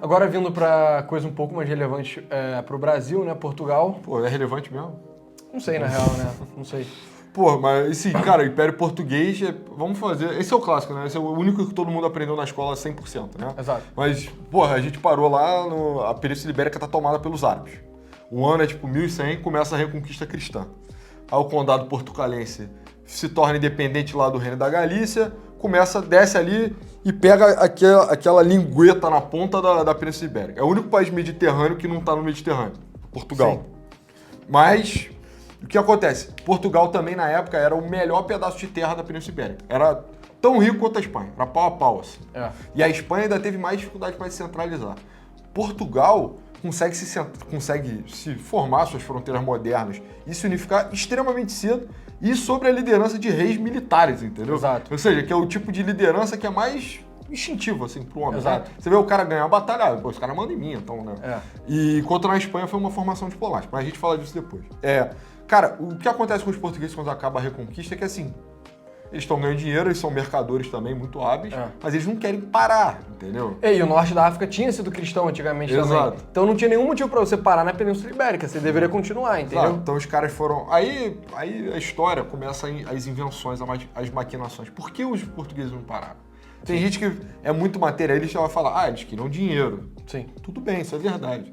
Agora vindo pra coisa um pouco mais relevante pro Brasil, né? Portugal. Pô, é relevante mesmo? Não sei, na real, né? Não sei. Pô, mas esse, cara, o Império Português, vamos fazer... Esse é o clássico, né? Esse é o único que todo mundo aprendeu na escola 100%, né? Exato. Mas, porra, a gente parou lá, a Península Ibérica tá tomada pelos árabes. O ano é tipo 1100, começa a Reconquista Cristã. Aí o condado portucalense se torna independente lá do Reino da Galícia, desce ali e pega aquela lingueta na ponta da Península Ibérica. É o único país mediterrâneo que não tá no Mediterrâneo, Portugal. Sim. Mas... o que acontece? Portugal também, na época, era o melhor pedaço de terra da Península Ibérica. Era tão rico quanto a Espanha, era pau a pau, assim. É. E a Espanha ainda teve mais dificuldade para se centralizar. Portugal consegue se formar suas fronteiras modernas e se unificar extremamente cedo e sob a liderança de reis militares, entendeu? Exato. Ou seja, que é o tipo de liderança que é mais instintivo, assim, pro homem. Exato. Né? Você vê o cara ganhar a batalha, pô, esse cara manda em mim, então, né? É. E enquanto na Espanha foi uma formação diplomática, mas a gente fala disso depois. Cara, o que acontece com os portugueses quando acaba a Reconquista é que, assim, eles estão ganhando dinheiro, eles são mercadores também, muito hábeis, mas eles não querem parar, entendeu? E o norte da África tinha sido cristão antigamente também. Então não tinha nenhum motivo pra você parar na Península Ibérica, você deveria continuar, entendeu? Exato. Então os caras foram... Aí a história começa as invenções, as maquinações. Por que os portugueses não pararam? Tem gente que é muito materialista e vai falar, eles queriam dinheiro. Sim. Tudo bem, isso é verdade.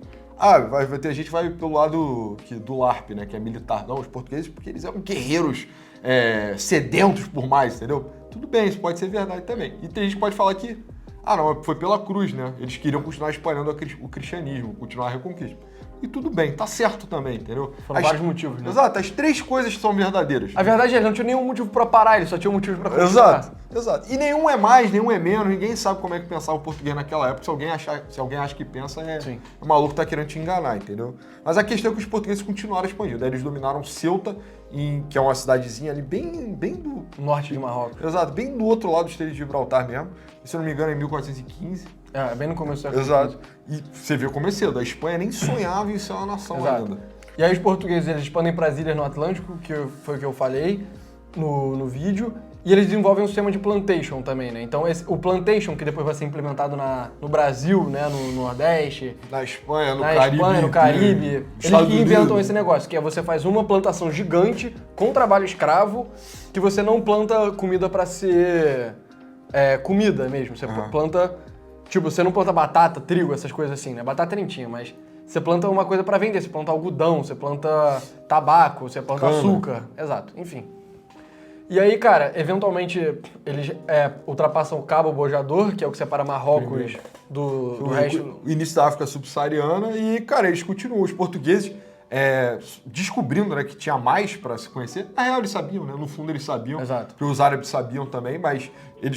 Vai ter gente que vai pelo lado do LARP, né, que é militar. Não, os portugueses, porque eles eram guerreiros sedentos por mais, entendeu? Tudo bem, isso pode ser verdade também. E tem gente que pode falar que, não, foi pela cruz, né? Eles queriam continuar espalhando o cristianismo, continuar a reconquista. E tudo bem, tá certo também, entendeu? Foram vários motivos, né? Exato, as três coisas são verdadeiras. A verdade é que não tinha nenhum motivo pra parar, eles só tinham motivo pra continuar. Exato. E nenhum é mais, nenhum é menos, ninguém sabe como é que pensava o português naquela época. Se alguém acha que pensa, é maluco que tá querendo te enganar, entendeu? Mas a questão é que os portugueses continuaram expandindo. Aí eles dominaram Ceuta, que é uma cidadezinha ali bem do... norte de Marrocos. Exato, bem do outro lado do Estreito de Gibraltar mesmo. E, se eu não me engano, em 1415. Bem no começo da Exato. E você viu como é cedo, a Espanha nem sonhava em ser uma nação ainda. E aí os portugueses, eles expandem para as ilhas no Atlântico, que foi o que eu falei no vídeo, e eles desenvolvem um sistema de plantation também, né? Então o plantation, que depois vai ser implementado no Brasil, né, no Nordeste, na Espanha, no Caribe, eles inventam esse negócio, que é você faz uma plantação gigante com trabalho escravo, que você não planta comida para ser comida mesmo, você planta... Tipo, você não planta batata, trigo, essas coisas assim, né? Batata nem tinha, mas você planta uma coisa pra vender. Você planta algodão, você planta tabaco, você planta açúcar. Exato, enfim. E aí, cara, eventualmente eles ultrapassam o Cabo Bojador, que é o que separa Marrocos do resto... O início da África subsaariana e, cara, eles continuam. Os portugueses descobrindo, né, que tinha mais pra se conhecer. Na real, eles sabiam, né? No fundo, eles sabiam. Exato. Porque os árabes sabiam também, mas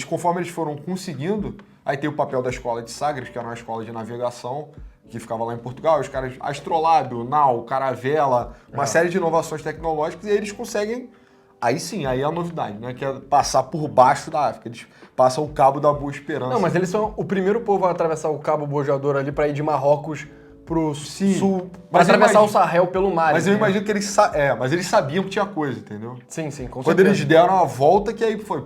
conforme eles foram conseguindo... Aí tem o papel da escola de Sagres, que era uma escola de navegação, que ficava lá em Portugal. Os caras, astrolábio, nau, caravela, uma série de inovações tecnológicas, e aí eles conseguem, aí sim, aí é a novidade, né? Que é passar por baixo da África. Eles passam o Cabo da Boa Esperança. Não, mas eles são o primeiro povo a atravessar o Cabo Bojador ali pra ir de Marrocos pro sul, pra atravessar o Sahel pelo mar. Mas eu imagino que mas eles sabiam que tinha coisa, entendeu? Sim, com certeza. Quando eles deram a volta, que aí foi,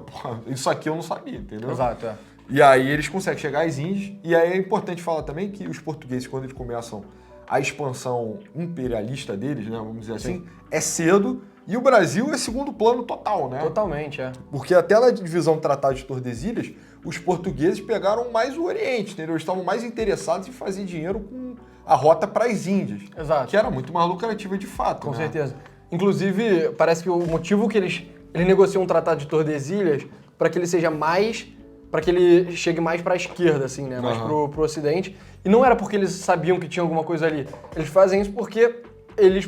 isso aqui eu não sabia, entendeu? Exato, E aí eles conseguem chegar às Índias, e aí é importante falar também que os portugueses, quando eles começam a expansão imperialista deles, né, vamos dizer assim, é cedo, e o Brasil é segundo plano total, né? Totalmente, Porque até na divisão do Tratado de Tordesilhas, os portugueses pegaram mais o Oriente, entendeu? Eles estavam mais interessados em fazer dinheiro com a rota para as Índias. Exato. Que era muito mais lucrativa de fato, Com certeza. Inclusive, parece que o motivo que eles negociam um Tratado de Tordesilhas para que ele seja mais... para que ele chegue mais para a esquerda, assim, né? Mais pro ocidente. E não era porque eles sabiam que tinha alguma coisa ali. Eles fazem isso porque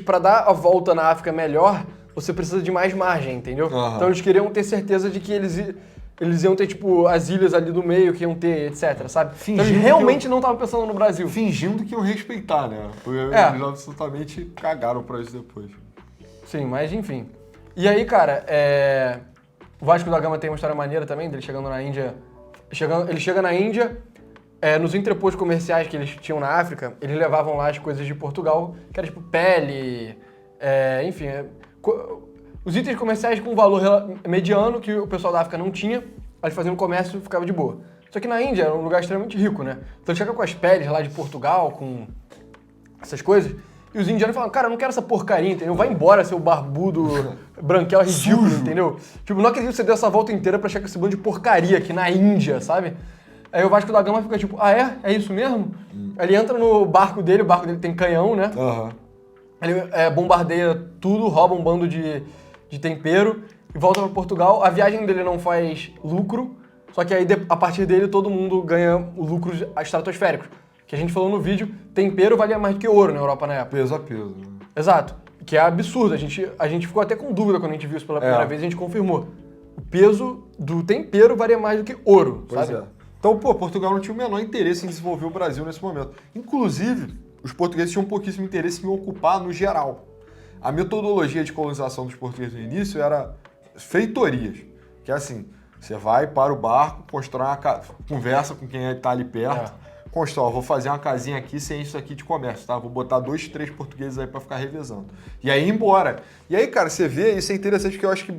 para dar a volta na África melhor, você precisa de mais margem, entendeu? Então eles queriam ter certeza de que eles iam ter, tipo, as ilhas ali do meio, que iam ter, etc, sabe? Então eles realmente não estavam pensando no Brasil. Fingindo que iam respeitar, né? Porque eles absolutamente cagaram pra isso depois. Sim, mas enfim. E aí, cara, o Vasco da Gama tem uma história maneira também, dele chegando na Índia... Ele chega na Índia, nos entrepôs comerciais que eles tinham na África, eles levavam lá as coisas de Portugal, que era tipo pele, enfim, os itens comerciais com valor mediano que o pessoal da África não tinha, eles faziam comércio e ficava de boa. Só que na Índia é um lugar extremamente rico, né? Então ele chega com as peles lá de Portugal, com essas coisas, e os indianos falam, cara, eu não quero essa porcaria, entendeu? Vai embora, seu barbudo, branquelo, ridículo, Sujo. entendeu? Tipo, não acredito que você deu essa volta inteira pra chegar com esse bando de porcaria aqui na Índia, sabe? Aí o Vasco da Gama fica tipo, ah é? É isso mesmo? Aí ele entra no barco dele, o barco dele tem canhão, né? Aham. Ele bombardeia tudo, rouba um bando de tempero e volta pra Portugal. A viagem dele não faz lucro, só que aí a partir dele todo mundo ganha lucros estratosféricos. Que a gente falou no vídeo, tempero valia mais do que ouro na Europa na época. Peso a peso. Exato. Que é absurdo. A gente ficou até com dúvida quando a gente viu isso pela primeira vez e a gente confirmou. O peso do tempero valia mais do que ouro, Pois sabe? é. Então, pô, Portugal não tinha o menor interesse em desenvolver o Brasil nesse momento. Inclusive, os portugueses tinham pouquíssimo interesse em ocupar no geral. A metodologia de colonização dos portugueses no início era feitorias. Que é assim, você vai para o barco, constrói uma conversa com quem está ali perto, constrói, vou fazer uma casinha aqui sem isso aqui de comércio, tá? Vou botar 2, 3 portugueses aí para ficar revezando. E aí ir embora. E aí, cara, você vê, isso é interessante porque eu acho que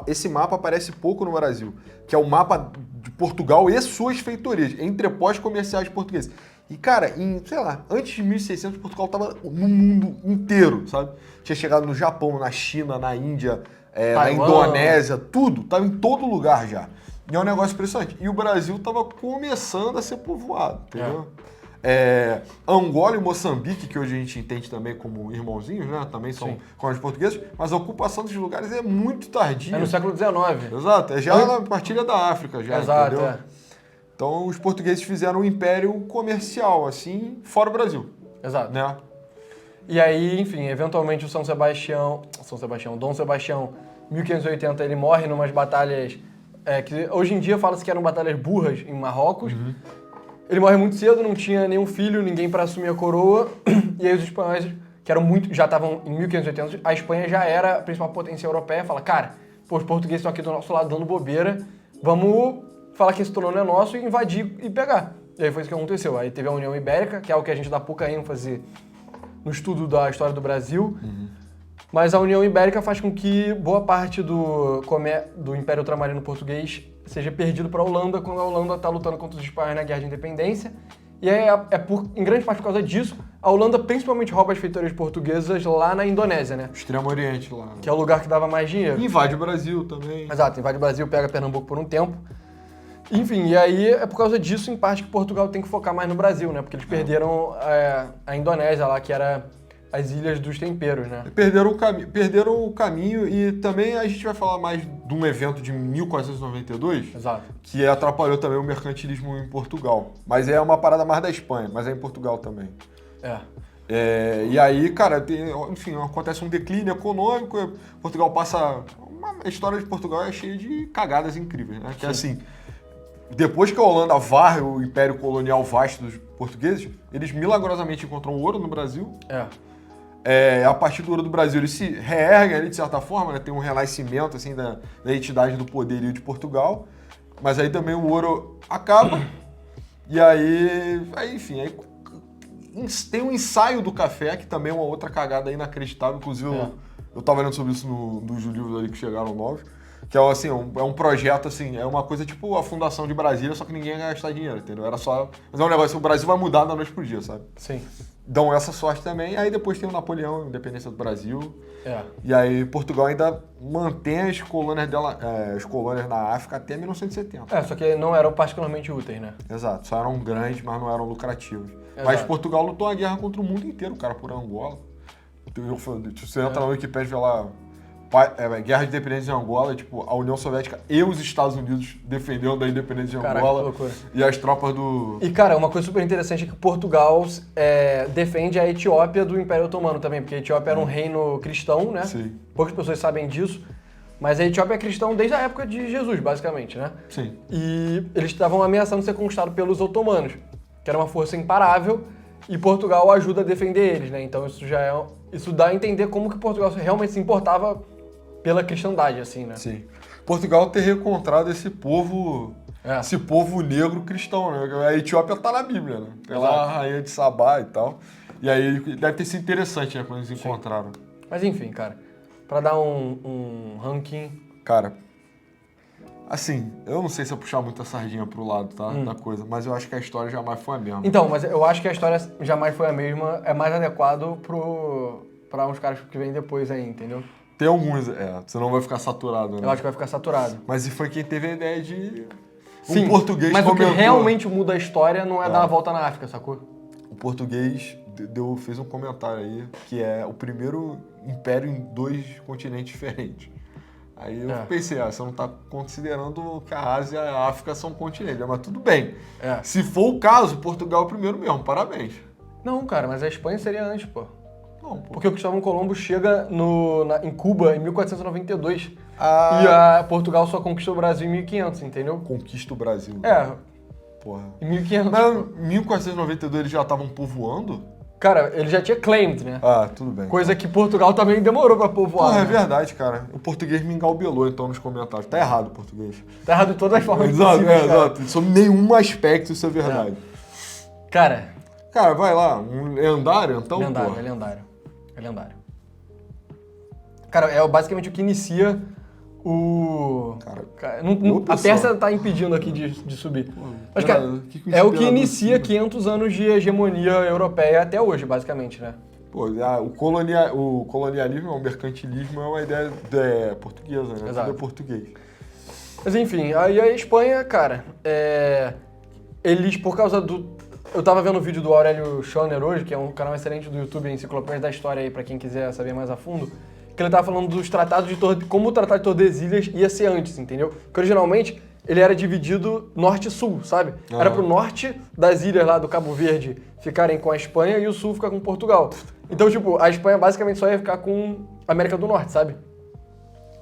esse mapa aparece pouco no Brasil, que é o mapa de Portugal e suas feitorias, entrepostos comerciais portugueses. E, cara, sei lá, antes de 1600, Portugal tava no mundo inteiro, sabe? Tinha chegado no Japão, na China, na Índia, na Indonésia, tudo. Tava em todo lugar já. E é um negócio impressionante. E o Brasil tava começando a ser povoado, entendeu? Angola e Moçambique, que hoje a gente entende também como irmãozinhos, né? Também são colônias portuguesas, mas a ocupação desses lugares é muito tardia. É no século XIX. Exato, é já na partilha da África, já, Exato, entendeu? Então, os portugueses fizeram um império comercial, assim, fora o Brasil. Exato. Né? E aí, enfim, eventualmente o Dom Sebastião, 1580, ele morre numas batalhas que hoje em dia fala-se que eram batalhas burras em Marrocos. Ele morre muito cedo, não tinha nenhum filho, ninguém para assumir a coroa. E aí os espanhóis, que eram já estavam em 1580, a Espanha já era a principal potência europeia, fala, cara, pô, os portugueses estão aqui do nosso lado dando bobeira, vamos falar que esse trono é nosso e invadir e pegar. E aí foi isso que aconteceu. Aí teve a União Ibérica, que é o que a gente dá pouca ênfase no estudo da história do Brasil. Mas a União Ibérica faz com que boa parte do Império Ultramarino Português seja perdido para a Holanda, quando a Holanda está lutando contra os espanhóis na Guerra de Independência. E aí, em grande parte por causa disso, a Holanda principalmente rouba as feitorias portuguesas lá na Indonésia, né? Extremo Oriente lá. Que é o lugar que dava mais dinheiro. E invade o Brasil também. Exato, invade o Brasil, pega Pernambuco por um tempo. Enfim, e aí é por causa disso, em parte, que Portugal tem que focar mais no Brasil, né? Porque eles perderam a Indonésia lá, que era as Ilhas dos Temperos, né? Perderam o caminho e também a gente vai falar mais de um evento de 1492, Exato. Que atrapalhou também o mercantilismo em Portugal. Mas é uma parada mais da Espanha, mas é em Portugal também. E aí, cara, enfim, acontece um declínio econômico, Portugal passa... A história de Portugal é cheia de cagadas incríveis, né? Que é assim... Depois que a Holanda varre o império colonial vasto dos portugueses, eles milagrosamente encontram ouro no Brasil. A partir do ouro do Brasil, eles se reerguem ali, de certa forma, né? Tem um renascimento assim, da entidade do poderio de Portugal. Mas aí também o ouro acaba. E aí enfim, tem um ensaio do café, que também é uma outra cagada inacreditável. Inclusive, eu tava lendo sobre isso nos livros ali que chegaram novos. Que é, assim, é um projeto, assim, é uma coisa tipo a fundação de Brasília, só que ninguém ia gastar dinheiro, entendeu? Era só... Mas é um negócio, o Brasil vai mudar da noite pro dia, sabe? Sim. Dão essa sorte também, aí depois tem o Napoleão, a independência do Brasil. É. E aí Portugal ainda mantém as colônias dela, as colônias na África até 1970. Só que não eram particularmente úteis, né? Exato, só eram grandes, mas não eram lucrativos. Exato. Mas Portugal lutou a guerra contra o mundo inteiro, cara, por Angola. Você entra na Wikipedia e vê lá, Guerra de Independência de Angola, tipo, a União Soviética e os Estados Unidos defendendo a independência de Caraca, Angola. que loucura. E as tropas do... E, cara, uma coisa super interessante é que Portugal defende a Etiópia do Império Otomano também, porque a Etiópia era um reino cristão, né? Sim. Poucas pessoas sabem disso, mas a Etiópia é cristão desde a época de Jesus, basicamente, né? Sim. E eles estavam ameaçando ser conquistados pelos otomanos, que era uma força imparável, e Portugal ajuda a defender eles, né? Então isso dá a entender como que Portugal realmente se importava pela cristandade, assim, né? Sim. Portugal ter reencontrado esse povo negro cristão, né? A Etiópia tá na Bíblia, né? Pela Exato. rainha de Sabá e tal. E aí deve ter sido interessante, né, quando eles encontraram. Mas enfim, cara, pra dar um ranking... Cara, Assim, eu não sei se eu puxar muito a sardinha pro lado, tá? Da coisa, mas eu acho que a história jamais foi a mesma. Então, mas eu acho que a história jamais foi a mesma, é mais adequado pra uns caras que vêm depois aí, entendeu? Tem alguns, senão vai ficar saturado, né? Eu acho que vai ficar saturado. Mas e foi quem teve a ideia de... Sim, um português mas comentou. o que realmente muda a história não é dar a volta na África, sacou? O português fez um comentário aí, que é o primeiro império em 2 continentes diferentes. Aí eu pensei, você não tá considerando que a Ásia e a África são continentes, mas tudo bem. Se for o caso, Portugal é o primeiro mesmo, parabéns. Não, cara, mas a Espanha seria antes, pô. Não, pô. Porque o Cristóvão Colombo chega em Cuba em 1492 e Portugal só conquista o Brasil em 1500, entendeu? Conquista o Brasil. Porra. Em 1500. Mas em 1492 eles já estavam povoando? Cara, ele já tinha claimed, né? Tudo bem. Coisa que Portugal também demorou pra povoar. Porra, né? é verdade, cara. O português me engalbelou, então, nos comentários. Tá errado o português. Tá errado de todas as formas Exato, possíveis, cara. exato. Sob nenhum aspecto isso é verdade. Cara, vai lá. Um lendário, então, lendário, porra. é lendário. Cara, é basicamente o que inicia o... a Pérsia tá impedindo aqui de subir. Mas, cara, é o que inicia 500 anos de hegemonia europeia até hoje, basicamente, né? Pô, o colonialismo, o mercantilismo é uma ideia portuguesa, né? Exato. Tudo é português. Mas enfim, aí a Espanha, cara, eles, por causa do... Eu tava vendo o vídeo do Aurélio Schoner hoje, que é um canal excelente do YouTube, Enciclopédia da História aí, pra quem quiser saber mais a fundo, que ele tava falando dos tratados como o Tratado de Tordesilhas ia ser antes, entendeu? Porque originalmente ele era dividido norte e sul, sabe? Era pro norte das ilhas lá do Cabo Verde ficarem com a Espanha e o sul ficar com Portugal. Então, tipo, a Espanha basicamente só ia ficar com a América do Norte, sabe?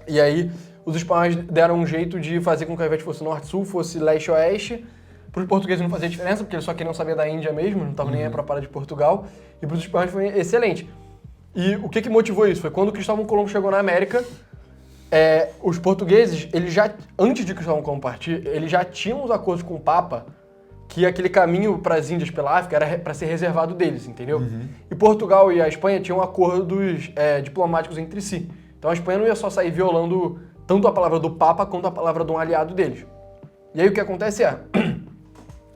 E aí, os espanhóis deram um jeito de fazer com que ao invés de fosse norte-sul, fosse leste-oeste. Para os portugueses não fazia diferença, porque eles só queriam saber da Índia mesmo, não estavam nem aí para parar de Portugal. E para os espanhóis foi excelente. E o que motivou isso? Foi quando Cristóvão Colombo chegou na América, os portugueses, antes de Cristóvão Colombo partir, eles já tinham os acordos com o Papa que aquele caminho para as Índias pela África era para ser reservado deles, entendeu? E Portugal e a Espanha tinham acordos diplomáticos entre si. Então a Espanha não ia só sair violando tanto a palavra do Papa quanto a palavra de um aliado deles. E aí o que acontece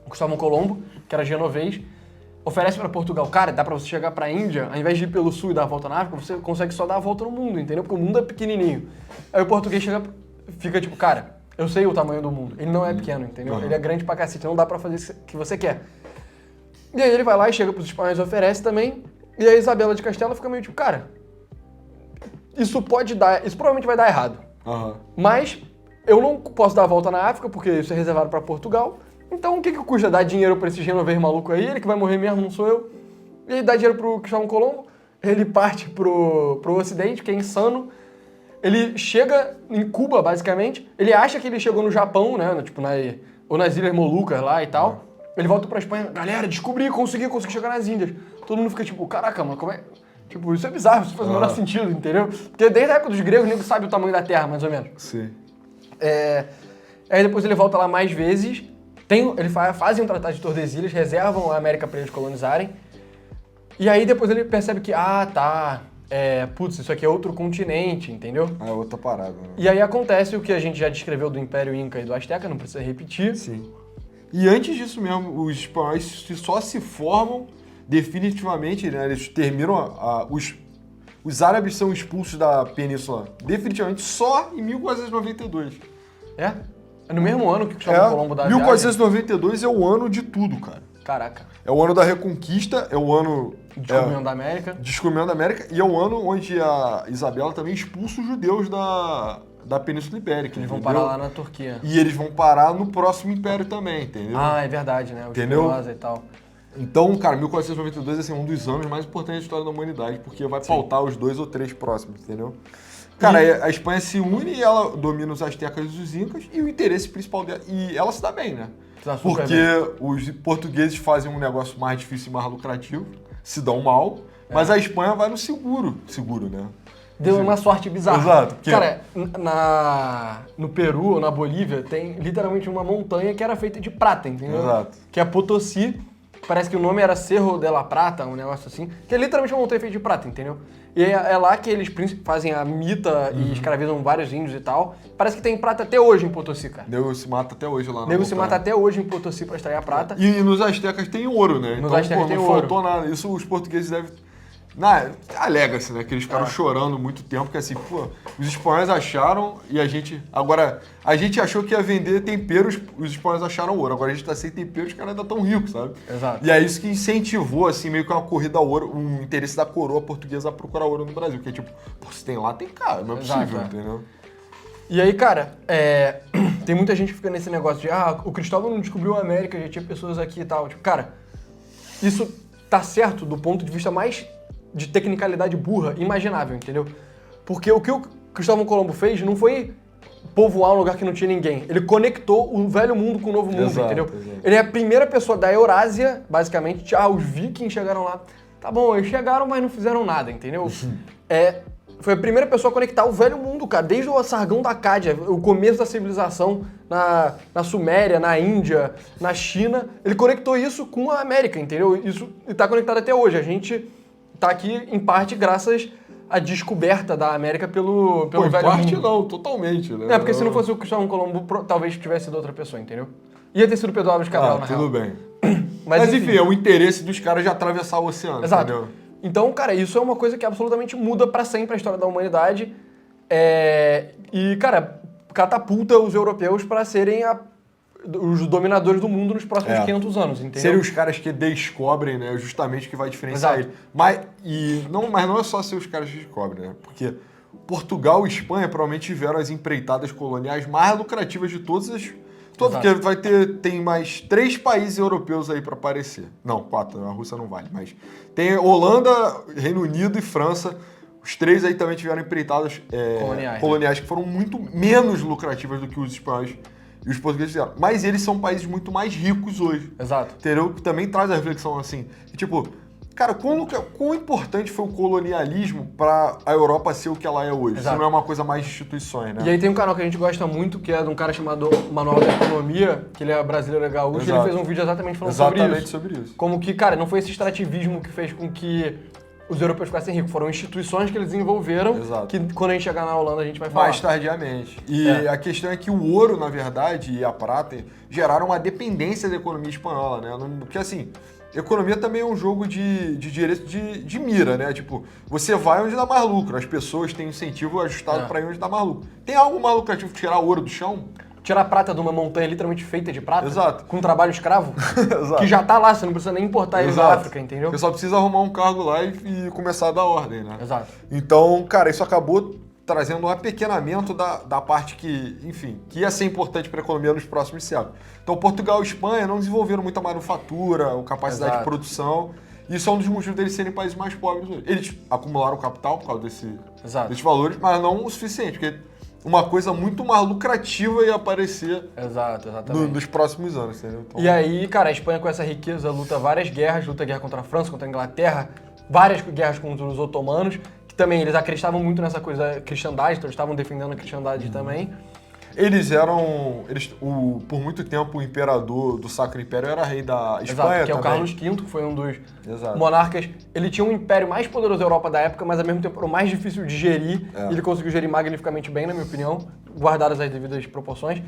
o Cristóvão Colombo, que era genovês, oferece para Portugal, cara, dá para você chegar para a Índia, ao invés de ir pelo sul e dar a volta na África, você consegue só dar a volta no mundo, entendeu? Porque o mundo é pequenininho. Aí o português fica tipo, cara, eu sei o tamanho do mundo, ele não é pequeno, entendeu? Ele é grande pra cacete, não dá pra fazer o que você quer. E aí ele vai lá e chega pros espanhóis e oferece também, e a Isabela de Castela fica meio tipo, cara, isso provavelmente vai dar errado. Mas eu não posso dar a volta na África, porque isso é reservado pra Portugal. Então o que custa dar dinheiro pra esse genovês maluco aí? Ele que vai morrer mesmo, não sou eu. E ele dá dinheiro pro Cristóvão Colombo, ele parte pro Ocidente, que é insano. Ele chega em Cuba, basicamente. Ele acha que ele chegou no Japão, né? Tipo, ou nas Ilhas Molucas lá e tal. Ele volta pra Espanha. Galera, consegui chegar nas Índias. Todo mundo fica tipo, caraca, mano, como é... Tipo, isso é bizarro, isso faz o menor sentido, entendeu? Porque desde a época dos gregos, ninguém sabe o tamanho da Terra, mais ou menos. Sim. Aí depois ele volta lá mais vezes. Fazem um tratado de Tordesilhas, reservam a América pra eles colonizarem. E aí depois ele percebe que, isso aqui é outro continente, entendeu? É outra parada, né? E aí acontece o que a gente já descreveu do Império Inca e do Azteca, não precisa repetir. Sim. E antes disso mesmo, os espanhóis só se formam definitivamente, né? Eles terminam, os árabes são expulsos da península definitivamente só em 1492. É no mesmo ano que Cristóvão Colombo dá a 1492 é o ano de tudo, cara. Caraca. É o ano da Reconquista, é o ano... Descobrimento da América. Descobrimento da América, e é o ano onde a Isabela também expulsa os judeus da Península Ibérica. Eles vão parar lá na Turquia. E eles vão parar no próximo império também, entendeu? É verdade, né? Os Spinoza e tal. Então, cara, 1492 é assim, um dos anos mais importantes da história da humanidade, porque vai pautar os 2 ou 3 próximos, entendeu? Cara, a Espanha se une e ela domina os astecas e os incas, e o interesse principal dela... E ela se dá bem, né? Porque os portugueses fazem um negócio mais difícil e mais lucrativo, se dão mal, mas a Espanha vai no seguro, né? Deu uma sorte bizarra. Exato. Cara, no Peru ou na Bolívia tem literalmente uma montanha que era feita de prata, entendeu? Exato. Que é Potosí. parece que o nome era Cerro de la Prata, um negócio assim, que é literalmente uma montanha feita de prata, entendeu? E é lá que eles fazem a mita e escravizam vários índios e tal. Parece que tem prata até hoje em Potosí, cara. Nego se mata até hoje lá na Nego se montanha. mata até hoje em Potosí pra extrair a prata. E nos astecas tem ouro, né? Nos Então, astecas pô, tem não ouro. faltou nada. Isso os portugueses devem... Alega-se, né? Que eles ficaram chorando muito tempo, porque assim, pô, os espanhóis acharam e a gente... Agora, a gente achou que ia vender temperos, os espanhóis acharam ouro. Agora a gente tá sem tempero, os caras ainda tão ricos, sabe? Exato. E é isso que incentivou, assim, meio que uma corrida ao ouro, um interesse da coroa portuguesa a procurar ouro no Brasil. Que é tipo, pô, se tem lá, tem cá, não é Exato, possível, é. entendeu? E aí, cara, tem muita gente que fica nesse negócio de o Cristóvão não descobriu a América, já tinha pessoas aqui e tal. Tipo, cara, isso tá certo do ponto de vista mais de tecnicalidade burra imaginável, entendeu? Porque o que o Cristóvão Colombo fez não foi povoar um lugar que não tinha ninguém. Ele conectou o velho mundo com o novo mundo, Exato, entendeu? exato. Ele é a primeira pessoa da Eurásia, basicamente. Os vikings chegaram lá. Tá bom, eles chegaram, mas não fizeram nada, entendeu? Foi a primeira pessoa a conectar o velho mundo, cara. Desde o Sargão da Acádia, o começo da civilização na Suméria, na Índia, na China. Ele conectou isso com a América, entendeu? Isso tá conectado até hoje. A gente tá aqui, em parte, graças à descoberta da América pelo Pô, em velho parte mundo. não, totalmente, né? Porque se não fosse o Cristóvão Colombo, talvez tivesse sido outra pessoa, entendeu? Ia ter sido Pedro Álvares Cabral, na real. tudo bem. Mas Enfim, é o interesse dos caras de atravessar o oceano, Exato. entendeu? Então, cara, isso é uma coisa que absolutamente muda pra sempre a história da humanidade. E, cara, catapulta os europeus pra serem os dominadores do mundo nos próximos 500 anos, entendeu? Seriam os caras que descobrem, né? Justamente o que vai diferenciar Exato. eles. Mas não é só ser os caras que descobrem, né? Porque Portugal e Espanha provavelmente tiveram as empreitadas coloniais mais lucrativas de todas as... Porque tem mais 3 países europeus aí pra aparecer. Não, 4, a Rússia não vale, mas tem Holanda, Reino Unido e França. Os 3 aí também tiveram empreitadas coloniais que foram muito menos lucrativas do que os espanhóis e os portugueses fizeram. Mas eles são países muito mais ricos hoje. Exato. Entendeu? Que também traz a reflexão assim. Que, tipo, cara, quão importante foi o colonialismo pra a Europa ser o que ela é hoje? Exato. Isso não é uma coisa mais de instituições, né? E aí tem um canal que a gente gosta muito, que é de um cara chamado Manual da Economia, que ele é brasileiro e gaúcho, e ele fez um vídeo exatamente falando sobre isso. Como que, cara, não foi esse extrativismo que fez com que os europeus ficassem ricos, foram instituições que eles desenvolveram, que quando a gente chegar na Holanda a gente vai falar. Mais tardiamente. E a questão é que o ouro, na verdade, e a prata geraram uma dependência da economia espanhola, né? Porque assim, economia também é um jogo de direito de mira, né? Tipo, você vai onde dá mais lucro, as pessoas têm incentivo ajustado para ir onde dá mais lucro. Tem algo mais lucrativo que tirar ouro do chão? Tirar prata de uma montanha literalmente feita de prata, Exato. com trabalho escravo, Exato. que já tá lá, você não precisa nem importar ele da África, entendeu? Você só precisa arrumar um cargo lá e começar a dar ordem, né? Exato. Então, cara, isso acabou trazendo um apequenamento da parte que, enfim, que ia ser importante para a economia nos próximos séculos. Então, Portugal e Espanha não desenvolveram muita manufatura, ou capacidade de produção. E isso é um dos motivos deles serem países mais pobres hoje. Eles acumularam capital por causa desses valores, mas não o suficiente, porque uma coisa muito mais lucrativa ia aparecer nos próximos anos, entendeu? Então, e aí, cara, a Espanha com essa riqueza luta várias guerras, luta guerra contra a França, contra a Inglaterra, várias guerras contra os otomanos, que também eles acreditavam muito nessa coisa da cristandade, então eles estavam defendendo a cristandade também. Eles eram, por muito tempo, o imperador do Sacro Império era rei da Espanha, que é o também. Carlos V, que foi um dos monarcas. Ele tinha um império mais poderoso da Europa da época, mas ao mesmo tempo era o mais difícil de gerir. E ele conseguiu gerir magnificamente bem, na minha opinião, guardadas as devidas proporções.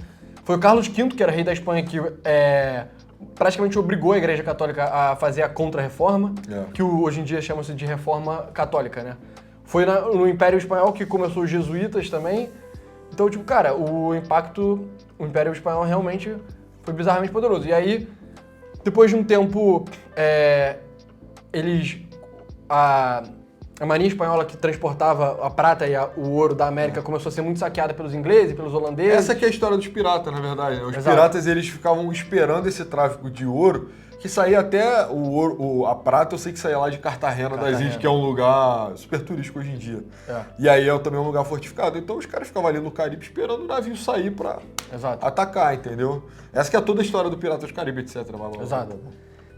Foi o Carlos V, que era rei da Espanha, que praticamente obrigou a Igreja Católica a fazer a Contra-Reforma, que hoje em dia chama-se de Reforma Católica, né? Foi no Império Espanhol que começou os jesuítas também. Então, tipo, cara, o Império Espanhol realmente foi bizarramente poderoso. E aí, depois de um tempo, a marinha espanhola que transportava a prata e o ouro da América começou a ser muito saqueada pelos ingleses, pelos holandeses. Essa que é a história dos piratas, na verdade. Né? Os piratas, eles ficavam esperando esse tráfico de ouro, que saía até a prata, eu sei que saía lá de Cartagena das Índias, que é um lugar super turístico hoje em dia. E aí é também um lugar fortificado. Então os caras ficavam ali no Caribe esperando o navio sair pra atacar, entendeu? Essa que é toda a história do Piratas do Caribe, etc. Exato.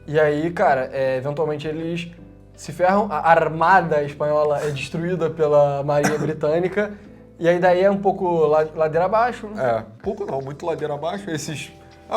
E aí, cara, eventualmente eles se ferram, a armada espanhola é destruída pela marinha britânica, e aí daí é um pouco ladeira abaixo. Pouco não, muito ladeira abaixo.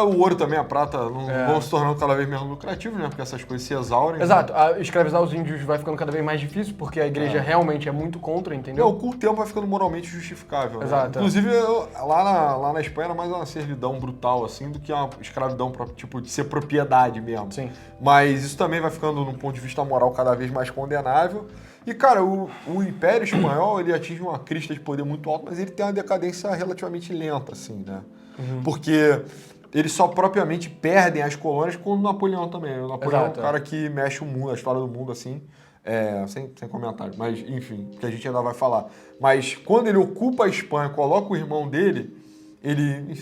O ouro também, a prata, não vão se tornando cada vez menos lucrativos, né? Porque essas coisas se exaurem. Exato. Escravizar os índios vai ficando cada vez mais difícil, porque a igreja realmente é muito contra, entendeu? Com o tempo vai ficando moralmente justificável, né? Exato. Inclusive, lá na Espanha era mais uma servidão brutal, assim, do que uma escravidão, tipo, de ser propriedade mesmo. Sim. Mas isso também vai ficando, num ponto de vista moral, cada vez mais condenável. E, cara, o Império Espanhol, ele atinge uma crista de poder muito alta, mas ele tem uma decadência relativamente lenta, assim, né? Porque eles só propriamente perdem as colônias com o Napoleão também. O Napoleão é um cara que mexe o mundo, a história do mundo, assim, sem comentário. Mas, enfim, que a gente ainda vai falar. Mas quando ele ocupa a Espanha, coloca o irmão dele, ele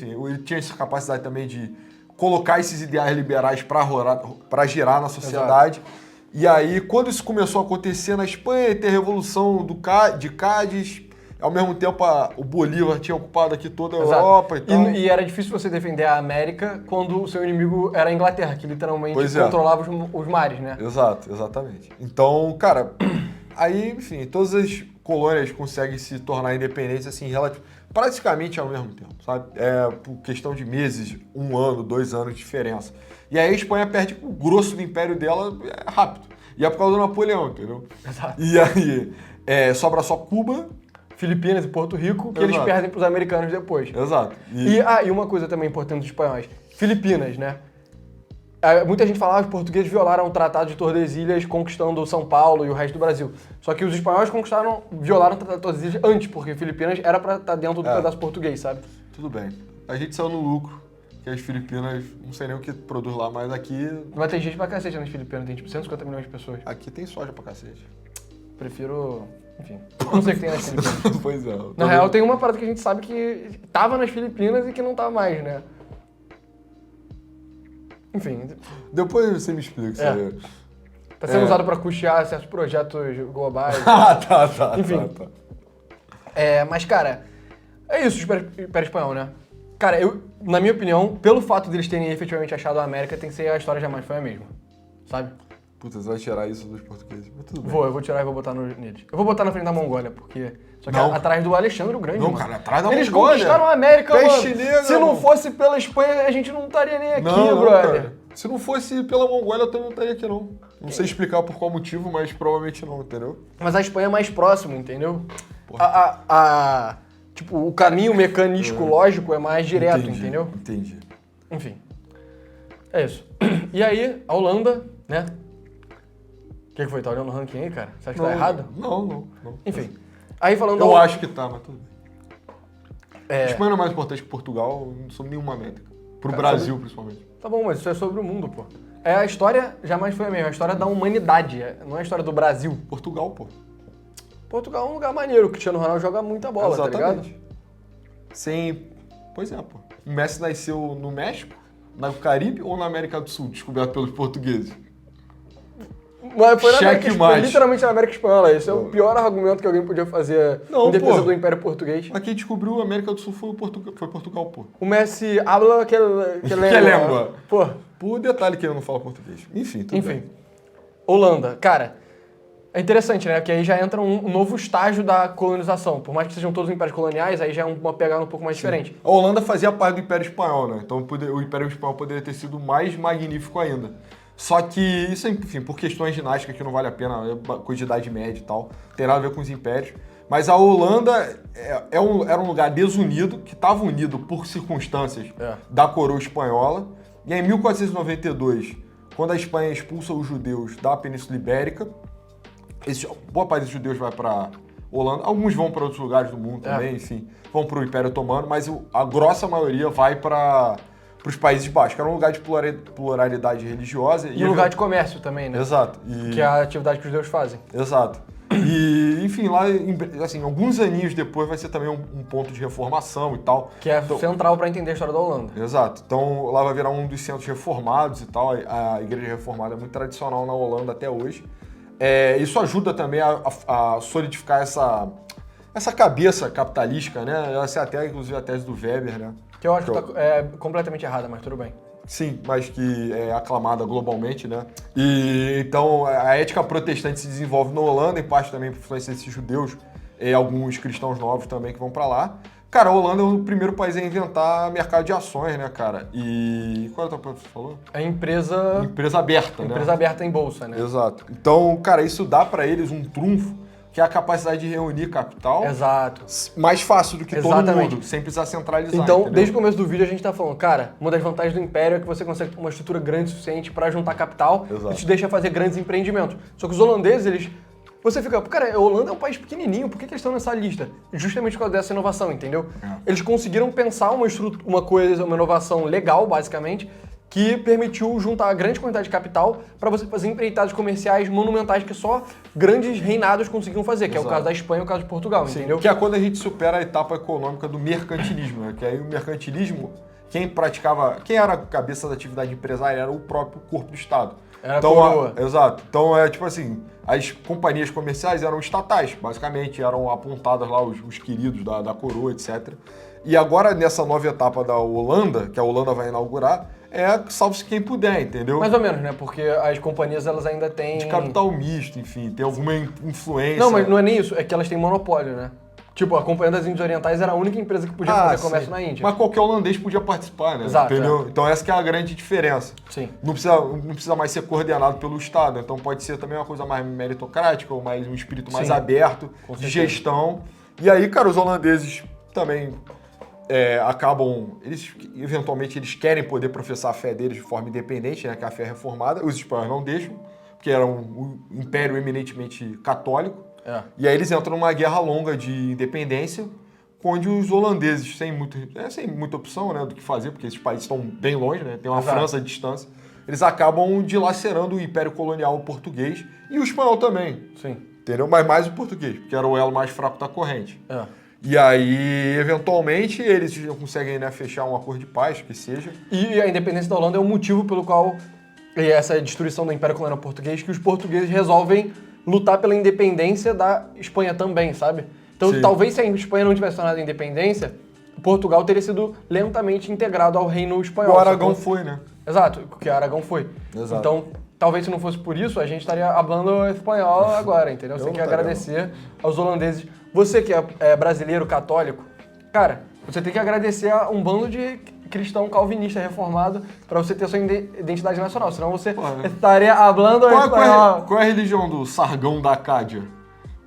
tinha essa capacidade também de colocar esses ideais liberais para girar na sociedade. E aí, quando isso começou a acontecer na Espanha, ter a Revolução de Cádiz, ao mesmo tempo o Bolívar tinha ocupado aqui toda a Europa e tal. E era difícil você defender a América quando o seu inimigo era a Inglaterra, que literalmente controlava os mares, né? Exatamente. Então, cara, aí, enfim, todas as colônias conseguem se tornar independentes, assim, praticamente ao mesmo tempo, sabe? Por questão de meses, 1 ano, 2 anos de diferença. E aí a Espanha perde o grosso do império dela rápido. E é por causa do Napoleão, entendeu? Exato. E aí sobra só Cuba, Filipinas e Porto Rico, que eles perdem para os americanos depois. Exato. E uma coisa também importante dos espanhóis. Filipinas, né? Muita gente fala que os portugueses violaram o Tratado de Tordesilhas conquistando São Paulo e o resto do Brasil. Só que os espanhóis violaram o Tratado de Tordesilhas antes, porque Filipinas era para estar dentro do pedaço português, sabe? Tudo bem. A gente saiu no lucro, que as Filipinas, não sei nem o que produz lá, mas aqui... Mas tem gente pra cacete nas Filipinas, tem tipo 150 milhões de pessoas. Aqui tem soja pra cacete. Prefiro... Enfim, não sei o que tem nas Filipinas. Pois é. Na real, tem uma parada que a gente sabe que tava nas Filipinas e que não tá mais, né? Enfim. Depois você me explica isso aí. Tá sendo usado pra custear certos projetos globais. Tá. Enfim. Tá. Mas, cara, é isso o Império Espanhol, né? Cara, na minha opinião, pelo fato deles terem efetivamente achado a América, tem que ser a história jamais foi a mesma. Sabe? Puta, você vai tirar isso dos portugueses, mas tudo bem. Eu vou tirar e vou botar neles. Eu vou botar na frente da Mongólia, porque... Só que atrás do Alexandre o Grande, Não, mano. cara, atrás da Eles Mongólia. conquistaram a América, Peste mano. negra, Se não mano. fosse pela Espanha, a gente não estaria nem aqui, Não, brother. cara. Se não fosse pela Mongólia, eu também não estaria aqui, não. Não sei explicar por qual motivo, mas provavelmente não, entendeu? Mas a Espanha é mais próximo, entendeu? Tipo, o caminho mecanístico lógico é mais direto, entendeu? Entendi. Enfim. É isso. E aí, a Holanda, né? O que foi? Tá olhando o ranking aí, cara? Você acha que tá errado? Não. Enfim. Aí falando Eu acho que tá, mas tudo bem. É... A Espanha é mais importante que Portugal, não sou nenhuma métrica. Pro Brasil, principalmente. Tá bom, mas isso é sobre o mundo, pô. A história jamais foi a mesma, a história da humanidade, não é a história do Brasil. Portugal, pô. Portugal é um lugar maneiro, o Cristiano Ronaldo joga muita bola, tá ligado? Pois é, pô. O Messi nasceu no México, no Caribe ou na América do Sul, descoberto pelos portugueses? Mas foi literalmente na América Espanhola. Esse é o pior argumento que alguém podia fazer em defesa do Império Português. Mas quem descobriu a América do Sul foi Portugal, pô. O Messi habla que língua. Pô. Por detalhe que ele não fala português. Enfim, tudo bem. Holanda. Cara, é interessante, né? Que aí já entra um novo estágio da colonização. Por mais que sejam todos impérios coloniais, aí já é uma pegada um pouco mais diferente. A Holanda fazia parte do Império Espanhol, né? Então o Império Espanhol poderia ter sido mais magnífico ainda. Só que isso, enfim, por questões ginásticas que não vale a pena, coisa de idade média e tal, tem nada a ver com os impérios. Mas a Holanda era um lugar desunido, que estava unido por circunstâncias da coroa espanhola. E em 1492, quando a Espanha expulsa os judeus da Península Ibérica, boa parte dos judeus vai para Holanda, alguns vão para outros lugares do mundo também, enfim, vão para o Império Otomano, mas a grossa maioria vai para os Países Baixos, que era um lugar de pluralidade religiosa. E um lugar de comércio também, né? Exato. Que é a atividade que os judeus fazem. Exato. E, enfim, lá, assim, alguns aninhos depois vai ser também um ponto de reformação e tal. Que é central para entender a história da Holanda. Exato. Então, lá vai virar um dos centros reformados e tal. A igreja reformada é muito tradicional na Holanda até hoje. Isso ajuda também a solidificar essa cabeça capitalística, né? Essa é até, inclusive, a tese do Weber, né? Que eu acho que é completamente errada, mas tudo bem. Sim, mas que é aclamada globalmente, né? E então a ética protestante se desenvolve na Holanda, em parte também por influência desses judeus e alguns cristãos novos também que vão para lá. Cara, a Holanda é o primeiro país a inventar mercado de ações, né, cara? E... Qual é o que você falou? A empresa... Empresa aberta, né? Empresa aberta em bolsa, né? Exato. Então, cara, isso dá pra eles um trunfo, que é a capacidade de reunir capital. Exato. Mais fácil do que todo mundo, sem precisar centralizar. Então, entendeu? desde o começo do vídeo a gente tá falando, cara, uma das vantagens do Império é que você consegue ter uma estrutura grande o suficiente pra juntar capital e te deixa fazer grandes empreendimentos. Só que os holandeses, eles... Você fica, cara, a Holanda é um país pequenininho, por que eles estão nessa lista? Justamente por causa dessa inovação, entendeu? Eles conseguiram pensar uma inovação legal, basicamente, que permitiu juntar grande quantidade de capital para você fazer empreitadas comerciais monumentais que só grandes reinados conseguiam fazer, que é o caso da Espanha e o caso de Portugal, entendeu? Que é quando a gente supera a etapa econômica do mercantilismo, né? Que aí o mercantilismo, quem era a cabeça da atividade empresária era o próprio corpo do Estado. Era então, a coroa. Exato. Então é tipo assim, as companhias comerciais eram estatais, basicamente, eram apontadas lá os queridos da coroa, etc. E agora, nessa nova etapa da Holanda, que a Holanda vai inaugurar, salve-se quem puder, entendeu? Mais ou menos, né? Porque as companhias, elas ainda têm... De capital misto, enfim, tem alguma influência. Não, mas não é nem isso, é que elas têm monopólio, né? Tipo, a Companhia das Índias Orientais era a única empresa que podia fazer comércio na Índia. Mas qualquer holandês podia participar, né? Exato. Entendeu? Então essa que é a grande diferença. Sim. Não precisa mais ser coordenado pelo Estado. Então pode ser também uma coisa mais meritocrática, ou mais um espírito mais aberto, de gestão. E aí, cara, os holandeses também acabam... Eventualmente, eles querem poder professar a fé deles de forma independente, né? Que é a fé reformada. Os espanhóis não deixam, porque era um império eminentemente católico. E aí eles entram numa guerra longa de independência, onde os holandeses, sem muita opção, né, do que fazer, porque esses países estão bem longe, né, tem uma França de distância, eles acabam dilacerando o império colonial português e o espanhol também. Sim. Entendeu? Mas mais o português, porque era o elo mais fraco da corrente. E aí, eventualmente, eles conseguem, né, fechar um acordo de paz, que seja. E a independência da Holanda é o motivo pelo qual, e essa destruição do império colonial português, que os portugueses resolvem lutar pela independência da Espanha também, sabe? Então, talvez se a Espanha não tivesse tornado a independência, Portugal teria sido lentamente integrado ao reino espanhol. O Aragão foi, né? Exato, que o Aragão foi. Exato. Então, talvez se não fosse por isso, a gente estaria falando espanhol agora, entendeu? Você tem que agradecer aos holandeses. Você que é brasileiro, católico, cara, você tem que agradecer a um bando de cristão calvinista reformado para você ter sua identidade nacional, senão você estaria falando espanhol. Qual é a religião do Sargão da Acádia?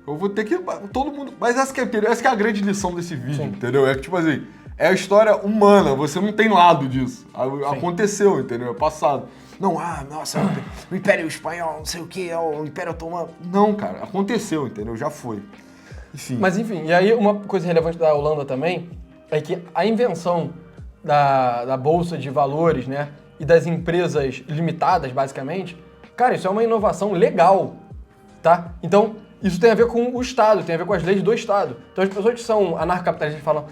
Eu vou ter que... Todo mundo... Mas essa que é a grande lição desse vídeo, entendeu? É que, tipo assim, é a história humana, você não tem lado disso. Aconteceu, entendeu? É passado. Não, nossa, o Império Espanhol, não sei o que, o Império Otomano. Não, cara, aconteceu, entendeu? Já foi. Enfim. Mas enfim, e aí uma coisa relevante da Holanda também é que a invenção da Bolsa de Valores, né, e das empresas limitadas, basicamente, cara, isso é uma inovação legal, tá? Então, isso tem a ver com o Estado, tem a ver com as leis do Estado. Então, as pessoas que são anarcocapitalistas falam,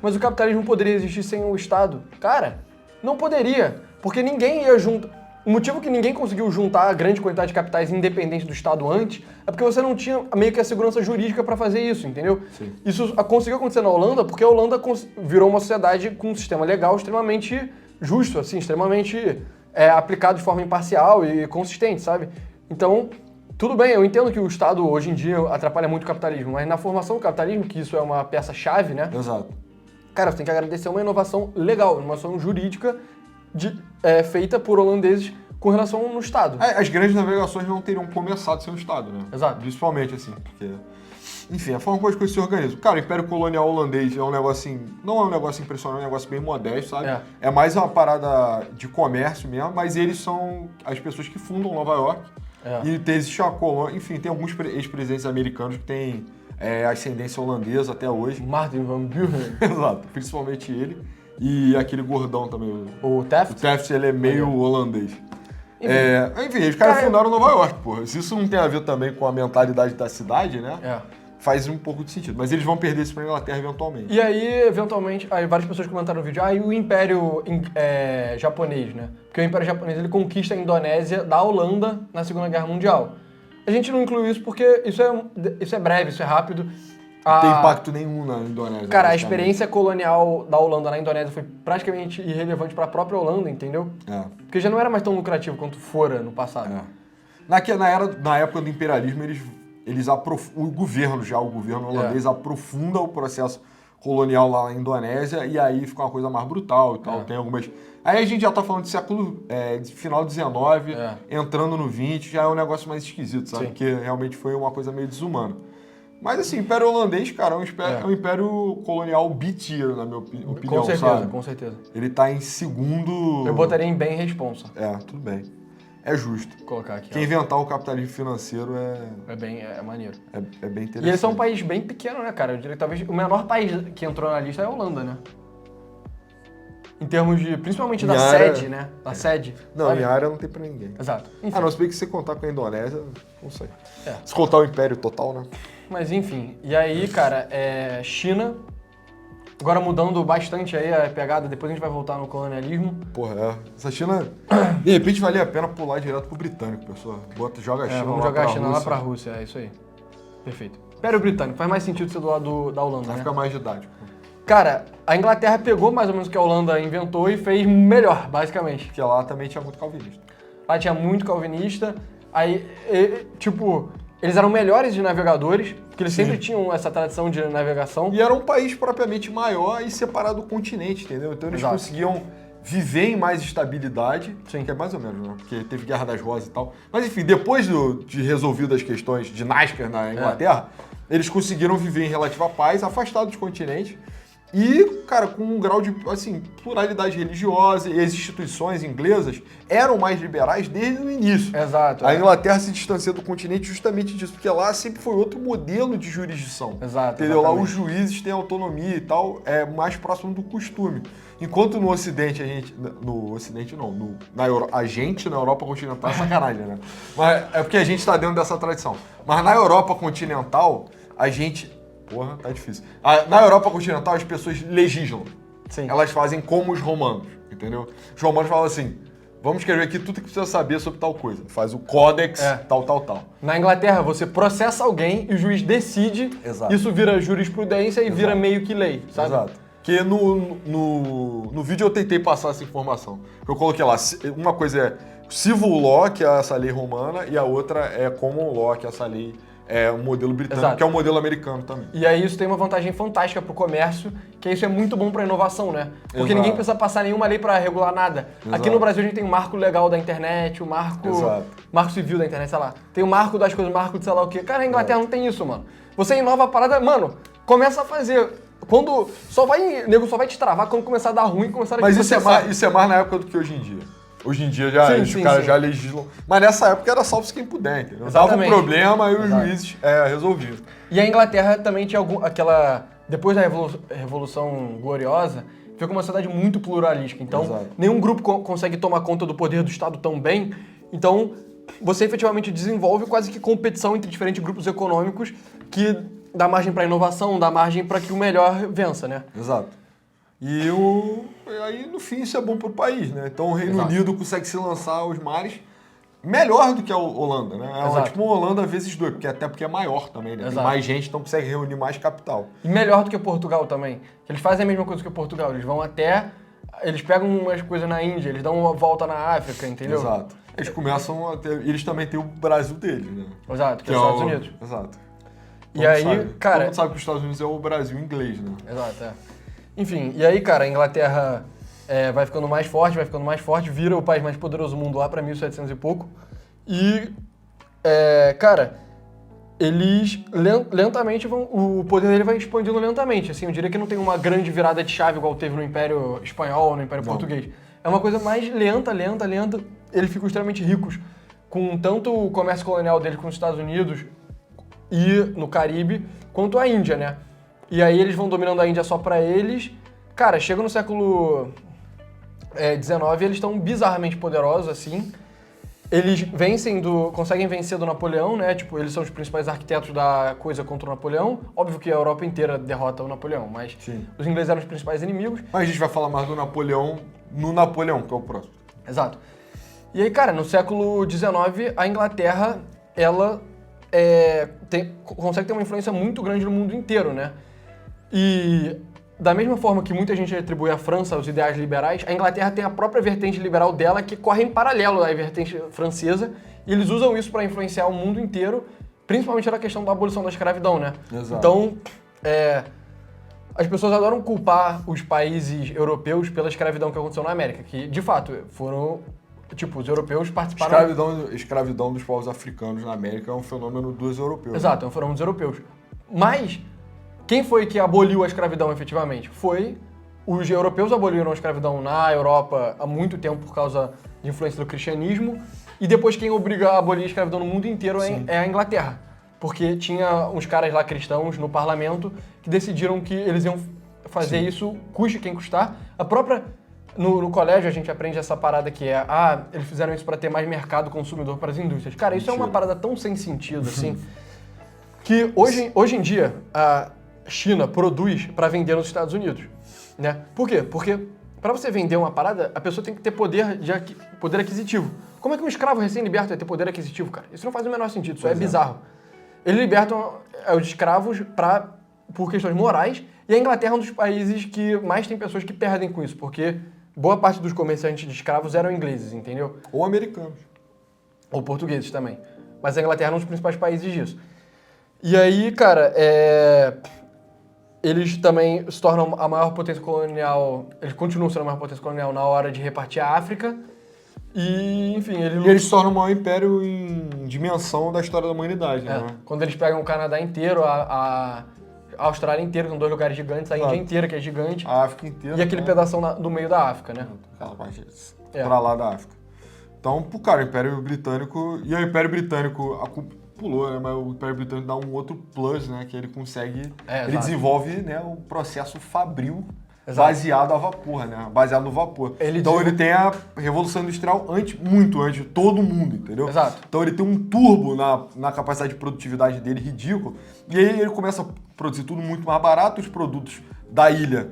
mas o capitalismo não poderia existir sem o Estado. Cara, não poderia, porque ninguém ia juntar... O motivo que ninguém conseguiu juntar a grande quantidade de capitais independentes do Estado antes é porque você não tinha meio que a segurança jurídica para fazer isso, entendeu? Sim. Isso conseguiu acontecer na Holanda porque a Holanda virou uma sociedade com um sistema legal extremamente justo, assim, extremamente aplicado de forma imparcial e consistente, sabe? Então, tudo bem, eu entendo que o Estado hoje em dia atrapalha muito o capitalismo, mas na formação do capitalismo, que isso é uma peça-chave, né? Exato. Cara, você tem que agradecer uma inovação legal, uma inovação jurídica feita por holandeses com relação no Estado. As grandes navegações não teriam começado sem o Estado, né? Exato. Principalmente, assim, porque... Enfim, a forma como as coisas se organizam. Cara, o Império Colonial Holandês é um negócio assim... Não é um negócio impressionante, é um negócio bem modesto, sabe? É mais uma parada de comércio mesmo, mas eles são as pessoas que fundam Nova York. E existe a colônia... Enfim, tem alguns ex-presidentes americanos que têm ascendência holandesa até hoje. Martin Van Buren. Exato, principalmente ele. E aquele gordão também. O Taft? O Taft, ele é meio holandês. Enfim, os caras fundaram Nova York, porra. Se isso não tem a ver também com a mentalidade da cidade, né? Faz um pouco de sentido. Mas eles vão perder isso pra Inglaterra eventualmente. E aí, eventualmente, várias pessoas comentaram no vídeo, e o Império japonês, né? Porque o Império japonês, ele conquista a Indonésia da Holanda na Segunda Guerra Mundial. A gente não incluiu isso porque isso é breve, isso é rápido. Não tem impacto nenhum na Indonésia. Cara, a experiência colonial da Holanda na Indonésia foi praticamente irrelevante para a própria Holanda, entendeu? Porque já não era mais tão lucrativo quanto fora no passado. Na época do imperialismo, o governo holandês aprofunda o processo colonial lá na Indonésia, e aí fica uma coisa mais brutal e tal. Tem algumas... Aí a gente já tá falando de século, de final do 19, entrando no 20, já é um negócio mais esquisito, sabe? Sim. Porque realmente foi uma coisa meio desumana. Mas assim, o Império Holandês, cara, é um império colonial B-tier, na minha opinião, Com certeza, sabe? com certeza. Ele tá em segundo... Eu botaria em bem responsa. Tudo bem. É justo. Vou colocar aqui. Quem inventar o capitalismo financeiro É maneiro. é bem interessante. E eles são um país bem pequeno, né, cara? Eu diria que talvez o menor país que entrou na lista é a Holanda, né? Em termos de, principalmente da sede, né? Da sede. Não, sabe? em área não tem pra ninguém. Exato. Enfim. Não, se bem que se contar com a Indonésia, não sei. Se contar o Império total, né? Mas enfim, e aí, cara, China, agora mudando bastante aí a pegada, depois a gente vai voltar no colonialismo. Porra, essa China, de repente valia a pena pular direto pro britânico, pessoal. Joga a China Vamos lá jogar pra a China Rússia. lá pra Rússia, é isso aí. Perfeito. Império Britânico, faz mais sentido ser do lado da Holanda, Vai né? ficar mais didático. Cara, a Inglaterra pegou mais ou menos o que a Holanda inventou e fez melhor, basicamente. Porque lá também tinha muito calvinista. Lá tinha muito calvinista, aí, tipo, eles eram melhores de navegadores, porque eles sempre tinham essa tradição de navegação. E era um país propriamente maior e separado do continente, entendeu? Então eles conseguiam viver em mais estabilidade, que é mais ou menos, né? Porque teve Guerra das Rosas e tal. Mas enfim, depois de resolvidas as questões de NASCAR na Inglaterra, eles conseguiram viver em relativa paz, afastados do continente. E, cara, com um grau de, assim, pluralidade religiosa, e as instituições inglesas eram mais liberais desde o início. Exato. A Inglaterra se distancia do continente justamente disso, porque lá sempre foi outro modelo de jurisdição. Exato. Entendeu? Lá Exatamente. os juízes têm autonomia e tal, é mais próximo do costume. Enquanto no Ocidente a gente... No Ocidente não, a gente na Europa continental é sacanagem, né? Mas é porque a gente tá dentro dessa tradição. Mas na Europa continental, a gente... Porra, tá difícil. Na Europa continental, as pessoas legislam. Sim. Elas fazem como os romanos, entendeu? Os romanos falam assim, vamos escrever aqui tudo que precisa saber sobre tal coisa. Faz o códex, tal. Na Inglaterra, você processa alguém e o juiz decide, isso vira jurisprudência e vira meio que lei, sabe? Exato. Porque no vídeo eu tentei passar essa informação. Eu coloquei lá, uma coisa é civil law, que é essa lei romana, e a outra é common law, que é essa lei... É o modelo britânico, que é o modelo americano também. E aí isso tem uma vantagem fantástica pro comércio, que isso é muito bom pra inovação, né? Porque ninguém precisa passar nenhuma lei pra regular nada. Aqui no Brasil a gente tem o marco legal da internet, o marco civil da internet, sei lá. Tem o marco das coisas, o marco de sei lá o quê. Cara, a Inglaterra não tem isso, mano. Você inova a parada, mano, começa a fazer. Quando o nego só vai te travar quando começar a dar ruim, começar a... Mas isso é mais na época do que hoje em dia. Hoje em dia os caras já legislam. Mas nessa época era salve-se quem puder, entendeu? Dava um problema e os juízes resolviam. E a Inglaterra também tinha aquela... Depois da Revolução Gloriosa, ficou uma sociedade muito pluralista. Então, nenhum grupo consegue tomar conta do poder do Estado tão bem. Então, você efetivamente desenvolve quase que competição entre diferentes grupos econômicos que dá margem para inovação, dá margem para que o melhor vença, né? Exato. E aí, no fim, isso é bom pro país, né? Então, o Reino Unido consegue se lançar aos mares melhor do que a Holanda, né? É tipo uma Holanda vezes 2, porque é maior também, né? Tem mais gente, então consegue reunir mais capital. E melhor do que Portugal também. Eles fazem a mesma coisa que Portugal, eles vão eles pegam umas coisas na Índia, eles dão uma volta na África, entendeu? Exato. Eles começam a ter... Eles também têm o Brasil deles, né? Exato, que é os Estados Unidos. Exato. E aí, cara... Todo mundo sabe que os Estados Unidos é o Brasil inglês, né? Exato, Enfim, e aí, cara, a Inglaterra vai ficando mais forte, vira o país mais poderoso do mundo lá pra 1700 e pouco. E, cara, eles lentamente o poder dele vai expandindo lentamente. Assim, eu diria que não tem uma grande virada de chave igual teve no Império Espanhol ou no Império Português. É uma coisa mais lenta. Eles ficam extremamente ricos com tanto o comércio colonial deles com os Estados Unidos e no Caribe, quanto a Índia, né? E aí eles vão dominando a Índia só pra eles. Cara, chega no século XIX, eles estão bizarramente poderosos, assim. Eles conseguem vencer do Napoleão, né? Tipo, eles são os principais arquitetos da coisa contra o Napoleão. Óbvio que a Europa inteira derrota o Napoleão, mas os ingleses eram os principais inimigos. Mas a gente vai falar mais do Napoleão no Napoleão, que é o próximo. Exato. E aí, cara, no século XIX, a Inglaterra, ela consegue ter uma influência muito grande no mundo inteiro, né? E da mesma forma que muita gente atribui à França os ideais liberais, a Inglaterra tem a própria vertente liberal dela que corre em paralelo à vertente francesa, e eles usam isso para influenciar o mundo inteiro, principalmente na questão da abolição da escravidão, né? Exato. Então, as pessoas adoram culpar os países europeus pela escravidão que aconteceu na América, que, de fato, foram... Tipo, os europeus participaram... Escravidão dos povos africanos na América é um fenômeno dos europeus. Exato, é um fenômeno dos europeus. Mas, quem foi que aboliu a escravidão efetivamente? Foi... Os europeus aboliram a escravidão na Europa há muito tempo por causa de influência do cristianismo. E depois quem obriga a abolir a escravidão no mundo inteiro é a Inglaterra. Porque tinha uns caras lá cristãos no parlamento que decidiram que eles iam fazer isso, custe quem custar. A própria... No colégio a gente aprende essa parada que é... eles fizeram isso para ter mais mercado consumidor para as indústrias. Cara, isso é uma parada tão sem sentido, assim, que hoje em dia a China produz para vender nos Estados Unidos. Né? Por quê? Porque para você vender uma parada, a pessoa tem que ter poder aquisitivo. Como é que um escravo recém-liberto vai ter poder aquisitivo, cara? Isso não faz o menor sentido, isso é bizarro. Eles libertam os escravos por questões morais, e a Inglaterra é um dos países que mais tem pessoas que perdem com isso, porque boa parte dos comerciantes de escravos eram ingleses, entendeu? Ou americanos. Ou portugueses também. Mas a Inglaterra é um dos principais países disso. E aí, cara, eles também se tornam a maior potência colonial, eles continuam sendo a maior potência colonial na hora de repartir a África. E, enfim, eles se tornam o maior império em dimensão da história da humanidade, né? Quando eles pegam o Canadá inteiro, a Austrália inteira, são 2 lugares gigantes, a Índia inteira, que é gigante. A África inteira. E aquele pedação do meio da África, né? Aquela parte pra lá da África. Então, cara, o Império Britânico... E o Império Britânico pulou, né? Mas o Império Britânico dá um outro plus, né? Que ele consegue... ele desenvolve, né, o processo fabril baseado a vapor, né? Baseado no vapor. Ele tem a Revolução Industrial muito antes de todo mundo, entendeu? Exato. Então ele tem um turbo na capacidade de produtividade dele ridículo. E aí ele começa a produzir tudo muito mais barato. Os produtos da ilha,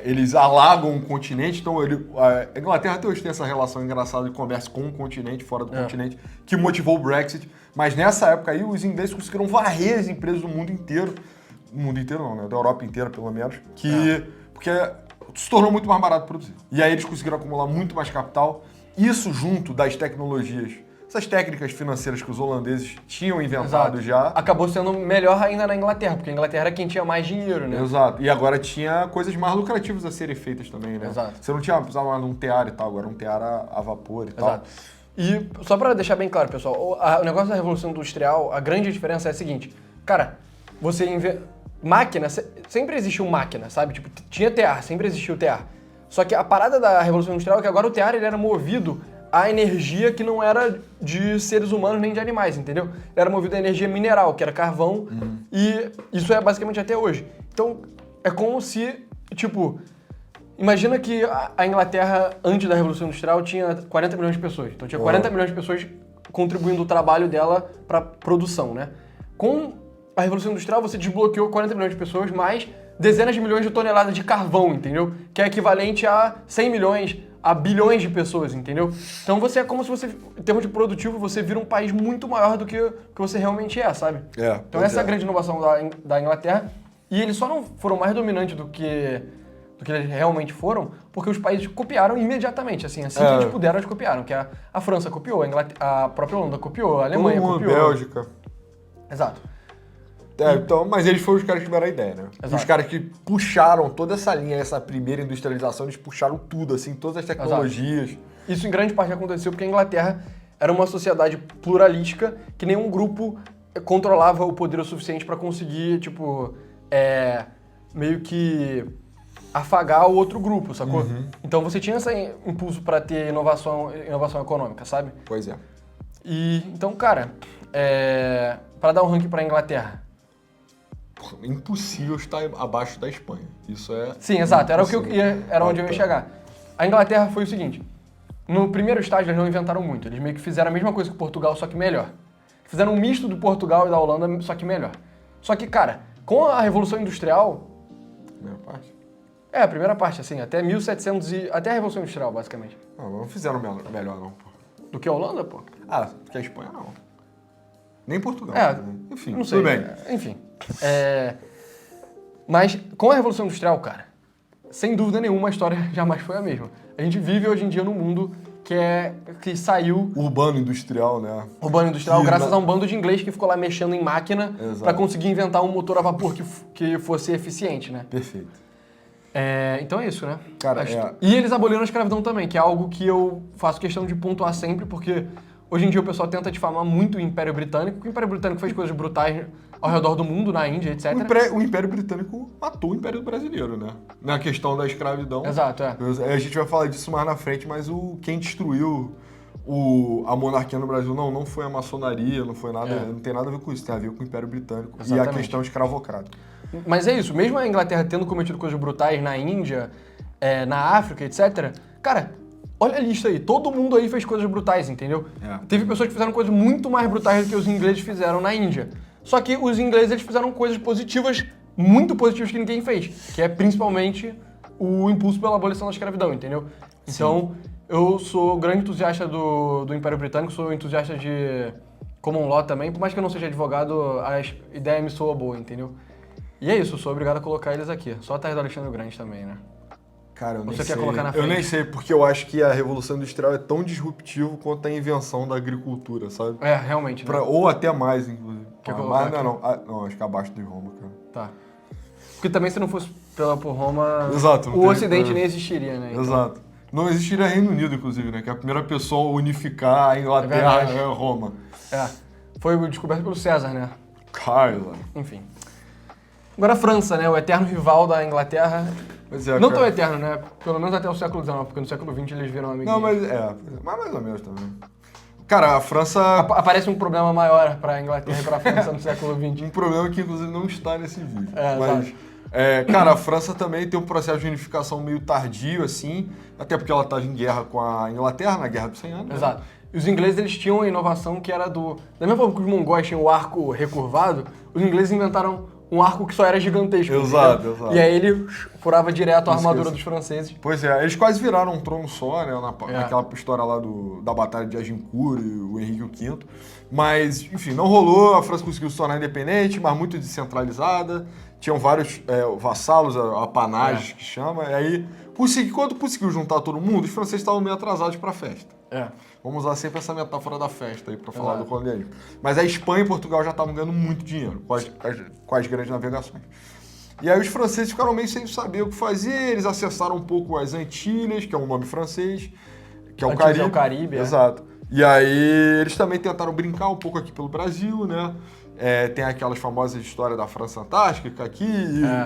eles alagam o continente. Então a Inglaterra até hoje tem essa relação engraçada de comércio com o continente, fora do continente, que motivou o Brexit. Mas nessa época aí, os ingleses conseguiram varrer as empresas do mundo inteiro. Do mundo inteiro não, né? Da Europa inteira, pelo menos. Porque se tornou muito mais barato produzir. E aí eles conseguiram acumular muito mais capital. Isso junto das tecnologias, essas técnicas financeiras que os holandeses tinham inventado já. Acabou sendo melhor ainda na Inglaterra, porque a Inglaterra era quem tinha mais dinheiro, né? Exato. E agora tinha coisas mais lucrativas a serem feitas também, né? Exato. Você não precisava mais de um tear e tal, agora um tear a vapor e tal. E só pra deixar bem claro, pessoal, o negócio da Revolução Industrial, a grande diferença é a seguinte. Cara, máquina, sempre existiu máquina, sabe? Tipo, tinha tear, sempre existiu tear. Só que a parada da Revolução Industrial é que agora o tear ele era movido a energia que não era de seres humanos nem de animais, entendeu? Ele era movido a energia mineral, que era carvão, e isso é basicamente até hoje. Então, é como se, tipo, imagina que a Inglaterra, antes da Revolução Industrial, tinha 40 milhões de pessoas. Então tinha 40 milhões de pessoas contribuindo o trabalho dela para produção, né? Com a Revolução Industrial, você desbloqueou 40 milhões de pessoas, mais dezenas de milhões de toneladas de carvão, entendeu? Que é equivalente a 100 milhões, a bilhões de pessoas, entendeu? Então você é como se você, em termos de produtivo, você vira um país muito maior do que você realmente é, sabe? Então essa é a grande inovação da Inglaterra. E eles só não foram mais dominantes do que eles realmente foram, porque os países copiaram imediatamente, assim que eles puderam, eles copiaram. Que a França copiou, a própria Holanda copiou, a Alemanha copiou. A Bélgica. Exato. Então, mas eles foram os caras que tiveram a ideia, né? Exato. Os caras que puxaram toda essa linha, essa primeira industrialização, eles puxaram tudo, assim, todas as tecnologias. Exato. Isso em grande parte aconteceu porque a Inglaterra era uma sociedade pluralística que nenhum grupo controlava o poder o suficiente para conseguir, tipo, meio que afagar o outro grupo, sacou? Então você tinha esse impulso para ter inovação econômica, sabe? Pois é. E então, cara, para dar um ranking para a Inglaterra, impossível estar abaixo da Espanha. Isso é... Sim, exato. Era onde eu ia chegar. A Inglaterra foi o seguinte. No primeiro estágio, eles não inventaram muito. Eles meio que fizeram a mesma coisa que Portugal, só que melhor. Fizeram um misto do Portugal e da Holanda, só que melhor. Só que, cara, com a Revolução Industrial... Primeira parte? A primeira parte, assim, até 1700 até a Revolução Industrial, basicamente. Não fizeram melhor, não, pô. Do que a Holanda, pô? Porque a Espanha, não. Nem Portugal. Enfim, não sei. Tudo bem. Enfim. Mas com a Revolução Industrial, cara, sem dúvida nenhuma a história jamais foi a mesma. A gente vive hoje em dia num mundo que saiu Urbano industrial, né? urbano industrial Que graças na- a um bando de inglês que ficou lá mexendo em máquina Exato. para conseguir inventar um motor a vapor que fosse eficiente, né? Perfeito. Então é isso, né? Cara, E eles aboliram a escravidão também, que é algo que eu faço questão de pontuar sempre, porque hoje em dia o pessoal tenta difamar muito o Império Britânico, porque o Império Britânico fez coisas brutais ao redor do mundo, na Índia, etc. O Império Britânico matou o Império Brasileiro, né? Na questão da escravidão. Exato, é. A gente vai falar disso mais na frente, mas quem destruiu a monarquia no Brasil não foi a maçonaria, não foi nada, não tem nada a ver com isso, tem a ver com o Império Britânico e a Exatamente. questão escravocrata. Mas é isso, mesmo a Inglaterra tendo cometido coisas brutais na Índia, na África, etc. Cara, olha a lista aí, todo mundo aí fez coisas brutais, entendeu? Teve pessoas que fizeram coisas muito mais brutais do que os ingleses fizeram na Índia. Só que os ingleses eles fizeram coisas positivas, muito positivas que ninguém fez, que é principalmente o impulso pela abolição da escravidão, entendeu? Então, eu sou grande entusiasta do Império Britânico, sou entusiasta de common law também, por mais que eu não seja advogado, a ideia me soa boa, entendeu? E é isso, eu sou obrigado a colocar eles aqui. Só a terra do Alexandre o Grande também, né? Cara, eu nem Você sei. quer colocar na Eu frente? nem sei, porque eu acho que a Revolução Industrial é tão disruptivo quanto a invenção da agricultura, sabe? Realmente, né? Ou até mais, inclusive. Quer colocar Mas aqui? não, acho que abaixo de Roma, cara. Tá. Porque também se não fosse por Roma, Exato, não o tem- Ocidente nem existiria, né? Então, Exato. Não existiria Reino Unido, inclusive, né? Que a primeira pessoa a unificar a Inglaterra verdade. é Roma. Foi descoberto pelo César, né? Carla. Enfim. Agora a França, né? O eterno rival da Inglaterra. Pois é, Não cara. tão eterno, né? Pelo menos até o século XIX, porque no século XX eles viram amiguinhos. Não, mas mais ou menos também. Cara, a França... Aparece um problema maior pra Inglaterra e pra França no século XX. Um problema que, inclusive, não está nesse vídeo. Exato. Cara, a França também tem um processo de unificação meio tardio, assim, até porque ela estava em guerra com a Inglaterra, na Guerra dos 100 Anos. né? Exato. E os ingleses eles tinham a inovação que era do... Da mesma forma que os mongóis tinham o arco recurvado, os ingleses inventaram um arco que só era gigantesco. Exato, entendeu? exato. E aí ele furava direto a armadura Isso. dos franceses. Pois é, eles quase viraram um trono só, né? Naquela história lá da Batalha de Agincourt e o Henrique V. Mas, enfim, não rolou. A França conseguiu se tornar independente, mas muito descentralizada. Tinham vários vassalos, apanages que chama. E aí, quando conseguiu juntar todo mundo, os franceses estavam meio atrasados para a festa. Vamos usar sempre essa metáfora da festa aí para falar do colonialismo. Mas a Espanha e Portugal já estavam ganhando muito dinheiro com as grandes navegações. E aí os franceses ficaram meio sem saber o que fazer, eles acessaram um pouco as Antilhas, que é um nome francês, que é o Antilhas Caribe. é o Caribe, Exato. E aí eles também tentaram brincar um pouco aqui pelo Brasil, né? Tem aquelas famosas histórias da França Antártica aqui,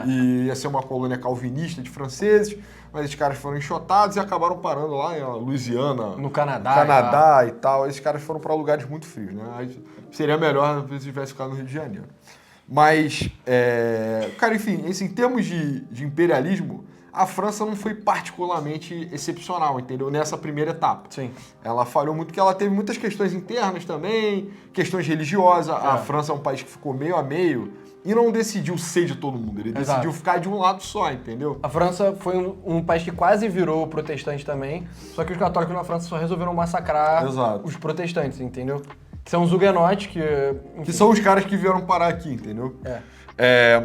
e ia ser uma colônia calvinista de franceses, mas esses caras foram enxotados e acabaram parando lá em Louisiana, No Canadá. e tal. Esses caras foram para lugares muito frios, né? Aí seria melhor se tivesse ficado no Rio de Janeiro. Mas, cara, enfim, em termos de imperialismo, a França não foi particularmente excepcional, entendeu? Nessa primeira etapa. Sim. Ela falhou muito porque ela teve muitas questões internas também, questões religiosas. A França é um país que ficou meio a meio e não decidiu ser de todo mundo. Ele decidiu ficar de um lado só, entendeu? A França foi um país que quase virou protestante também, só que os católicos na França só resolveram massacrar os protestantes, entendeu? Que são os huguenotes, que... Enfim. Que são os caras que vieram parar aqui, entendeu?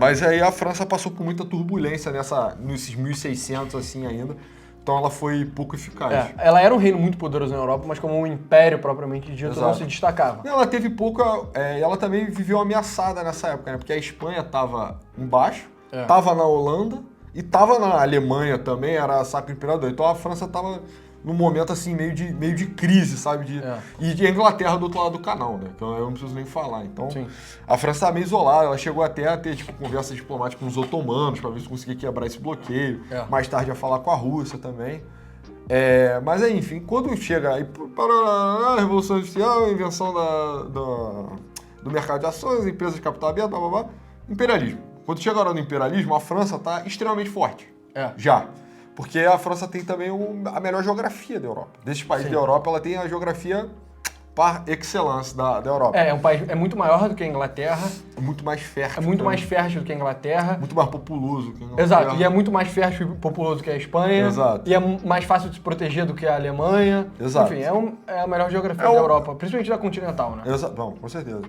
Mas aí a França passou por muita turbulência nesses 1600 assim ainda, então ela foi pouco eficaz. Ela era um reino muito poderoso na Europa, mas como um império propriamente dito, não se destacava. Ela teve pouca... ela também viveu ameaçada nessa época, né? Porque a Espanha estava embaixo, estava na Holanda e estava na Alemanha também, era Sacro Imperador. Então a França estava num momento assim meio de crise, sabe? E a Inglaterra do outro lado do canal, né? Então eu não preciso nem falar. Então a França estava meio isolada, ela chegou até a ter tipo, conversa diplomática com os otomanos para ver se conseguia quebrar esse bloqueio. Mais tarde a falar com a Rússia também. Mas aí, enfim, quando chega aí para a Revolução Industrial, a invenção do mercado de ações, empresas de capital aberto, blá blá blá, imperialismo. Quando chega a hora do imperialismo, a França está extremamente forte. Já. Porque a França tem também a melhor geografia da Europa. Desses países da Europa, ela tem a geografia par excellence da Europa. É um país muito maior do que a Inglaterra. É muito mais fértil. É muito mais fértil do que a Inglaterra. Muito mais populoso que a Inglaterra. Exato. E é muito mais fértil e populoso que a Espanha. Exato. E é mais fácil de se proteger do que a Alemanha. Exato. Enfim, é a melhor geografia da Europa, principalmente da continental, né? Exato. Bom, com certeza.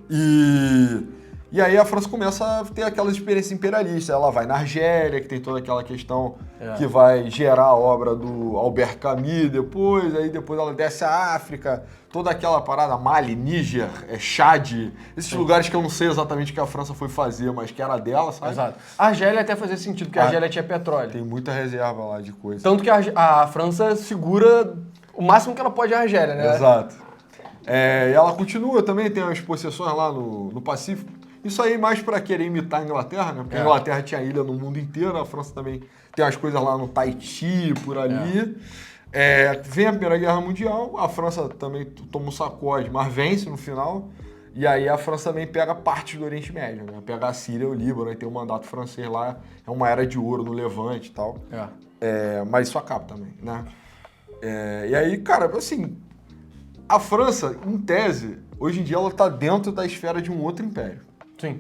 E aí a França começa a ter aquelas experiências imperialistas. Ela vai na Argélia, que tem toda aquela questão que vai gerar a obra do Albert Camus depois. Aí depois ela desce a África, toda aquela parada, Mali, Níger, Chad. Esses lugares que eu não sei exatamente o que a França foi fazer, mas que era dela, sabe? Exato. A Argélia até fazia sentido, porque a Argélia tinha petróleo. Tem muita reserva lá de coisa. Tanto que a França segura o máximo que ela pode a Argélia, né? Exato. E ela continua também, tem as possessões lá no Pacífico. Isso aí mais para querer imitar a Inglaterra, né? Porque a Inglaterra tinha ilha no mundo inteiro, a França também tem as coisas lá no Tahiti, por ali. Vem a Primeira Guerra Mundial, a França também toma um sacode, mas vence no final. E aí a França também pega parte do Oriente Médio, né? Pega a Síria e o Líbano, aí tem o mandato francês lá, é uma era de ouro no Levante e tal. Mas isso acaba também, né? E aí, cara, assim, a França, em tese, hoje em dia ela tá dentro da esfera de um outro império. Sim.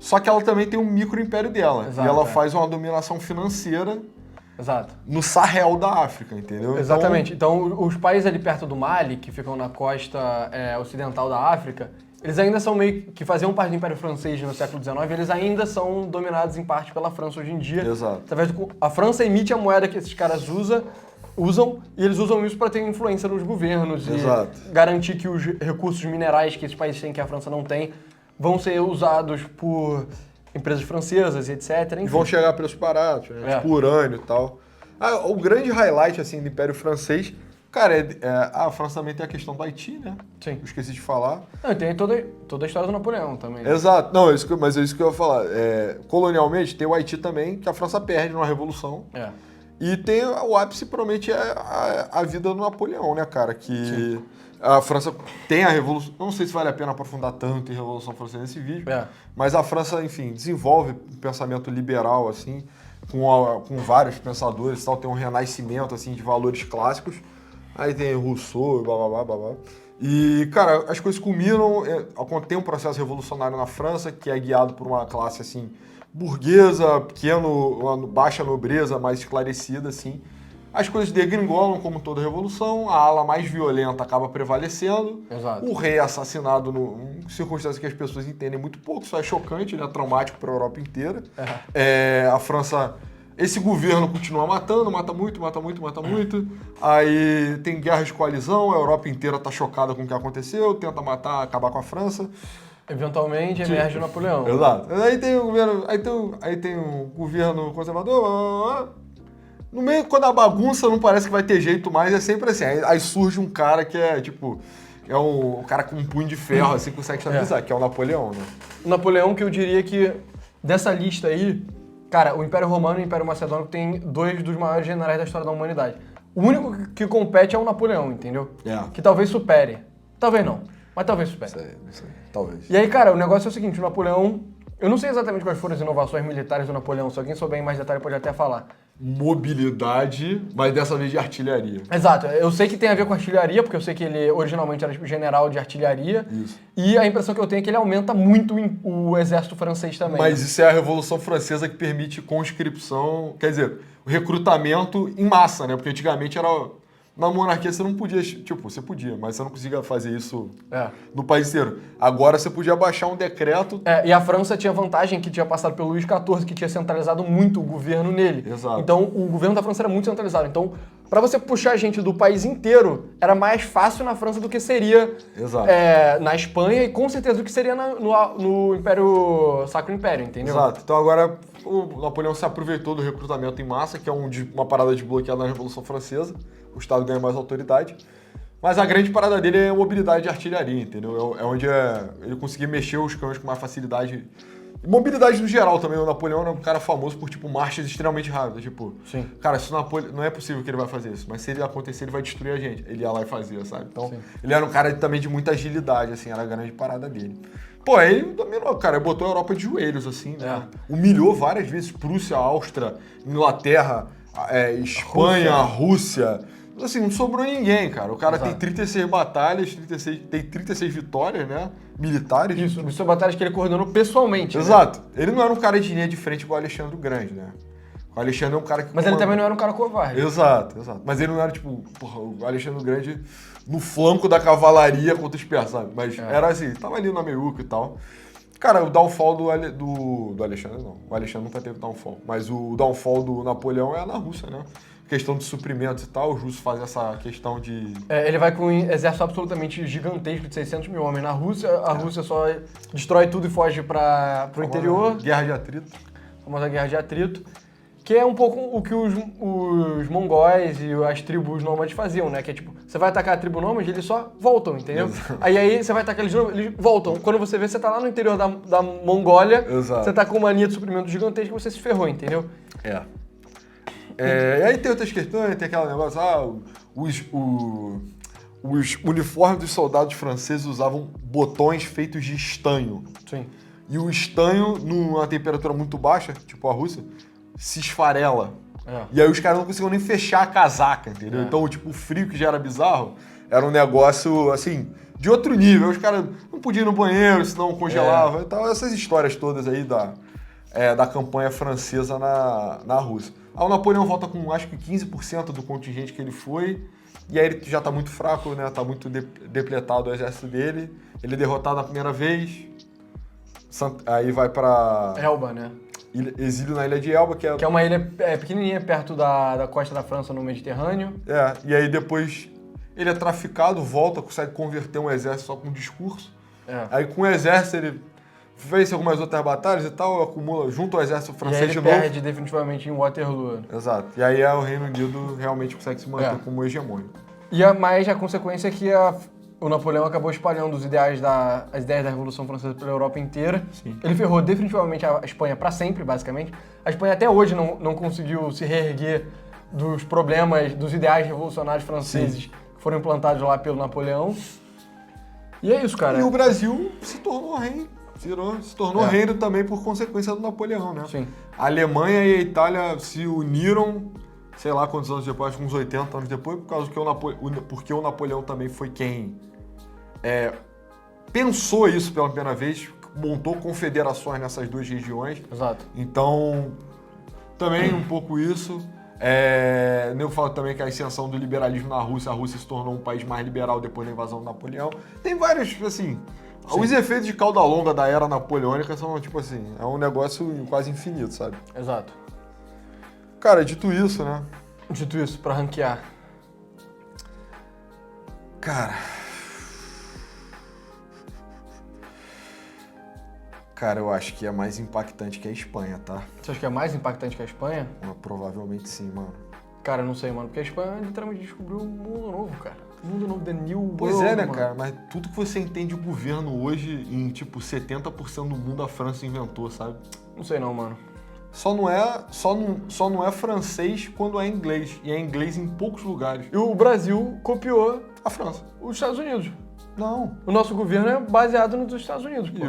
Só que ela também tem um micro-império dela. Exato, e ela faz uma dominação financeira no Sahel da África, entendeu? Exatamente. Então, os países ali perto do Mali, que ficam na costa ocidental da África, eles ainda são meio que faziam parte do Império Francês no século XIX, eles ainda são dominados em parte pela França hoje em dia. Exato. A França emite a moeda que esses caras usam e eles usam isso para ter influência nos governos e garantir que os recursos minerais que esses países têm que a França não tem vão ser usados por empresas francesas e etc. Enfim. E vão chegar a preços baratos, né? Tipo urânio e tal. O grande highlight assim, do Império Francês, cara, a França também tem a questão do Haiti, né? Sim. Eu esqueci de falar. Não, tem toda a história do Napoleão também. Exato. Não, mas é isso que eu ia falar. Colonialmente, tem o Haiti também, que a França perde numa revolução. E tem o ápice, provavelmente, a vida do Napoleão, né, cara? Que a França tem a Revolução... Não sei se vale a pena aprofundar tanto em Revolução Francesa nesse vídeo, mas a França, enfim, desenvolve um pensamento liberal, assim, com vários pensadores e tal. Tem um renascimento, assim, de valores clássicos. Aí tem Rousseau, blá, blá, blá, blá, blá. E, cara, as coisas culminam... Tem um processo revolucionário na França, que é guiado por uma classe, assim... burguesa, baixa nobreza, mais esclarecida, assim. As coisas degringolam, como toda revolução, a ala mais violenta acaba prevalecendo. Exato. O rei é assassinado em circunstâncias que as pessoas entendem muito pouco, isso é chocante, ele é traumático para a Europa inteira. A França, esse governo continua matando, mata muito. Aí tem guerras de coalizão, a Europa inteira está chocada com o que aconteceu, tenta acabar com a França. Eventualmente emerge o Napoleão. Exato. Aí tem o governo, aí tem o governo conservador. No meio, quando a bagunça não parece que vai ter jeito mais, é sempre assim. Aí surge um cara que é tipo. É um cara com um punho de ferro, assim, que consegue estabilizar, que é o Napoleão, né? O Napoleão, que eu diria que dessa lista aí, cara, o Império Romano e o Império Macedônico tem dois dos maiores generais da história da humanidade. O único que compete é o Napoleão, entendeu? Que talvez supere. Talvez não, mas talvez supere. Não sei. Talvez. E aí, cara, o negócio é o seguinte, o Napoleão... Eu não sei exatamente quais foram as inovações militares do Napoleão, se alguém souber em mais detalhe pode até falar. Mobilidade, mas dessa vez de artilharia. Exato. Eu sei que tem a ver com artilharia, porque eu sei que ele originalmente era general de artilharia. Isso. E a impressão que eu tenho é que ele aumenta muito o exército francês também. Mas isso é a Revolução Francesa que permite conscrição, quer dizer, o recrutamento em massa, né? Porque antigamente era... Na monarquia você não podia, tipo, você podia, mas você não conseguia fazer isso no país inteiro. Agora você podia baixar um decreto... E a França tinha vantagem que tinha passado pelo Luís XIV, que tinha centralizado muito o governo nele. Exato. Então, o governo da França era muito centralizado. Então, para você puxar gente do país inteiro, era mais fácil na França do que seria na Espanha e com certeza do que seria no Império Sacro Império, entendeu? Exato. Então agora o Napoleão se aproveitou do recrutamento em massa, que é uma parada desbloqueada na Revolução Francesa. O Estado ganha mais autoridade. Mas a grande parada dele é a mobilidade de artilharia, entendeu? É onde ele conseguia mexer os canhões com mais facilidade. E mobilidade no geral também. O Napoleão é um cara famoso por, tipo, marchas extremamente rápidas. Tipo, cara, não é possível que ele vai fazer isso. Mas se ele acontecer, ele vai destruir a gente. Ele ia lá e fazia, sabe? Então, ele era um cara também de muita agilidade, assim. Era a grande parada dele. Pô, ele dominou, cara. Ele botou a Europa de joelhos, assim, né? Humilhou várias vezes Prússia, Áustria, Inglaterra, Espanha, Rússia. Assim, não sobrou ninguém, cara. O cara tem 36 batalhas, tem 36 vitórias, né? Militares. Isso são batalhas que ele coordenou pessoalmente. Exato. Né? Ele não era um cara de linha de frente igual o Alexandre o Grande, né? O Alexandre é um cara que... Mas ele também não era um cara covarde. Exato. Mas ele não era, tipo, o Alexandre o Grande no flanco da cavalaria contra os persas, sabe? Mas era assim, tava ali na meiuca e tal. Cara, o downfall do Alexandre não. O Alexandre nunca teve downfall. Mas o downfall do Napoleão é na Rússia, né? Questão de suprimentos e tal, os russos fazem essa questão de... Ele vai com um exército absolutamente gigantesco de 600 mil homens na Rússia. A Rússia só destrói tudo e foge para o interior. Guerra de atrito. A famosa guerra de atrito. Que é um pouco o que os mongóis e as tribos nômades faziam, né? Que é tipo, você vai atacar a tribo nômade, eles só voltam, entendeu? Exato. Aí você vai atacar eles voltam. Quando você vê, você tá lá no interior da Mongólia, Exato. você tá com uma linha de suprimento gigantesca e você se ferrou, entendeu? E aí tem outras questões, tem aquele negócio, os uniformes dos soldados franceses usavam botões feitos de estanho. Sim. E o estanho, numa temperatura muito baixa, tipo a Rússia, se esfarela. E aí os caras não conseguiam nem fechar a casaca, entendeu? Então, tipo, o frio que já era bizarro, era um negócio, assim, de outro nível. Os caras não podiam ir no banheiro, senão congelava e tal. Essas histórias todas aí da campanha francesa na Rússia. Aí o Napoleão volta com, acho que 15% do contingente que ele foi, e aí ele já tá muito fraco, né? Tá muito depletado o exército dele. Ele é derrotado na primeira vez, aí vai pra... Elba, né? Exílio na ilha de Elba, que é uma ilha pequenininha perto da costa da França no Mediterrâneo. E aí depois ele é traficado, volta, consegue converter um exército só com um discurso. Aí com o exército ele vence algumas outras batalhas e tal, acumula junto ao exército francês de novo. E aí ele perde definitivamente em Waterloo. Exato. E aí o Reino Unido realmente consegue se manter como hegemônico. Mas a consequência é que o Napoleão acabou espalhando as ideias da Revolução Francesa pela Europa inteira. Sim. Ele ferrou definitivamente a Espanha para sempre, basicamente. A Espanha até hoje não conseguiu se reerguer dos problemas, dos ideais revolucionários franceses que foram implantados lá pelo Napoleão. E é isso, cara. E o Brasil se tornou rei. Se tornou reino também por consequência do Napoleão, né? Sim. A Alemanha e a Itália se uniram, sei lá quantos anos depois, acho que uns 80 anos depois, porque o Napoleão também foi quem pensou isso pela primeira vez, montou confederações nessas duas regiões. Exato. Então, também um pouco isso. Eu falo também que a ascensão do liberalismo na Rússia, a Rússia se tornou um país mais liberal depois da invasão do Napoleão. Tem vários, assim... Sim. Os efeitos de cauda longa da era napoleônica são, tipo assim, é um negócio quase infinito, sabe? Exato. Cara, dito isso, né? Dito isso, pra ranquear. Cara, eu acho que é mais impactante que a Espanha, tá? Você acha que é mais impactante que a Espanha? Provavelmente sim, mano. Cara, eu não sei, mano, porque a Espanha literalmente descobriu um mundo novo, cara. Um mundo novo, the new world, Pois é, né, mano. cara? Mas tudo que você entende o governo hoje, em tipo 70% do mundo a França inventou, sabe? Não sei não, mano. Só não é francês quando é inglês. E é inglês em poucos lugares. E o Brasil copiou A França. os Estados Unidos. Não. O nosso governo é baseado nos Estados Unidos, pô.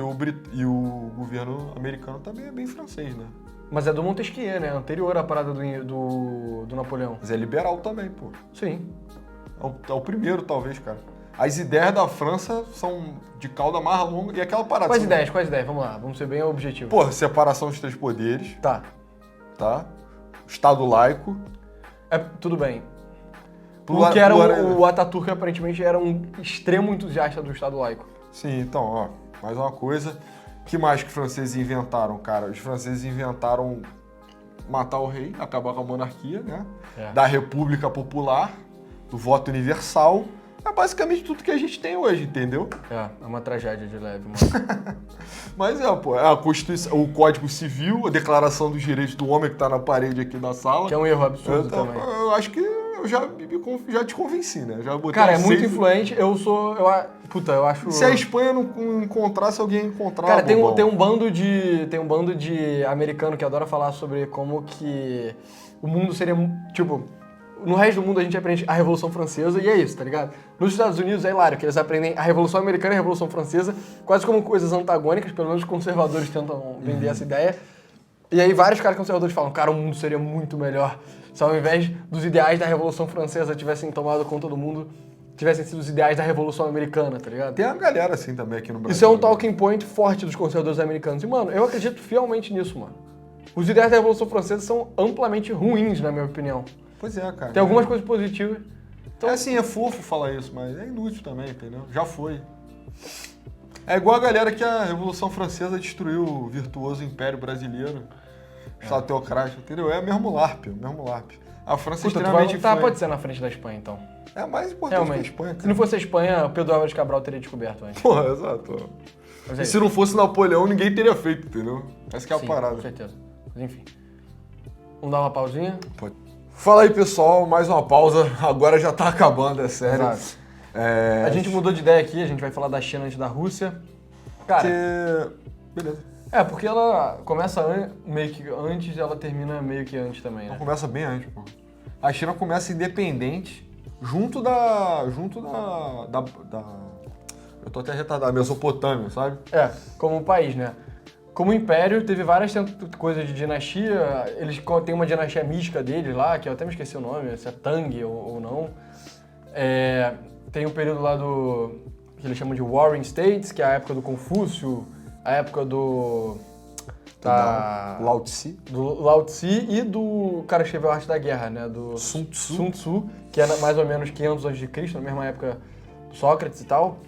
E o governo americano também é bem francês, né? Mas é do Montesquieu, né? Anterior à parada do Napoleão. Mas é liberal também, pô. Sim. É o primeiro, talvez, cara. As ideias da França são de cauda mais longa. E aquela parada... Quais ideias? Vamos lá, vamos ser bem objetivos. Pô, separação dos três poderes. Tá. Estado laico. Tudo bem. Porque o Ataturk aparentemente era um extremo entusiasta do Estado laico. Sim, então, ó, mais uma coisa. O que mais que os franceses inventaram, cara? Os franceses inventaram matar o rei, acabar com a monarquia, né? Da república popular, do voto universal. É basicamente tudo que a gente tem hoje, entendeu? É uma tragédia de leve, mano. Mas pô, a Constituição, o Código Civil, a Declaração dos Direitos do Homem que tá na parede aqui da sala. Que é um erro absurdo também. Eu acho que eu já te convenci, né? Já botei cara, é muito influente. Eu acho... Se a Espanha não encontrasse, alguém encontrava. Cara, tem um bando de americano que adora falar sobre como que o mundo seria, tipo... No resto do mundo a gente aprende a Revolução Francesa e é isso, tá ligado? Nos Estados Unidos é hilário, que eles aprendem a Revolução Americana e a Revolução Francesa quase como coisas antagônicas, pelo menos os conservadores tentam vender essa ideia. E aí vários caras conservadores falam, cara, o mundo seria muito melhor se ao invés dos ideais da Revolução Francesa tivessem tomado conta do mundo, tivessem sido os ideais da Revolução Americana, tá ligado? Tem uma galera assim também aqui no Brasil. Isso é um talking point forte dos conservadores americanos. E, mano, eu acredito fielmente nisso, mano. Os ideais da Revolução Francesa são amplamente ruins, na minha opinião. Pois é, cara. Tem algumas coisas positivas. Então, é fofo falar isso, mas é inútil também, entendeu? Já foi. É igual a galera que a Revolução Francesa destruiu o virtuoso Império Brasileiro, Estado teocrático, entendeu? É o mesmo LARP, o mesmo LARP. A França é extremamente pode ser na frente da Espanha, então. É mais importante que a Realmente. Espanha, Se cara. não fosse a Espanha, o Pedro Álvares Cabral teria descoberto antes. Porra, exato. Mas E se não fosse Napoleão, ninguém teria feito, entendeu? Essa que é a sim, parada. com certeza. Mas enfim. Vamos dar uma pausinha? Pode. Fala aí, pessoal, mais uma pausa. Agora já tá acabando, é sério. Exato. A gente mudou de ideia aqui, a gente vai falar da China antes da Rússia. Cara, Beleza. porque ela começa meio que antes e ela termina meio que antes também, Ela né? começa bem antes, pô. A China começa independente junto da eu tô até retardado, Mesopotâmia, sabe? Como país, né? Como império, teve várias coisas de dinastia. Eles têm uma dinastia mística deles lá, que eu até me esqueci o nome, se é Tang ou não. Tem um período lá que eles chamam de Warring States, que é a época do Confúcio, a época do Lao Tse. do Lao Tse e do cara que escreveu a Arte da Guerra, né? Do Sun Tzu. Sun Tzu, que é mais ou menos 500 a.C., na mesma época do Sócrates e tal.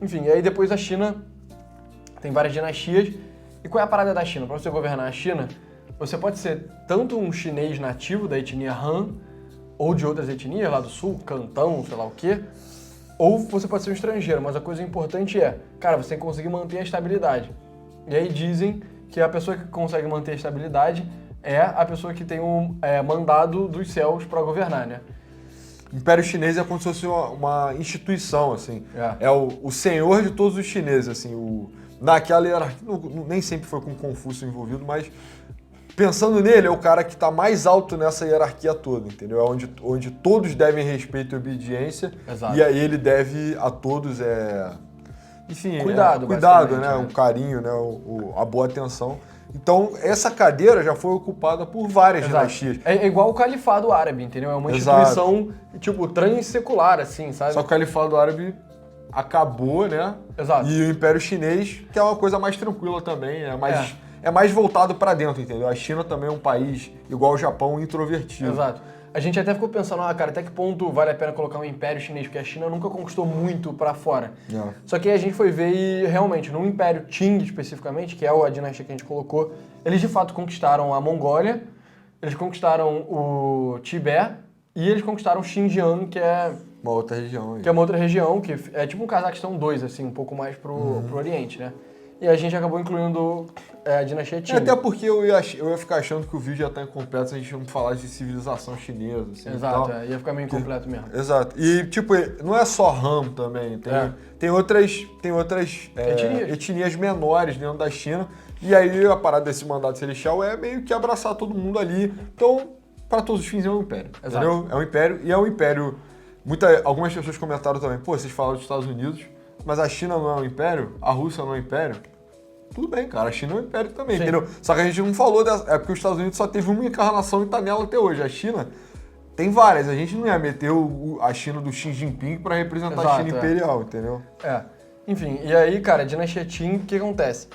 Enfim, e aí depois a China tem várias dinastias. E qual é a parada da China? Para você governar a China, você pode ser tanto um chinês nativo da etnia Han, ou de outras etnias lá do sul, Cantão, sei lá o quê, ou você pode ser um estrangeiro, mas a coisa importante é, cara, você tem que conseguir manter a estabilidade. E aí dizem que a pessoa que consegue manter a estabilidade é a pessoa que tem um mandado dos céus para governar, né? O Império Chinês é como se fosse uma instituição, assim. É. É o senhor de todos os chineses, assim. Naquela hierarquia, nem sempre foi com Confúcio envolvido, mas pensando nele, é o cara que está mais alto nessa hierarquia toda, entendeu? É onde todos devem respeito e obediência. Exato. E aí ele deve a todos, enfim, Cuidado, né? né? O carinho, né? A boa atenção. Então, essa cadeira já foi ocupada por várias dinastias. É igual o Califado Árabe, entendeu? É uma instituição, tipo, transsecular, assim, sabe? Só que o Califado Árabe acabou, né? Exato. E o Império Chinês, que é uma coisa mais tranquila também, é mais voltado para dentro, entendeu? A China também é um país, igual o Japão, introvertido. Exato. A gente até ficou pensando, cara, até que ponto vale a pena colocar um império chinês, porque a China nunca conquistou muito pra fora. Só que aí a gente foi ver e, realmente, no Império Qing, especificamente, que é a dinastia que a gente colocou, eles de fato conquistaram a Mongólia, eles conquistaram o Tibete e eles conquistaram o Xinjiang, que é Uma outra região aí. que é uma outra região, que é tipo um Cazaquistão 2, assim, um pouco mais pro Oriente, né? E a gente acabou incluindo a dinastia Qing. Até porque eu ia ficar achando que o vídeo já tá incompleto se a gente não falasse de civilização chinesa. Assim, Exato, ia ficar meio incompleto mesmo. Exato. E, tipo, não é só Han também. Tem outras etnias menores dentro da China. E aí a parada desse mandato celestial é meio que abraçar todo mundo ali. Então, para todos os fins, é um império. Exato. Entendeu? É um império. E é um império... Algumas pessoas comentaram também, pô, vocês falaram dos Estados Unidos, mas a China não é um império? A Rússia não é um império? Tudo bem, cara, a China é um império também, Sim. entendeu? Só que a gente não falou é porque os Estados Unidos só teve uma encarnação e tá nela até hoje. A China tem várias, a gente não ia meter a China do Xi Jinping pra representar a China imperial, entendeu? Enfim, e aí, cara, a dinastia Qing, o que acontece?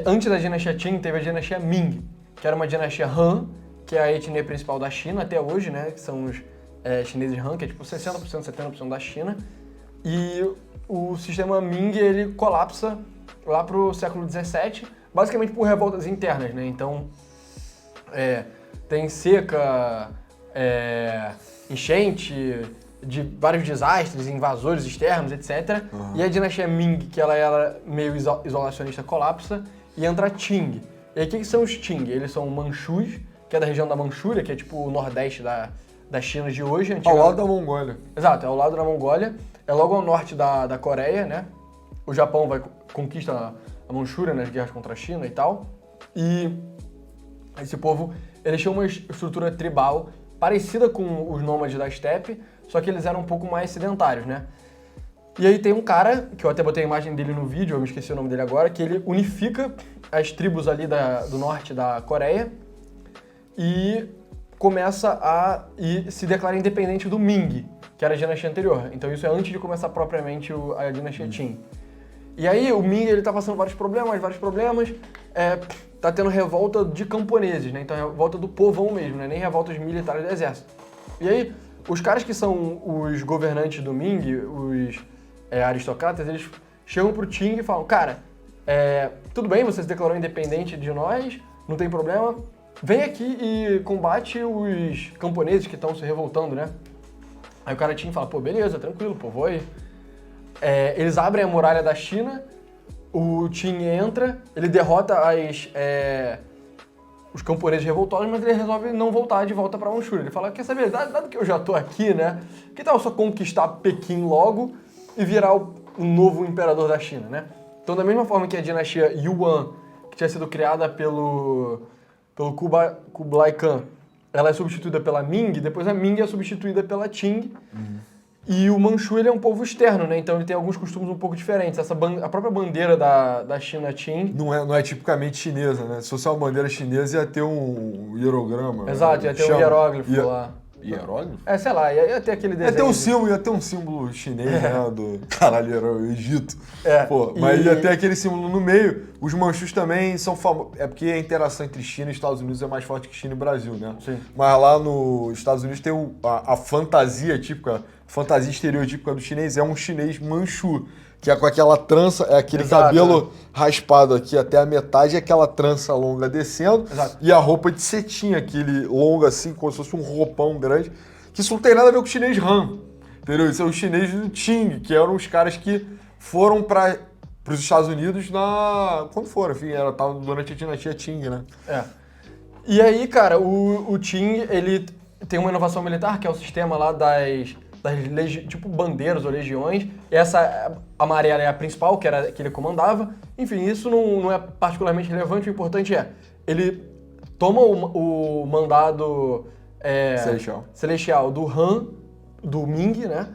Antes da dinastia Qing, teve a dinastia Ming, que era uma dinastia Han, que é a etnia principal da China até hoje, né? Que são os chineses Han, que é tipo 60%, 70% da China. E o sistema Ming, ele colapsa lá pro século XVII, basicamente por revoltas internas, né? Então, tem seca, enchente, de vários desastres, invasores externos, etc. E a dinastia Ming, que ela era meio isolacionista, colapsa e entra Qing. E aí, o que são os Qing? Eles são manchus, que é da região da Manchúria, que é tipo o nordeste da China de hoje. Ao lado da Mongólia. Exato, é ao lado da Mongólia. É logo ao norte da Coreia, né? O Japão conquista a Manchúria nas guerras contra a China e tal. E esse povo, eles tinham uma estrutura tribal parecida com os nômades da steppe, só que eles eram um pouco mais sedentários, né? E aí tem um cara, que eu até botei a imagem dele no vídeo, eu me esqueci o nome dele agora, que ele unifica as tribos ali do norte da Coreia e começa a se declara independente do Ming, que era a dinastia anterior. Então isso é antes de começar propriamente a dinastia Qing. E aí o Ming, ele tá passando vários problemas, tá tendo revolta de camponeses, né? Então é revolta do povão mesmo, né? Nem revoltas militares do exército. E aí, os caras que são os governantes do Ming, os aristocratas, eles chegam pro Qing e falam, cara, tudo bem, você se declarou independente de nós, não tem problema, vem aqui e combate os camponeses que estão se revoltando, né? Aí o cara Qing fala, pô, beleza, tranquilo, pô, vou aí. Eles abrem a muralha da China, o Qing entra, ele derrota os camponeses revoltosos, mas ele resolve não voltar de volta pra Manchúria. Ele fala, quer saber, dado que eu já tô aqui, né, que tal eu só conquistar Pequim logo e virar o novo imperador da China, né? Então, da mesma forma que a dinastia Yuan, que tinha sido criada pelo Kublai Khan, ela é substituída pela Ming, depois a Ming é substituída pela Qing. E o Manchu, ele é um povo externo, né? Então ele tem alguns costumes um pouco diferentes. A própria bandeira da China Qing... Não é tipicamente chinesa, né? Se fosse uma bandeira chinesa, ia ter um hierograma. Exato, ia ter um hieróglifo lá. Hieróglifo? Sei lá, ia ter aquele desenho. Ia ter um símbolo chinês, né? Do caralho, era o Egito. Pô, mas ia ter aquele símbolo no meio. Os manchus também são famosos. É porque a interação entre China e Estados Unidos é mais forte que China e Brasil, né? Sim. Mas lá nos Estados Unidos tem a fantasia típica, fantasia estereotípica do chinês é um chinês manchu. Que é com aquela trança, aquele cabelo raspado aqui até a metade, e aquela trança longa descendo. Exato. E a roupa de cetim, aquele longo assim, como se fosse um roupão grande. Que isso não tem nada a ver com o chinês Han, entendeu? Isso é o chinês do Qing, que eram os caras que foram para os Estados Unidos quando foram, enfim, tava durante a dinastia Qing, né? E aí, cara, o Qing, ele tem uma inovação militar, que é o sistema lá das tipo bandeiras ou legiões. Essa amarela é a principal, que ele comandava. Enfim, isso não é particularmente relevante. O importante ele toma o mandado celestial do Han, do Ming, né?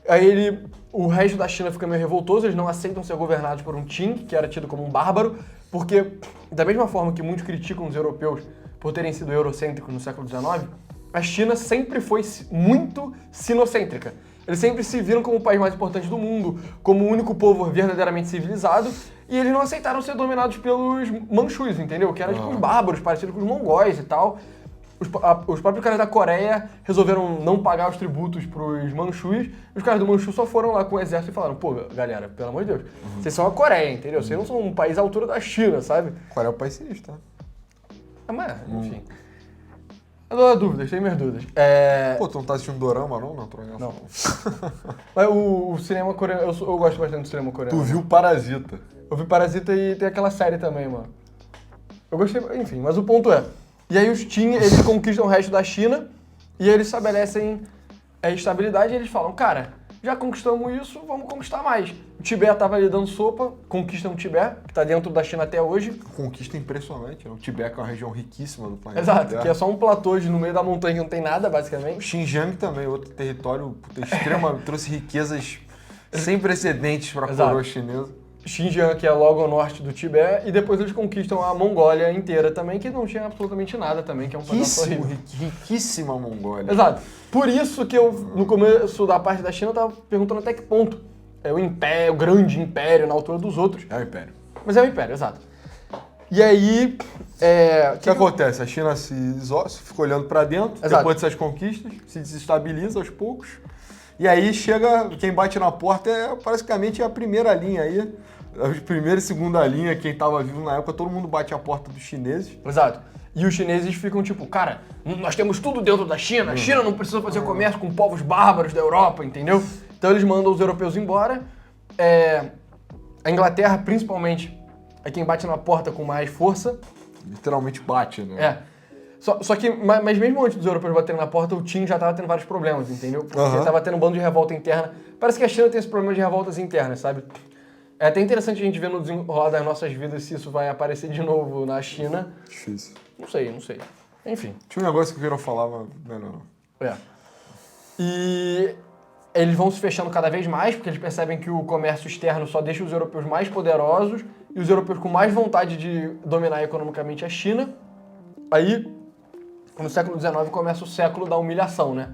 Aí o resto da China fica meio revoltoso, eles não aceitam ser governados por um Qing, que era tido como um bárbaro, porque da mesma forma que muitos criticam os europeus por terem sido eurocêntricos no século XIX, a China sempre foi muito sinocêntrica. Eles sempre se viram como o país mais importante do mundo, como o único povo verdadeiramente civilizado, e eles não aceitaram ser dominados pelos manchus, entendeu? Que eram tipo os bárbaros, parecidos com os mongóis e tal. Os próprios caras da Coreia resolveram não pagar os tributos pros manchus, e os caras do Manchu só foram lá com o exército e falaram, pô, galera, pelo amor de Deus, vocês são a Coreia, entendeu? Vocês não são um país à altura da China, sabe? Coreia é um país sinistro, tá? Mas, enfim... Eu dou dúvidas, tenho minhas dúvidas. Pô, tu não tá assistindo Dorama, não? Não. Mas o cinema coreano, eu gosto bastante do cinema coreano. Tu viu Parasita? Eu vi Parasita e tem aquela série também, mano. Eu gostei, enfim, mas o ponto e aí os Qing, eles conquistam o resto da China e eles estabelecem estabilidade e eles falam, cara, já conquistamos isso, vamos conquistar mais. O Tibete tava ali dando sopa, conquistam o Tibete, que tá dentro da China até hoje. Conquista impressionante, né? O Tibete é uma região riquíssima do planeta. Exato, que é só um platô no meio da montanha que não tem nada, basicamente. Xinjiang também, outro território extremo, trouxe riquezas sem precedentes para a coroa chinesa. Xinjiang, que é logo ao norte do Tibete, e depois eles conquistam a Mongólia inteira também, que não tinha absolutamente nada também, que é um pedaço horrível. Riquíssima Mongólia. Exato. Por isso que eu, no começo da parte da China, eu tava perguntando até que ponto é o império, o grande império na altura dos outros. É o império. Mas é o império, exato. E aí... O que acontece? A China se isola, fica olhando para dentro, depois dessas conquistas, se desestabiliza aos poucos, e aí chega, quem bate na porta basicamente a primeira linha aí, a primeira e segunda linha, quem estava vivo na época, todo mundo bate a porta dos chineses. Exato. E os chineses ficam tipo, cara, nós temos tudo dentro da China, a China não precisa fazer comércio com povos bárbaros da Europa, entendeu? Então eles mandam os europeus embora. A Inglaterra, principalmente, é quem bate na porta com mais força. Literalmente bate, né? Só que, mas mesmo antes dos europeus baterem na porta, o Qing já estava tendo vários problemas, entendeu? Porque estava tendo um bando de revolta interna. Parece que a China tem esse problema de revoltas internas, sabe? É até interessante a gente ver no desenrolar das nossas vidas se isso vai aparecer de novo na China. Difícil. Não sei. Enfim. Tinha um negócio que eu queria falar, mas melhor não. E eles vão se fechando cada vez mais, porque eles percebem que o comércio externo só deixa os europeus mais poderosos e os europeus com mais vontade de dominar economicamente a China. Aí, no século XIX, começa o século da humilhação, né?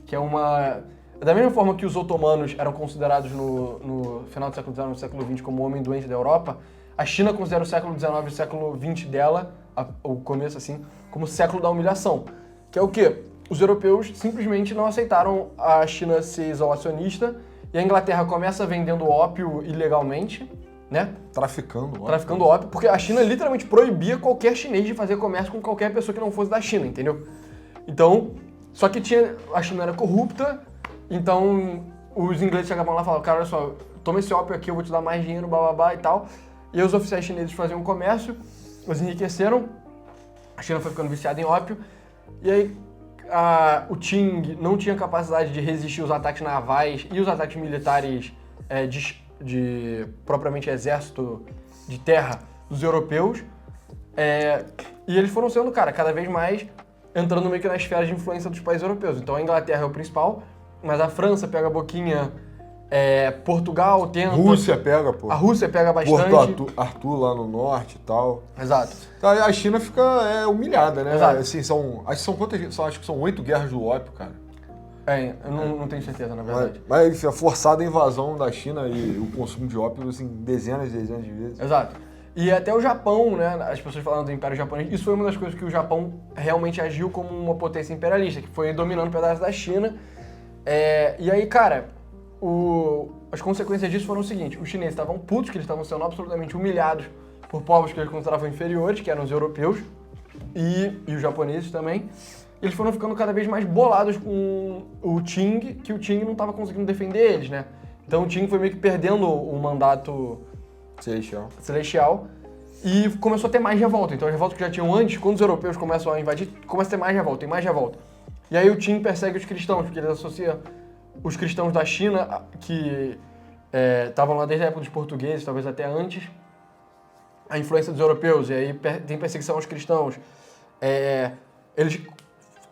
Que é uma... Da mesma forma que os otomanos eram considerados no final do século XIX, no século XX, como o homem doente da Europa, a China considera o século XIX e o século XX dela, o começo assim, como o século da humilhação. Que é o quê? Os europeus simplesmente não aceitaram a China ser isolacionista E a Inglaterra começa vendendo ópio ilegalmente, né? Traficando ópio, porque a China literalmente proibia qualquer chinês de fazer comércio com qualquer pessoa que não fosse da China, entendeu? Então, só que a China era corrupta, então os ingleses chegavam lá e falavam, cara, olha só, toma esse ópio aqui, eu vou te dar mais dinheiro, bababá e tal. E aí os oficiais chineses faziam comércio, eles enriqueceram, a China foi ficando viciada em ópio, e aí o Qing não tinha capacidade de resistir os ataques navais e os ataques militares de propriamente exército de terra dos europeus. E eles foram sendo, cara, cada vez mais entrando meio que na esfera de influência dos países europeus. Então a Inglaterra é o principal, mas a França pega a boquinha, Portugal tenta... Rússia pega, pô. A Rússia pega bastante. Porto Arthur lá no norte e tal. Exato. Então, a China fica humilhada, né? Exato. Assim, acho que são 8 guerras do ópio, cara. Eu não tenho certeza, na verdade. Mas enfim, a forçada invasão da China e o consumo de ópio, assim, dezenas de vezes. Exato. E até o Japão, né, as pessoas falando do Império Japonês, isso foi uma das coisas que o Japão realmente agiu como uma potência imperialista, que foi dominando pedaços da China. E aí, cara, as consequências disso foram o seguinte, os chineses estavam putos, que eles estavam sendo absolutamente humilhados por povos que eles consideravam inferiores, que eram os europeus, e os japoneses também. Eles foram ficando cada vez mais bolados com o Qing, que o Qing não estava conseguindo defender eles, né? Então o Qing foi meio que perdendo o mandato celestial e começou a ter mais revolta. Então as revoltas que já tinham antes, quando os europeus começam a invadir, começa a ter mais revolta, tem mais revolta. E aí o Qing persegue os cristãos, porque ele associa os cristãos da China, que estavam lá desde a época dos portugueses, talvez até antes, a influência dos europeus, e aí tem perseguição aos cristãos. Eles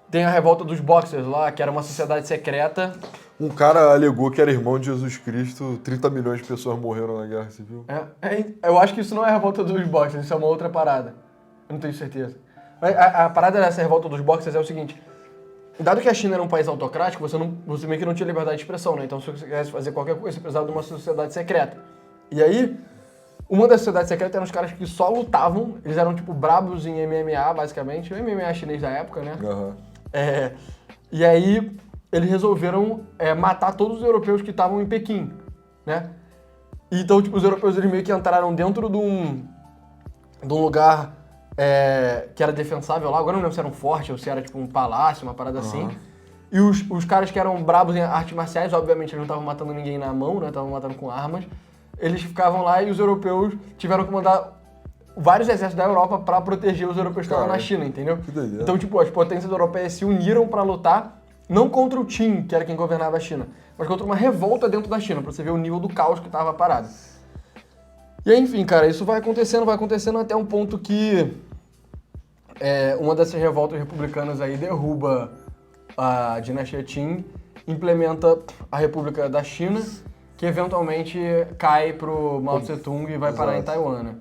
têm a revolta dos Boxers lá, que era uma sociedade secreta. Um cara alegou que era irmão de Jesus Cristo, 30 milhões de pessoas morreram na Guerra Civil. Eu acho que isso não é a revolta dos Boxers, isso é uma outra parada. Eu não tenho certeza. Mas a parada dessa revolta dos Boxers é o seguinte, dado que a China era um país autocrático, você meio que não tinha liberdade de expressão, né? Então se você quisesse fazer qualquer coisa, você precisava de uma sociedade secreta. E aí, uma das sociedades secretas eram os caras que só lutavam, eles eram tipo brabos em MMA, basicamente, o MMA chinês da época, né? Uhum. E aí, eles resolveram matar todos os europeus que estavam em Pequim, né? Então, tipo, os europeus eles meio que entraram dentro de um lugar que era defensável lá, agora não lembro se era um forte ou se era tipo um palácio, uma parada assim. E os caras que eram brabos em artes marciais, obviamente eles não estavam matando ninguém na mão, né? Estavam matando com armas. Eles ficavam lá e os europeus tiveram que mandar vários exércitos da Europa pra proteger os europeus que estavam na China, entendeu? Que doideira. Então, tipo, as potências europeias se uniram pra lutar, não contra o Qing, que era quem governava a China, mas contra uma revolta dentro da China, pra você ver o nível do caos que tava parado. E aí, enfim, cara, isso vai acontecendo até um ponto que uma dessas revoltas republicanas aí derruba a dinastia Qing, implementa a República da China, que eventualmente cai pro Mao Tse-tung e vai parar em Taiwan, né?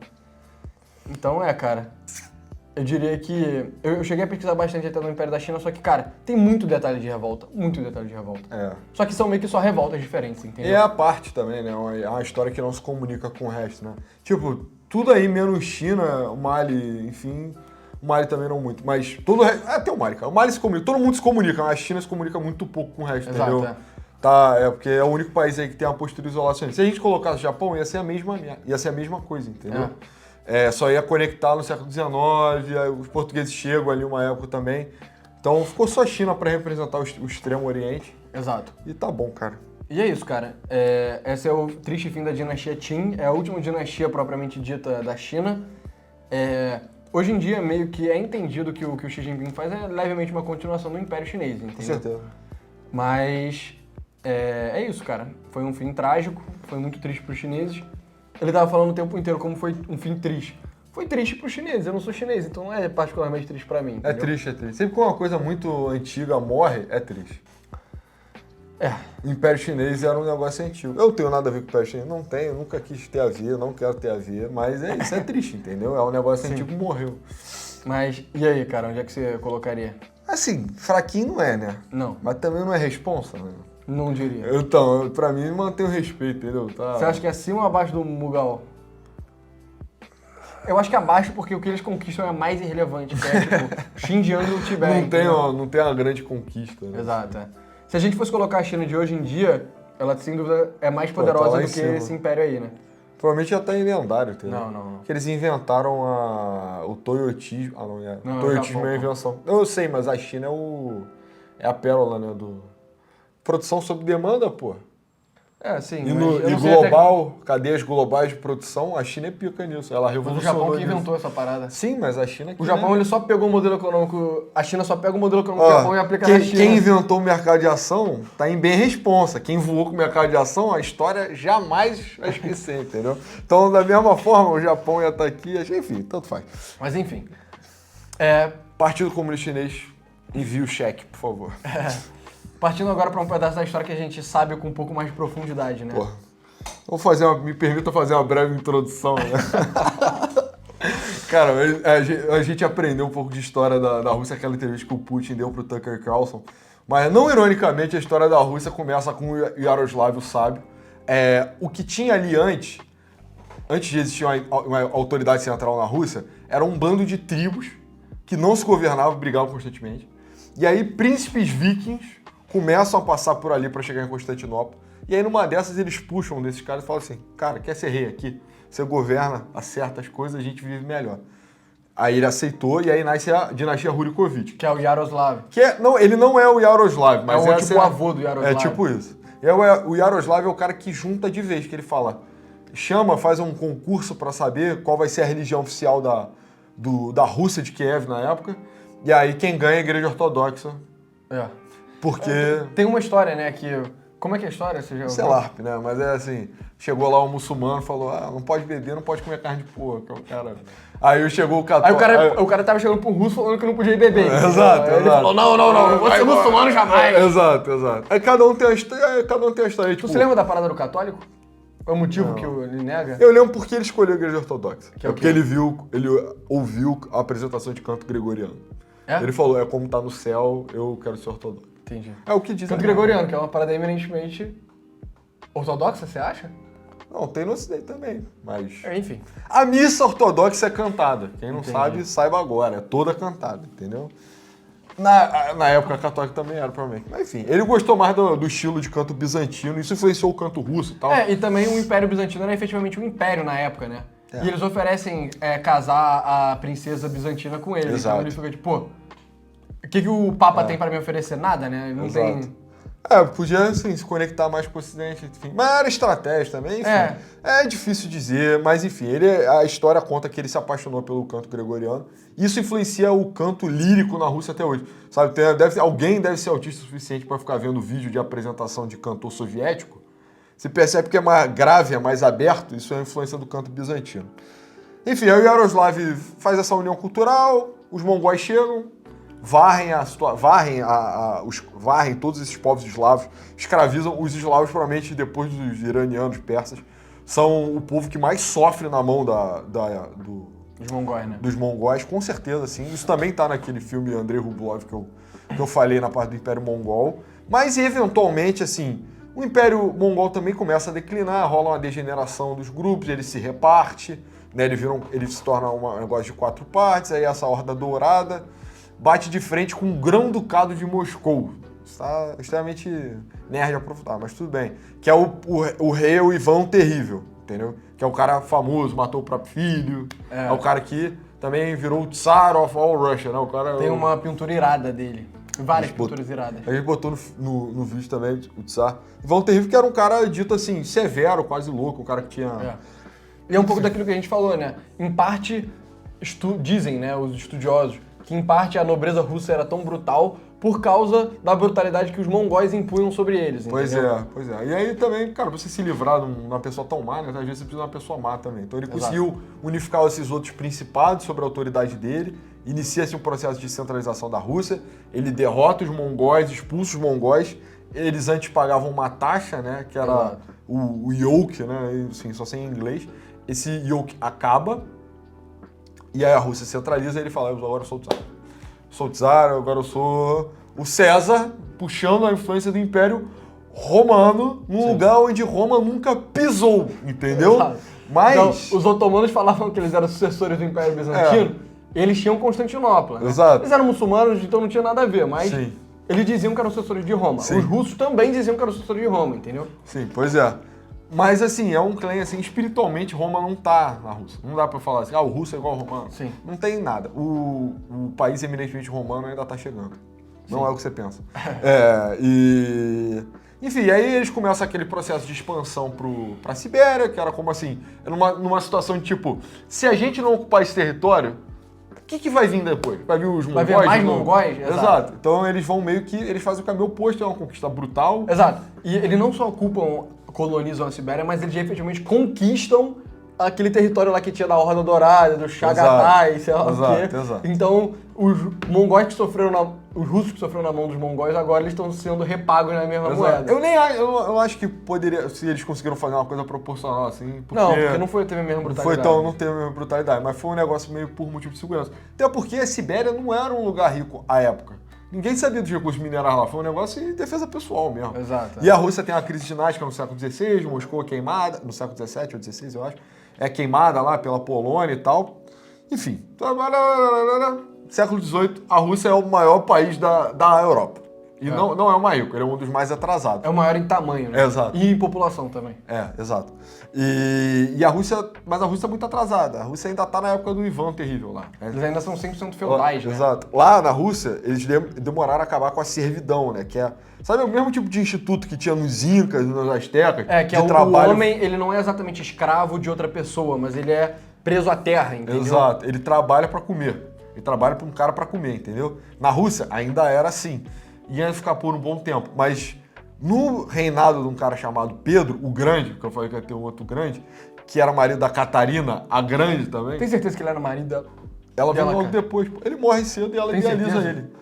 Então cara, eu diria que... Eu cheguei a pesquisar bastante até no Império da China, só que, cara, tem muito detalhe de revolta. Só que são meio que só revoltas diferentes, entendeu? E é a parte também, né? É uma história que não se comunica com o resto, né? Tipo, tudo aí menos China, o Mali, enfim... O Mali também não muito, mas todo o resto... Até o Mali, cara. O Mali se comunica, todo mundo se comunica, mas a China se comunica muito pouco com o resto, exato, entendeu? Porque é o único país aí que tem uma postura isolacionista. Se a gente colocasse o Japão, ia ser a mesma coisa, entendeu? Só ia conectar no século XIX, os portugueses chegam ali uma época também. Então ficou só a China para representar o Extremo Oriente. Exato. E tá bom, cara. E é isso, cara. Esse é o triste fim da dinastia Qing, é a última dinastia propriamente dita da China. Hoje em dia, meio que é entendido que o que o Xi Jinping faz é levemente uma continuação do Império Chinês, entendeu? Com certeza. Mas é isso, cara. Foi um fim trágico, foi muito triste pros chineses. Ele tava falando o tempo inteiro como foi um fim triste. Foi triste pros chineses, eu não sou chinês, então não é particularmente triste pra mim, entendeu? É triste. Sempre que uma coisa muito antiga morre, é triste. O Império Chinês era um negócio antigo. Eu não tenho nada a ver com o Império Chinês, não tenho, nunca quis ter a ver, não quero ter a ver, mas isso é triste, entendeu? É um negócio antigo que morreu. Mas, e aí, cara, onde é que você colocaria? Assim, fraquinho não é, né? Não. Mas também não é responsa, né? Não diria. Então, pra mim, mantém o respeito, entendeu? Você acha que é acima ou abaixo do Mughal? Eu acho que é abaixo porque o que eles conquistam é mais irrelevante, que é tipo Xinjiang e o Tibete. Não tem uma grande conquista, né? Exato. Se a gente fosse colocar a China de hoje em dia, Ela, sem dúvida, é mais Pô, poderosa tá lá do em que cima. esse império aí, né? Provavelmente já tá em lendário, entendeu? Não. Que eles inventaram o toyotismo. Ah, não, Não, o toyotismo Japão, é a pô. invenção. Eu sei, mas a China é a pérola, né? Produção sob demanda, pô. Sim, E, mas eu e não sei até... global, cadeias globais de produção, a China é pica nisso. Ela Mas o revolucionou Japão que nisso. inventou essa parada. Sim, mas a China que O Japão, né? ele só pegou o modelo econômico... A China só pega o modelo econômico do Ó, Japão e aplica na China. quem inventou o mercado de ação tá em bem responsa. Quem voou com o mercado de ação, a história jamais vai esquecer, entendeu? Então, da mesma forma, o Japão ia estar aqui, enfim, tanto faz. Mas enfim. Partido Comunista Chinês, envie o cheque, por favor. Partindo agora para um pedaço da história que a gente sabe com um pouco mais de profundidade, né? Porra. Me permita fazer uma breve introdução, né? Cara, a gente aprendeu um pouco de história da Rússia, aquela entrevista que o Putin deu pro Tucker Carlson. Mas, não ironicamente, a história da Rússia começa com o Yaroslav o Sábio. O que tinha ali antes de existir uma autoridade central na Rússia, era um bando de tribos que não se governavam, brigavam constantemente. E aí, príncipes vikings começam a passar por ali para chegar em Constantinopla. E aí, numa dessas, eles puxam um desses caras e falam assim, cara, quer ser rei aqui? Você governa, acerta as coisas, a gente vive melhor. Aí ele aceitou e aí nasce a dinastia Rurikovich. Que é o Yaroslav. Não, ele não é o Yaroslav, mas é tipo o avô do Yaroslav. É tipo isso. O Yaroslav é o cara que junta de vez, que ele fala, faz um concurso para saber qual vai ser a religião oficial da Rússia de Kiev na época, e aí quem ganha é a Igreja Ortodoxa. Porque... Tem uma história, né, que... Como é que é a história? Você já ouviu? Sei lá, né? Mas é assim, chegou lá um muçulmano e falou, não pode beber, não pode comer carne de porco, cara. Aí chegou o católico... Aí o cara tava chegando pro russo falando que não podia beber. Exato. Ele falou, não vou ser muçulmano jamais. Exato. Aí cada um tem a história. Tu se lembra da parada do católico? É o motivo que ele nega? Eu lembro porque ele escolheu a Igreja Ortodoxa. Que é o porque ele ouviu a apresentação de canto gregoriano. Ele falou, como tá no céu, eu quero ser ortodoxo. Entendi. É o que diz. Canto gregoriano, que é uma parada eminentemente ortodoxa, você acha? Não, tem no Ocidente também, mas... Enfim. A missa ortodoxa é cantada. Quem não sabe, saiba agora. É toda cantada, entendeu? Na época católica também era, provavelmente. Mas enfim, ele gostou mais do estilo de canto bizantino. Isso influenciou o canto russo e tal. E também o Império Bizantino era efetivamente um império na época, né? E eles oferecem casar a princesa bizantina com eles. Exato. Então ele fica tipo, pô, o que o Papa tem pra me oferecer? Nada, né? Não tem... Podia, assim, se conectar mais com o Ocidente, enfim. Mas era estratégia também, enfim. É difícil dizer, mas enfim, a história conta que ele se apaixonou pelo canto gregoriano. Isso influencia o canto lírico na Rússia até hoje. Sabe, alguém deve ser autista o suficiente para ficar vendo vídeo de apresentação de cantor soviético. Você percebe que é mais grave, é mais aberto, isso é a influência do canto bizantino. Enfim, aí o Yaroslav faz essa união cultural, os mongóis chegam, varrem todos esses povos eslavos, escravizam os eslavos, provavelmente depois dos iranianos, persas, são o povo que mais sofre na mão dos mongóis, né? Dos mongóis, com certeza, sim. Isso também tá naquele filme Andrei Rublev que eu falei na parte do Império Mongol. Mas, eventualmente, assim, o Império Mongol também começa a declinar, rola uma degeneração dos grupos, ele se reparte, né? Ele se torna um negócio de 4 partes, aí essa Horda Dourada bate de frente com o Grão-Ducado de Moscou. Está extremamente nerd aprofundar, mas tudo bem. Que é o rei o Ivan Terrível, entendeu? Que é o cara famoso, matou o próprio filho. É o cara que também virou o Tsar of all Russia, né? O cara, tem uma pintura irada dele. Várias pinturas iradas. A gente botou no vídeo também o Tsar. Ivan Terrível, que era um cara dito assim, severo, quase louco, um cara que tinha... E é um pouco daquilo que a gente falou, né? Em parte, dizem, né, os estudiosos, que em parte a nobreza russa era tão brutal por causa da brutalidade que os mongóis impunham sobre eles, entendeu? Pois é. E aí também, cara, você se livrar de uma pessoa tão má, né? Às vezes você precisa de uma pessoa má também. Então ele conseguiu unificar esses outros principados sobre a autoridade dele, inicia-se um processo de centralização da Rússia, ele derrota os mongóis, expulsa os mongóis, eles antes pagavam uma taxa, né? Que era o yoke, né? Assim, só sem inglês. Esse yoke acaba, e aí a Rússia centraliza e ele fala, agora eu sou o Tsar. Sou o Tsar, agora eu sou o César, puxando a influência do Império Romano num lugar onde Roma nunca pisou, entendeu? Mas... Então, os otomanos falavam que eles eram sucessores do Império Bizantino, eles tinham Constantinopla, né? Exato. Eles eram muçulmanos, então não tinha nada a ver, mas eles diziam que eram sucessores de Roma. Sim. Os russos também diziam que eram sucessores de Roma, entendeu? Sim, pois é. Mas assim, é um claim, assim, espiritualmente Roma não tá na Rússia. Não dá pra falar assim, o russo é igual ao romano. Sim. Não tem nada. O país eminentemente romano ainda tá chegando. Não é o que você pensa. Enfim, aí eles começam aquele processo de expansão pra Sibéria, que era como assim, numa situação de tipo, se a gente não ocupar esse território, o que vai vir depois? Vai vir os mongóis? Vai vir mais mongóis? Exato. Então eles vão meio que, eles fazem o caminho oposto, é uma conquista brutal. Exato. E eles não só colonizam a Sibéria, mas eles efetivamente conquistam aquele território lá que tinha da Horda Dourada, do Chagatai, sei lá o quê. Exato. Então, os mongóis que sofreram os russos que sofreram na mão dos mongóis, agora eles estão sendo repagos na mesma moeda. Eu acho que poderia, se eles conseguiram fazer uma coisa proporcional assim, porque... Não, porque não teve a mesma brutalidade. Não teve a mesma brutalidade, mas foi um negócio meio por motivo de segurança. Até porque a Sibéria não era um lugar rico à época. Ninguém sabia dos recursos minerais lá, foi um negócio de defesa pessoal mesmo. Exato. E a Rússia tem uma crise dinástica no século XVI, Moscou é queimada, no século XVII ou XVI, eu acho. É queimada lá pela Polônia e tal. Enfim, século XVIII, a Rússia é o maior país da Europa. E não é o mais rico, ele é um dos mais atrasados. É o maior em tamanho, né? Exato. E em população também. Exato. E a Rússia, mas a Rússia é muito atrasada. A Rússia ainda tá na época do Ivan Terrível lá. Eles ainda são 100% feudais, né? Exato. Lá na Rússia, eles demoraram a acabar com a servidão, né? Que é, sabe, o mesmo tipo de instituto que tinha nos Incas, nos Astecas? Que é o homem, ele não é exatamente escravo de outra pessoa, mas ele é preso à terra, entendeu? Exato. Ele trabalha pra comer. Ele trabalha pra um cara pra comer, entendeu? Na Rússia, ainda era assim. Ia ficar por um bom tempo, mas no reinado de um cara chamado Pedro, o Grande, que eu falei que ia ter um outro grande, que era marido da Catarina, a Grande também. Tem certeza que ele era marido dela? Ela veio logo depois. Ele morre cedo e ela idealiza certeza? ele.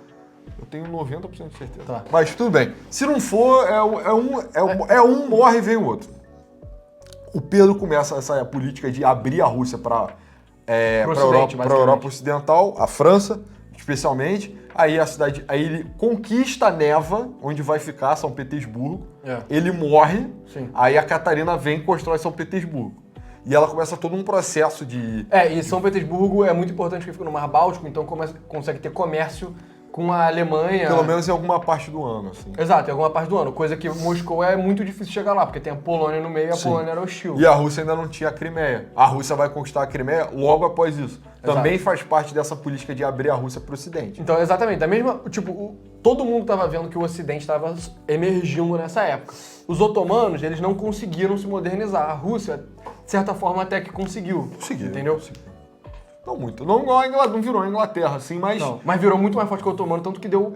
Eu tenho 90% de certeza. Tá. Mas tudo bem. Se não for, um morre e vem o outro. O Pedro começa essa política de abrir a Rússia para a Europa Ocidental, a França, especialmente. Aí ele conquista a Neva, onde vai ficar São Petersburgo. Ele morre. Sim. Aí a Catarina vem e constrói São Petersburgo. E ela começa todo um processo de... E São Petersburgo é muito importante porque fica no Mar Báltico, então consegue ter comércio com a Alemanha. Pelo menos em alguma parte do ano, assim. Exato, em alguma parte do ano. Coisa que Moscou é muito difícil chegar lá, porque tem a Polônia no meio e a Polônia era hostil. E a Rússia ainda não tinha a Crimeia. A Rússia vai conquistar a Crimeia logo após isso. Exato. Também faz parte dessa política de abrir a Rússia para o Ocidente. Então, exatamente. Todo mundo estava vendo que o Ocidente estava emergindo nessa época. Os otomanos, eles não conseguiram se modernizar. A Rússia, de certa forma, até que conseguiu. Entendeu? Conseguiu. Não muito. Não virou a Inglaterra, assim, mas... Não, mas virou muito mais forte que o otomano, tanto que deu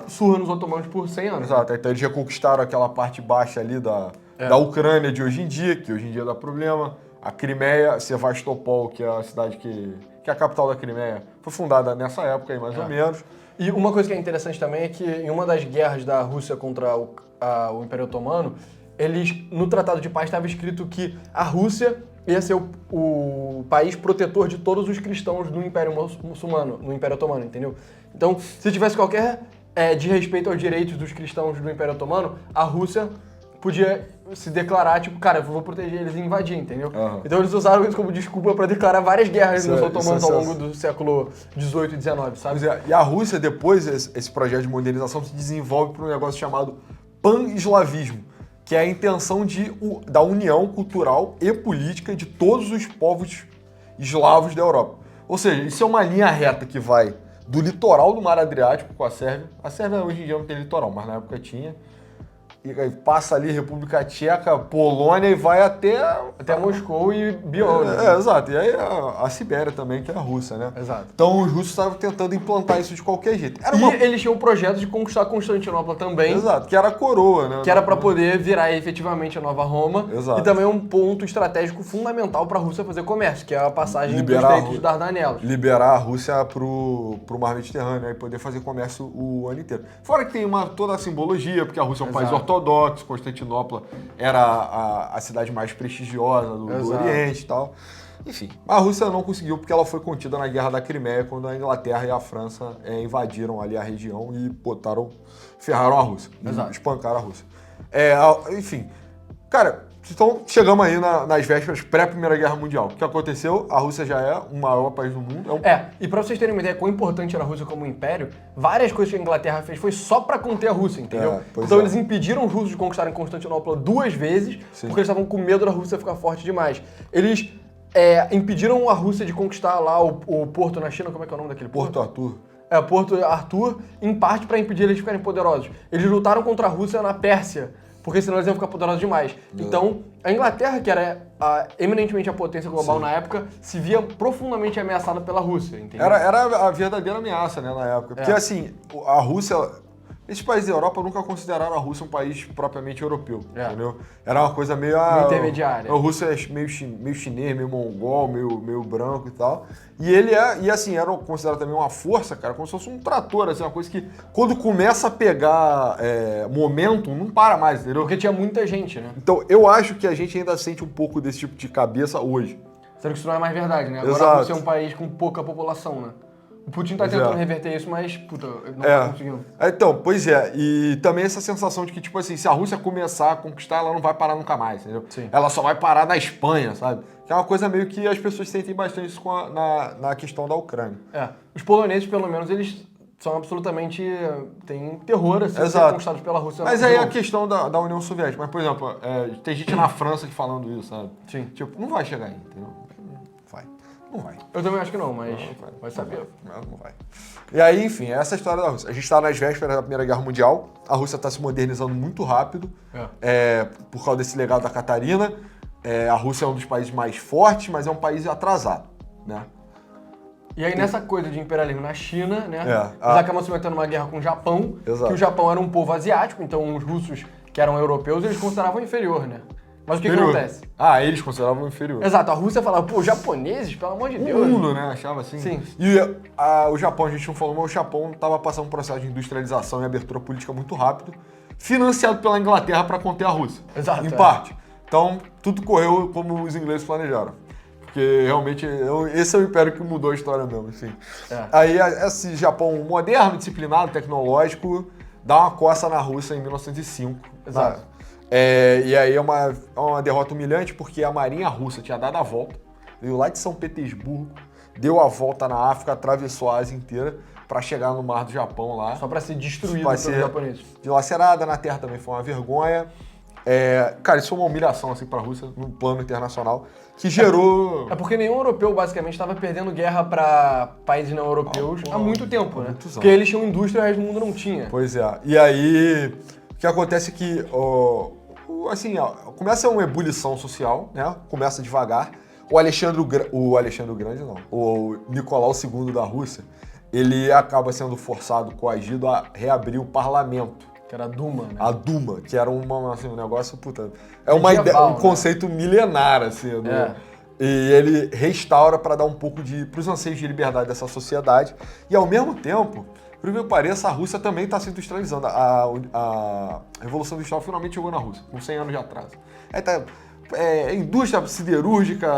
surra nos otomanos por 100 anos. Exato. Né? Então eles já conquistaram aquela parte baixa ali da Ucrânia de hoje em dia, que hoje em dia dá problema. A Crimeia, Sevastopol, que é a cidade que é a capital da Crimeia, foi fundada nessa época aí, mais ou menos. E uma coisa que é interessante também é que em uma das guerras da Rússia contra o Império Otomano, no Tratado de Paz estava escrito que a Rússia ia ser o país protetor de todos os cristãos do Império Muçulmano, no Império Otomano, entendeu? Então, se tivesse qualquer desrespeito aos direitos dos cristãos do Império Otomano, a Rússia podia se declarar, tipo, cara, eu vou proteger eles e invadir, entendeu? Então eles usaram isso como desculpa para declarar várias guerras nos otomanos ao longo do século XVIII e XIX, sabe? E a Rússia, depois, esse projeto de modernização se desenvolve para um negócio chamado pan-eslavismo, que é a intenção da união cultural e política de todos os povos eslavos da Europa. Ou seja, isso é uma linha reta que vai do litoral do Mar Adriático com a Sérvia. A Sérvia hoje em dia não tem litoral, mas na época tinha. E aí passa ali República Tcheca, Polônia e vai até Moscou e beyond. Exato. E aí a Sibéria também, que é a Rússia, né? Exato. Então os russos estavam tentando implantar isso de qualquer jeito. Eles tinham um projeto de conquistar Constantinopla também. Exato, que era a coroa, né? Que era para poder virar efetivamente a nova Roma. Exato. E também um ponto estratégico fundamental para a Rússia fazer comércio, que é a passagem dos Estreitos de Dardanelos. Liberar a Rússia pro Mar Mediterrâneo e poder fazer comércio o ano inteiro. Fora que tem toda a simbologia, porque a Rússia é um país ortodoxo, Constantinopla era a cidade mais prestigiosa do Oriente e tal. Enfim, a Rússia não conseguiu porque ela foi contida na Guerra da Crimeia, quando a Inglaterra e a França invadiram ali a região e ferraram a Rússia, espancaram a Rússia. Enfim, cara, Então, chegamos aí nas vésperas pré-Primeira Guerra Mundial. O que aconteceu? A Rússia já é o maior país do mundo. E pra vocês terem uma ideia quão importante era a Rússia como império, várias coisas que a Inglaterra fez foi só pra conter a Rússia, entendeu? Então eles impediram os russos de conquistarem Constantinopla 2 vezes, porque eles estavam com medo da Rússia ficar forte demais. Eles impediram a Rússia de conquistar lá o porto na China, como é que é o nome daquele porto? Porto Arthur. Porto Arthur, em parte pra impedir eles de ficarem poderosos. Eles lutaram contra a Rússia na Pérsia, porque senão eles iam ficar poderosos demais. Então, a Inglaterra, que era eminentemente a potência global na época, se via profundamente ameaçada pela Rússia, entendeu? Era a verdadeira ameaça, né, na época. Porque, assim, a Rússia... Esses países da Europa nunca consideraram a Rússia um país propriamente europeu, entendeu? Era uma coisa meio... intermediária. A Rússia é meio chinês, meio mongol, meio branco e tal. E assim, era considerado também uma força, cara, como se fosse um trator, assim, uma coisa que quando começa a pegar momentum, não para mais, entendeu? Porque tinha muita gente, né? Então, eu acho que a gente ainda sente um pouco desse tipo de cabeça hoje. Sendo que isso não é mais verdade, né? Agora a Rússia é um país com pouca população, né? O Putin tá tentando reverter isso, mas, não tá conseguindo. Então, pois é. E também essa sensação de que, tipo assim, se a Rússia começar a conquistar, ela não vai parar nunca mais, entendeu? Sim. Ela só vai parar na Espanha, sabe? Que é uma coisa meio que as pessoas sentem bastante isso na questão da Ucrânia. Os poloneses, pelo menos, eles são absolutamente... têm terror, assim, de ser conquistados pela Rússia. Mas aí é a questão da União Soviética. Mas, por exemplo, tem gente na França que falando isso, sabe? Sim. Tipo, não vai chegar aí, entendeu? Não vai. Eu também acho que não, mas vai saber. Não vai. E aí, enfim, essa é a história da Rússia. A gente está nas vésperas da Primeira Guerra Mundial. A Rússia está se modernizando muito rápido por causa desse legado da Catarina. A Rússia é um dos países mais fortes, mas é um país atrasado, né? E aí, nessa coisa de imperialismo na China, né? Eles acabam se metendo numa guerra com o Japão, que o Japão era um povo asiático, então os russos, que eram europeus, eles consideravam inferior, né? Mas o que acontece? Eles consideravam inferior. Exato, a Rússia falava, pô, japoneses, pelo amor de Deus. O mundo, né? Achava assim. Sim. E o Japão, a gente não falou, mas o Japão estava passando um processo de industrialização e abertura política muito rápido, financiado pela Inglaterra para conter a Rússia. Exato. Em parte. Então, tudo correu como os ingleses planejaram. Porque realmente esse é o império que mudou a história mesmo, enfim. Aí esse Japão moderno, disciplinado, tecnológico, dá uma coça na Rússia em 1905. Exato. E aí é uma derrota humilhante porque a marinha russa tinha dado a volta, veio lá de São Petersburgo, deu a volta na África, atravessou a Ásia inteira para chegar no mar do Japão lá. Só para ser destruído pelos japoneses. Dilacerada na terra também foi uma vergonha. Cara, isso foi uma humilhação assim, para a Rússia no plano internacional, que gerou... porque nenhum europeu, basicamente, estava perdendo guerra para países não europeus há muito tempo, né? Muitos anos. Porque eles tinham indústria e o resto do mundo não tinha. Pois é. E aí, o que acontece é que, começa uma ebulição social, né? Começa devagar. O Nicolau II da Rússia, ele acaba sendo forçado, coagido a reabrir o parlamento. Que era a Duma, né? A Duma, que era um negócio, uma ideia, um conceito milenar, assim. E ele restaura para dar um pouco para os anseios de liberdade dessa sociedade. E ao mesmo tempo, por que pareça, a Rússia também está se industrializando. A Revolução Industrial finalmente chegou na Rússia, com 100 anos de atraso. Aí tá indústria siderúrgica,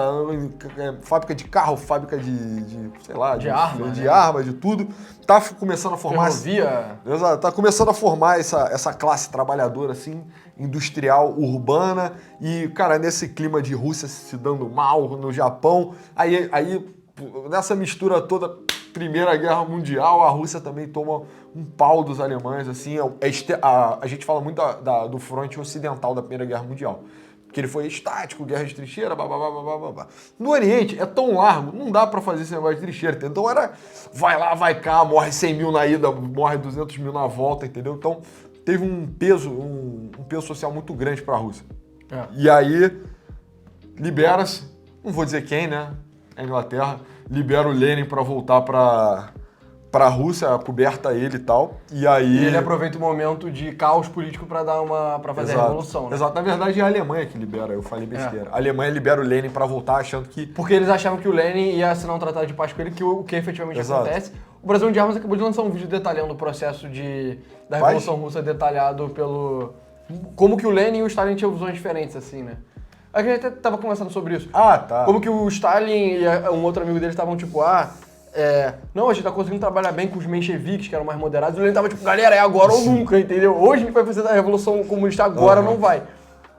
fábrica de carro, fábrica de armas, de tudo. Tá começando a formar... Ferrovia. Exato, tá começando a formar essa classe trabalhadora, assim, industrial, urbana. E, cara, nesse clima de Rússia se dando mal no Japão, aí nessa mistura toda... Primeira Guerra Mundial, a Rússia também toma um pau dos alemães, assim, a gente fala muito do fronte ocidental da Primeira Guerra Mundial, que ele foi estático, guerra de trincheira, blá. No Oriente é tão largo, não dá pra fazer esse negócio de trincheira, entendeu? Então era, vai lá, vai cá, morre 100 mil na ida, morre 200 mil na volta, entendeu? Então teve um peso social muito grande pra Rússia. E aí, libera-se, não vou dizer quem, né? A Inglaterra libera o Lenin para voltar para a Rússia, coberta ele e tal. E aí... E ele aproveita o momento de caos político para fazer a revolução, né? Exato. Na verdade, é a Alemanha que libera, eu falei besteira. A Alemanha libera o Lenin para voltar, achando que... Porque eles achavam que o Lenin ia assinar um tratado de paz com ele, o que efetivamente acontece. O Brasil de Armas acabou de lançar um vídeo detalhando o processo da Revolução Russa, detalhado pelo... Como que o Lenin e o Stalin tinham visões diferentes, assim, né? A gente até tava conversando sobre isso. Tá. Como que o Stalin e um outro amigo dele estavam tipo, não, a gente tá conseguindo trabalhar bem com os mencheviques, que eram mais moderados. E ele tava tipo, galera, é agora ou nunca, entendeu? Hoje a gente vai fazer a Revolução Comunista, agora não vai.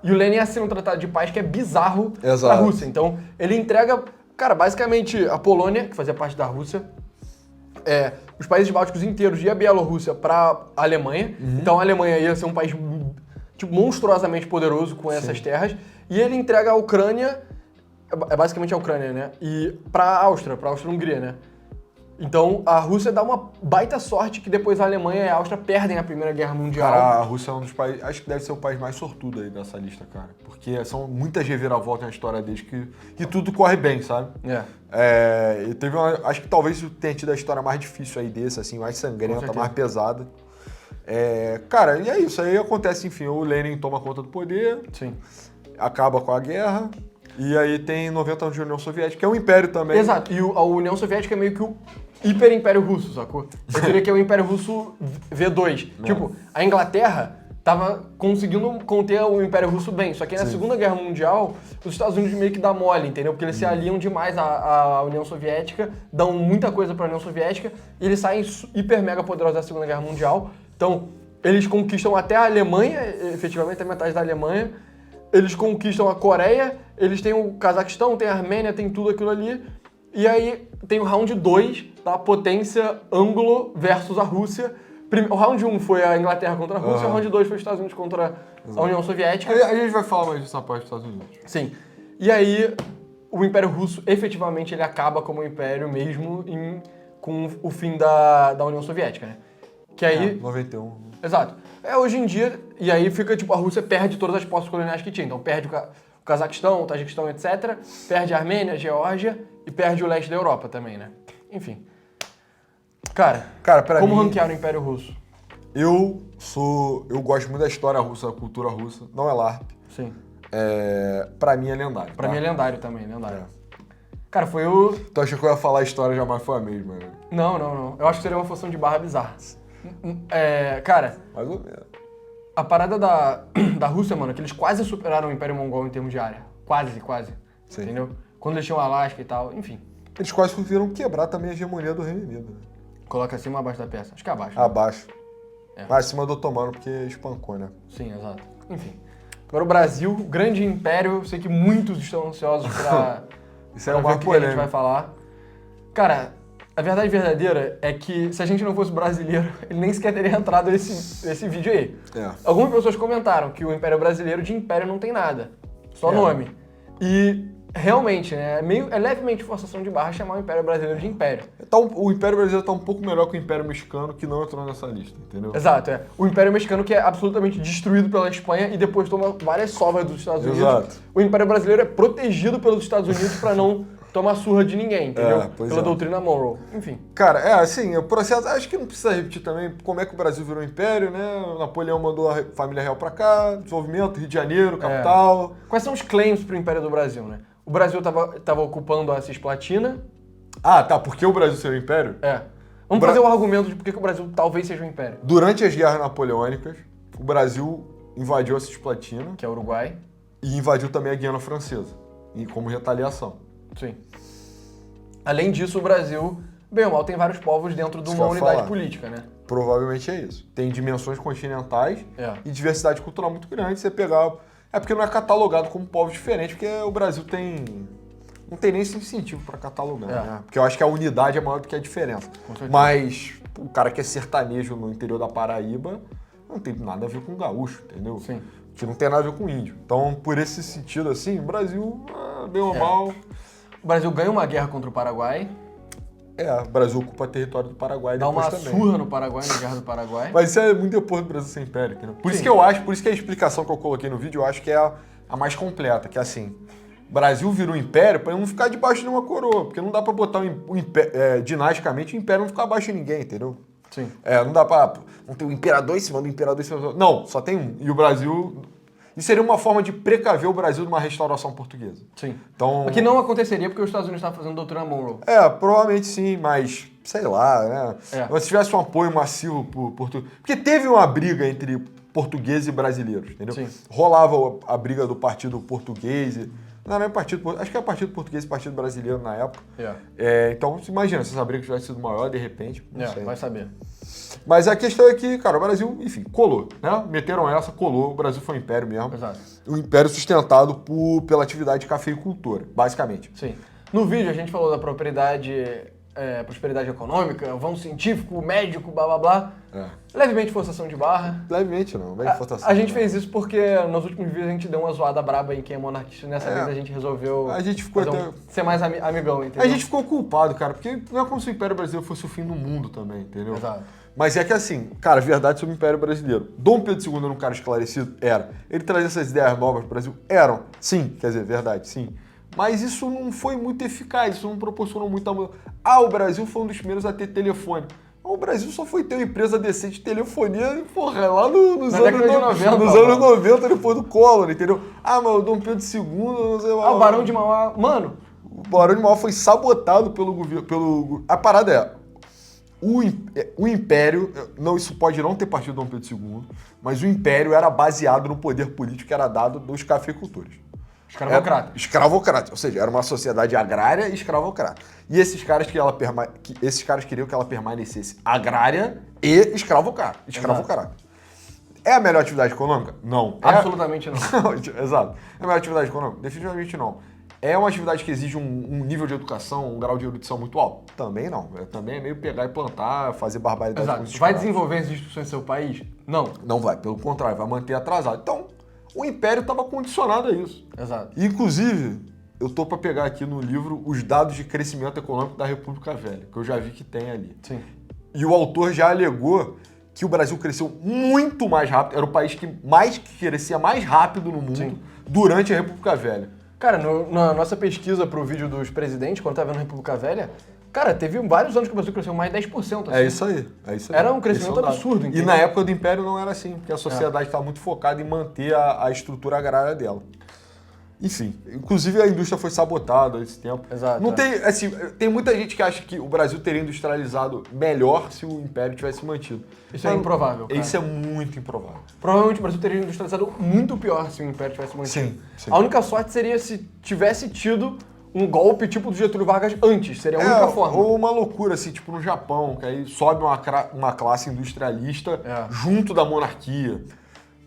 E o Lenin assina um tratado de paz que é bizarro Exato. pra Rússia. Então, ele entrega, cara, basicamente a Polônia, que fazia parte da Rússia, os países bálticos inteiros e a Bielorrússia pra Alemanha. Então, a Alemanha ia ser um país tipo, monstruosamente poderoso com essas terras. E ele entrega a Ucrânia, basicamente a Ucrânia, né? E pra Áustria-Hungria, né? Então, a Rússia dá uma baita sorte que depois a Alemanha e a Áustria perdem a Primeira Guerra Mundial. Cara, a Rússia é um dos países, acho que deve ser o país mais sortudo aí dessa lista, cara. Porque são muitas reviravoltas na história deles que tudo corre bem, sabe? E teve acho que talvez tenha tido a história mais difícil aí desse, assim, mais sangrenta, mais pesada. Cara, e é isso, aí acontece, enfim, o Lenin toma conta do poder, acaba com a guerra, e aí tem 90 anos de União Soviética, que é um império também. Exato, e a União Soviética é meio que o hiperimpério russo, sacou? Eu diria que é o Império Russo V2. Tipo, a Inglaterra tava conseguindo conter o Império Russo bem, só que aí na Segunda Guerra Mundial, os Estados Unidos meio que dá mole, entendeu? Porque eles se aliam demais à União Soviética, dão muita coisa pra União Soviética, e eles saem hiper mega poderosos da Segunda Guerra Mundial. Então, eles conquistam até a Alemanha, efetivamente, a metade da Alemanha, eles conquistam a Coreia, eles têm o Cazaquistão, tem a Armênia, tem tudo aquilo ali, e aí tem o round 2 da potência anglo versus a Rússia. O round 1 foi a Inglaterra contra a Rússia, o round 2 foi os Estados Unidos contra a União Soviética. A gente vai falar mais disso na parte dos Estados Unidos. Sim. E aí, o Império Russo, efetivamente, ele acaba como império mesmo com o fim da União Soviética, né? Que aí... 91. Exato. Hoje em dia, e aí fica, tipo, a Rússia perde todas as posses coloniais que tinha. Então, perde o Cazaquistão, o Tajiquistão, etc. Perde a Armênia, a Geórgia e perde o leste da Europa também, né? Enfim. Cara, pra como mim, ranquear o Império Russo? Eu gosto muito da história russa, da cultura russa. Não é LARP. Sim. Pra mim é lendário. Pra mim é lendário também, lendário. Cara, foi o... Tu achou que eu ia falar a história, jamais foi a mesma, né? Não. Eu acho que seria uma função de barra bizarra. Cara... Mais ou menos. A parada da Rússia, mano, é que eles quase superaram o Império Mongol em termos de área. Quase. Sim. Entendeu? Quando eles tinham Alasca e tal, enfim. Eles quase conseguiram quebrar também a hegemonia do Reino Unido. Né? Coloca acima ou abaixo da peça? Acho que é abaixo. Né? Abaixo. Mas acima do otomano, porque espancou, né? Sim, exato. Enfim. Agora o Brasil, grande império, sei que muitos estão ansiosos pra, Isso pra ver o que a gente vai falar. Cara, a verdade verdadeira é que se a gente não fosse brasileiro, ele nem sequer teria entrado nesse vídeo aí. Algumas pessoas comentaram que o Império Brasileiro de império não tem nada. Só nome. E realmente, né, é levemente forçação de barra chamar o Império Brasileiro de império. O Império Brasileiro tá um pouco melhor que o Império Mexicano, que não entrou nessa lista, entendeu? Exato, O Império Mexicano que é absolutamente destruído pela Espanha e depois toma várias sovas dos Estados Unidos. Exato. O Império Brasileiro é protegido pelos Estados Unidos pra não tomar surra de ninguém, entendeu? Pela doutrina Monroe. Enfim. Cara, assim, o processo, acho que não precisa repetir também como é que o Brasil virou império, né? O Napoleão mandou a família real pra cá, desenvolvimento, Rio de Janeiro, capital. Quais são os claims pro Império do Brasil, né? O Brasil tava ocupando a Cisplatina. Ah, tá, porque o Brasil seria um império? Vamos fazer o argumento de por que o Brasil talvez seja um império. Durante as guerras napoleônicas, o Brasil invadiu a Cisplatina. Que é o Uruguai. E invadiu também a Guiana Francesa, como retaliação. Sim. Além disso, o Brasil, bem ou mal, tem vários povos dentro de uma unidade política, né? Provavelmente é isso. Tem dimensões continentais e diversidade cultural muito grande. Você pegar... É porque não é catalogado como povos diferentes, porque o Brasil não tem nem esse incentivo para catalogar, né? Porque eu acho que a unidade é maior do que a diferença. Mas o cara que é sertanejo no interior da Paraíba não tem nada a ver com gaúcho, entendeu? Sim. Que não tem nada a ver com índio. Então, por esse sentido, assim, o Brasil, bem ou mal... O Brasil ganha uma guerra contra o Paraguai. O Brasil ocupa território do Paraguai depois também. Dá uma surra no Paraguai, na Guerra do Paraguai. Mas isso é muito depois do Brasil ser império, entendeu? Por isso que eu acho, por isso que a explicação que eu coloquei no vídeo, eu acho que é a mais completa, que é assim, o Brasil virou império para não ficar debaixo de uma coroa, porque não dá para botar dinasticamente o império não ficar abaixo de ninguém, entendeu? Sim. Não dá para... Não tem o imperador em cima do imperador em cima do... Não, só tem um. E o Brasil... Isso seria uma forma de precaver o Brasil de uma restauração portuguesa. Sim. Então... O que não aconteceria porque os Estados Unidos estavam fazendo doutrina Monroe. Provavelmente sim, mas sei lá, né? Mas se tivesse um apoio massivo por Portugal... Porque teve uma briga entre portugueses e brasileiros, entendeu? Sim. Rolava a briga do partido português Não é partido, acho que é partido português e partido brasileiro na época. Então, imagina, se essa briga tivesse sido maior, de repente, não sei. Vai saber. Mas a questão é que, cara, o Brasil, enfim, colou, né? Meteram essa, colou, o Brasil foi um império mesmo. Exato. Um império sustentado pela atividade de cafeicultura, basicamente. Sim. No vídeo a gente falou da prosperidade econômica, vão científico, médico, blá blá blá. Levemente forçação de barra. Levemente não, bem forçação. A gente fez isso porque nos últimos vídeos a gente deu uma zoada braba em quem é monarquista. Nessa vez a gente resolveu ser mais amigão, entendeu? A gente ficou culpado, cara, porque não é como se o Império Brasileiro fosse o fim do mundo também, entendeu? Exato. Mas é que assim, cara, verdade sobre o Império Brasileiro. Dom Pedro II era um cara esclarecido? Era. Ele trazia essas ideias novas pro Brasil? Eram. Sim, quer dizer, verdade, sim. Mas isso não foi muito eficaz, isso não proporcionou muita mudança. O Brasil foi um dos primeiros a ter telefone. O Brasil só foi ter uma empresa decente de telefonia, porra, lá nos anos 90, depois do Collor, entendeu? Mas o Dom Pedro II, não sei lá. O Barão de Mauá, mano. O Barão de Mauá foi sabotado pelo governo. A parada é, o Império, isso pode não ter partido do Dom Pedro II, mas o Império era baseado no poder político que era dado dos cafeicultores. Escravocrata, ou seja, era uma sociedade agrária e escravocrata. E esses caras queriam que ela permanecesse agrária e escravocrata. É a melhor atividade econômica? Não. Absolutamente não. Exato. É a melhor atividade econômica? Definitivamente não. É uma atividade que exige um nível de educação, um grau de erudição muito alto? Também não. Também é meio pegar e plantar, fazer barbaridade. Exato. Vai desenvolver as instituições do seu país? Não. Não vai. Pelo contrário, vai manter atrasado. Então, o Império estava condicionado a isso. Exato. Inclusive, eu tô para pegar aqui no livro os dados de crescimento econômico da República Velha, que eu já vi que tem ali. Sim. E o autor já alegou que o Brasil cresceu muito mais rápido, era o país que crescia mais rápido no mundo durante a República Velha. Cara, na nossa pesquisa pro vídeo dos presidentes, quando tava vendo a República Velha, cara, teve vários anos que o Brasil cresceu mais de 10%. Assim. É isso aí. Era um crescimento absurdo, entendeu? E na época do Império não era assim, porque a sociedade estava muito focada em manter a estrutura agrária dela. Enfim, inclusive a indústria foi sabotada esse tempo. Exato. Não tem, assim, tem muita gente que acha que o Brasil teria industrializado melhor se o Império tivesse mantido. Isso é improvável, cara. Isso é muito improvável. Provavelmente o Brasil teria industrializado muito pior se o Império tivesse mantido. Sim. A única sorte seria se tivesse tido um golpe tipo do Getúlio Vargas antes, seria a única forma. Ou uma loucura, assim, tipo no Japão, que aí sobe uma classe industrialista junto da monarquia.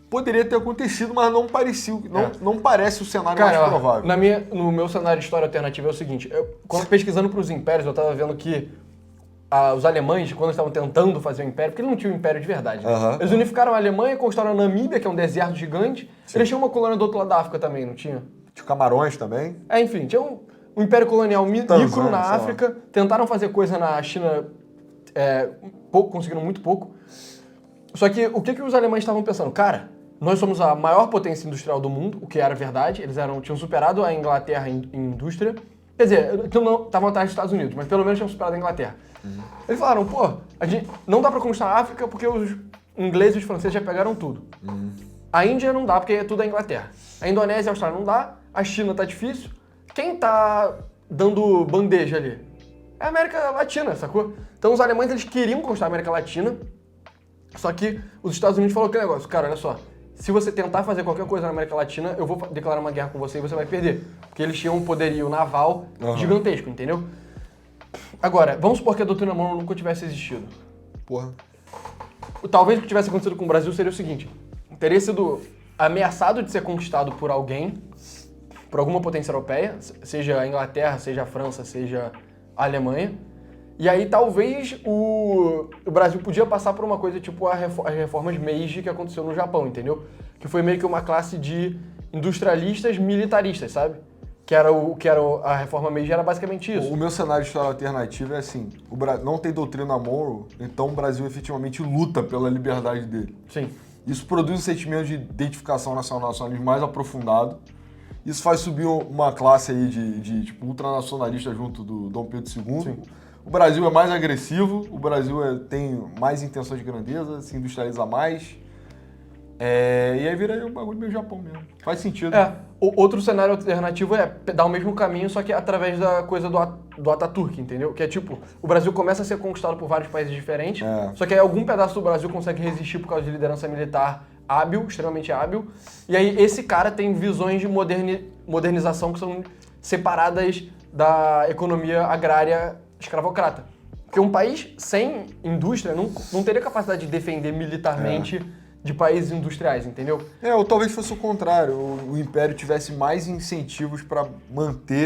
Poderia ter acontecido, mas não parecia, não parece o cenário mais provável. No meu cenário de história alternativa é o seguinte, pesquisando para os impérios, eu estava vendo que os alemães, quando estavam tentando fazer o império, porque eles não tinham um império de verdade, né? Eles unificaram a Alemanha, conquistaram a Namíbia, que é um deserto gigante. Eles tinham uma colônia do outro lado da África também, não tinha? Tinha Camarões também. Enfim, tinha um império colonial micro na África, tentaram fazer coisa na China, conseguiram muito pouco. Só que o que os alemães estavam pensando? Cara, nós somos a maior potência industrial do mundo, o que era verdade, eles tinham superado a Inglaterra em indústria. Quer dizer, estavam atrás dos Estados Unidos, mas pelo menos tinham superado a Inglaterra. Eles falaram, a gente não dá pra conquistar a África porque os ingleses e os franceses já pegaram tudo. A Índia não dá porque é tudo a Inglaterra. A Indonésia e a Austrália não dá, a China tá difícil. Quem tá dando bandeja ali? É a América Latina, sacou? Então os alemães, eles queriam conquistar a América Latina, só que os Estados Unidos falaram que negócio, cara, olha só, se você tentar fazer qualquer coisa na América Latina, eu vou declarar uma guerra com você e você vai perder. Porque eles tinham um poderio naval gigantesco, entendeu? Agora, vamos supor que a doutrina Monroe nunca tivesse existido. Talvez o que tivesse acontecido com o Brasil seria o seguinte, teria sido ameaçado de ser conquistado por alguém, por alguma potência europeia, seja a Inglaterra, seja a França, seja a Alemanha. E aí talvez o Brasil podia passar por uma coisa tipo as reformas Meiji que aconteceu no Japão, entendeu? Que foi meio que uma classe de industrialistas militaristas, sabe? Que era a reforma Meiji era basicamente isso. O meu cenário de história alternativa é assim, não tem doutrina Monroe, então o Brasil efetivamente luta pela liberdade dele. Sim. Isso produz um sentimento de identificação nacionalismo mais aprofundado. Isso faz subir uma classe aí de tipo, ultranacionalista junto do Dom Pedro II. Sim. O Brasil é mais agressivo, o Brasil tem mais intenções de grandeza, se industrializa mais. E aí vira um bagulho meio Japão mesmo. Faz sentido. Outro cenário alternativo é dar o mesmo caminho, só que através da coisa do Ataturk, entendeu? Que é tipo, o Brasil começa a ser conquistado por vários países diferentes, só que aí algum pedaço do Brasil consegue resistir por causa de liderança militar hábil, extremamente hábil. E aí esse cara tem visões de modernização que são separadas da economia agrária escravocrata. Porque um país sem indústria não teria capacidade de defender militarmente de países industriais, entendeu? Ou talvez fosse o contrário, o Império tivesse mais incentivos para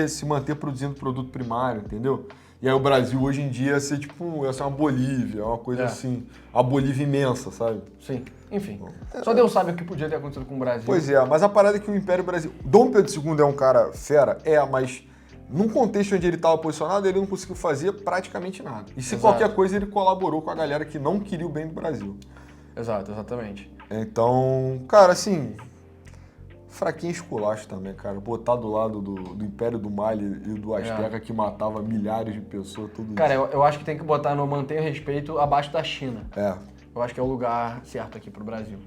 se manter produzindo produto primário, entendeu? E aí o Brasil hoje em dia ia ser tipo, ia ser uma Bolívia, uma coisa assim, a Bolívia imensa, sabe? Sim, enfim. Só Deus sabe o que podia ter acontecido com o Brasil. Pois é, mas a parada é que o Império Brasileiro... Dom Pedro II é um cara fera? Mas num contexto onde ele estava posicionado, ele não conseguiu fazer praticamente nada. E se qualquer coisa, ele colaborou com a galera que não queria o bem do Brasil. Exatamente. Então, cara, assim... Fraquinho esculacho também, cara. Botar do lado do Império do Mali e do Azteca que matava milhares de pessoas todo Cara, eu acho que tem que botar no manter respeito abaixo da China. Eu acho que é o lugar certo aqui pro Brasil.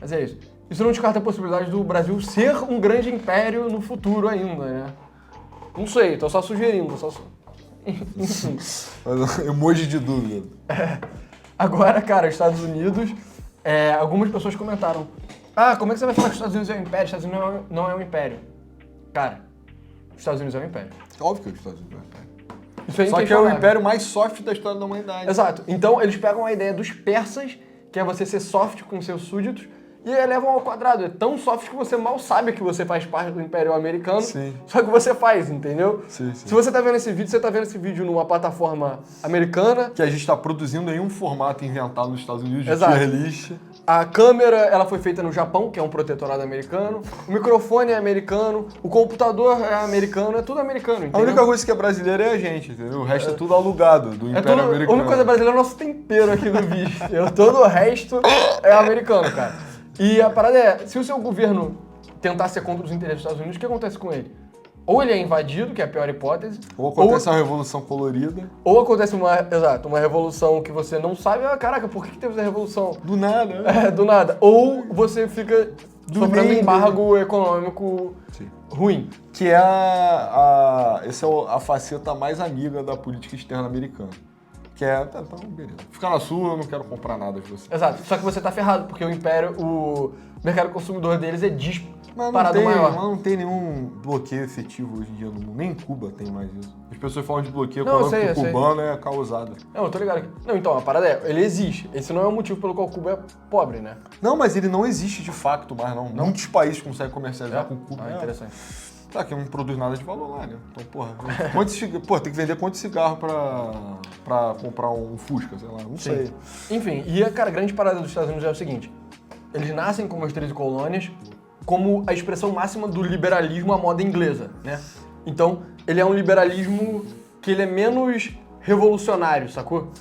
Mas é isso. Isso não descarta a possibilidade do Brasil ser um grande império no futuro ainda, né? Não sei, tô só sugerindo. Enfim. Emoji de dúvida. Agora, cara, Estados Unidos... algumas pessoas comentaram... como é que você vai falar que os Estados Unidos é um império? Os Estados Unidos não é um império. Cara, os Estados Unidos é um império. Óbvio que os Estados Unidos é um império. Isso é Só que é o império mais soft da história da humanidade. Exato. Então, eles pegam a ideia dos persas, que é você ser soft com seus súditos, e elevam ao quadrado. É tão soft que você mal sabe que você faz parte do Império Americano, só que você faz, entendeu? Sim. Se você tá vendo esse vídeo, você tá vendo esse vídeo numa plataforma americana. Que a gente tá produzindo em um formato inventado nos Estados Unidos, de tier list. A câmera, ela foi feita no Japão, que é um protetorado americano. O microfone é americano. O computador é americano. É tudo americano, entendeu? A única coisa que é brasileira é a gente, entendeu? O resto é tudo alugado do Império Americano. A única coisa brasileira é o nosso tempero aqui do vídeo. Todo o resto é americano, cara. E a parada é, se o seu governo tentar ser contra os interesses dos Estados Unidos, o que acontece com ele? Ou ele é invadido, que é a pior hipótese. Ou acontece uma revolução colorida. Ou acontece uma revolução que você não sabe. Caraca, por que teve essa revolução? Do nada, né? Do nada. Ou você fica sofrendo embargo econômico ruim. Que é essa é a faceta mais amiga da política externa americana. Que é, beleza. Fica na sua, eu não quero comprar nada de você. Exato. Só que você tá ferrado, porque o Império, o mercado consumidor deles é disparado maior. Mas não tem nenhum bloqueio efetivo hoje em dia no mundo. Nem em Cuba tem mais isso. As pessoas falam de bloqueio econômico cubano é causado. Não, eu tô ligado aqui. Não, então, a parada é, ele existe. Esse não é o motivo pelo qual Cuba é pobre, né? Não, mas ele não existe de facto mais, não. Muitos países conseguem comercializar com Cuba. Interessante. Tá, que não produz nada de valor lá, né? Então, tem que vender quanto cigarro pra comprar um Fusca, sei lá, não sei. Enfim, cara, a grande parada dos Estados Unidos é o seguinte, eles nascem como as 13 colônias, como a expressão máxima do liberalismo à moda inglesa, né? Então, ele é um liberalismo que ele é menos revolucionário, sacou?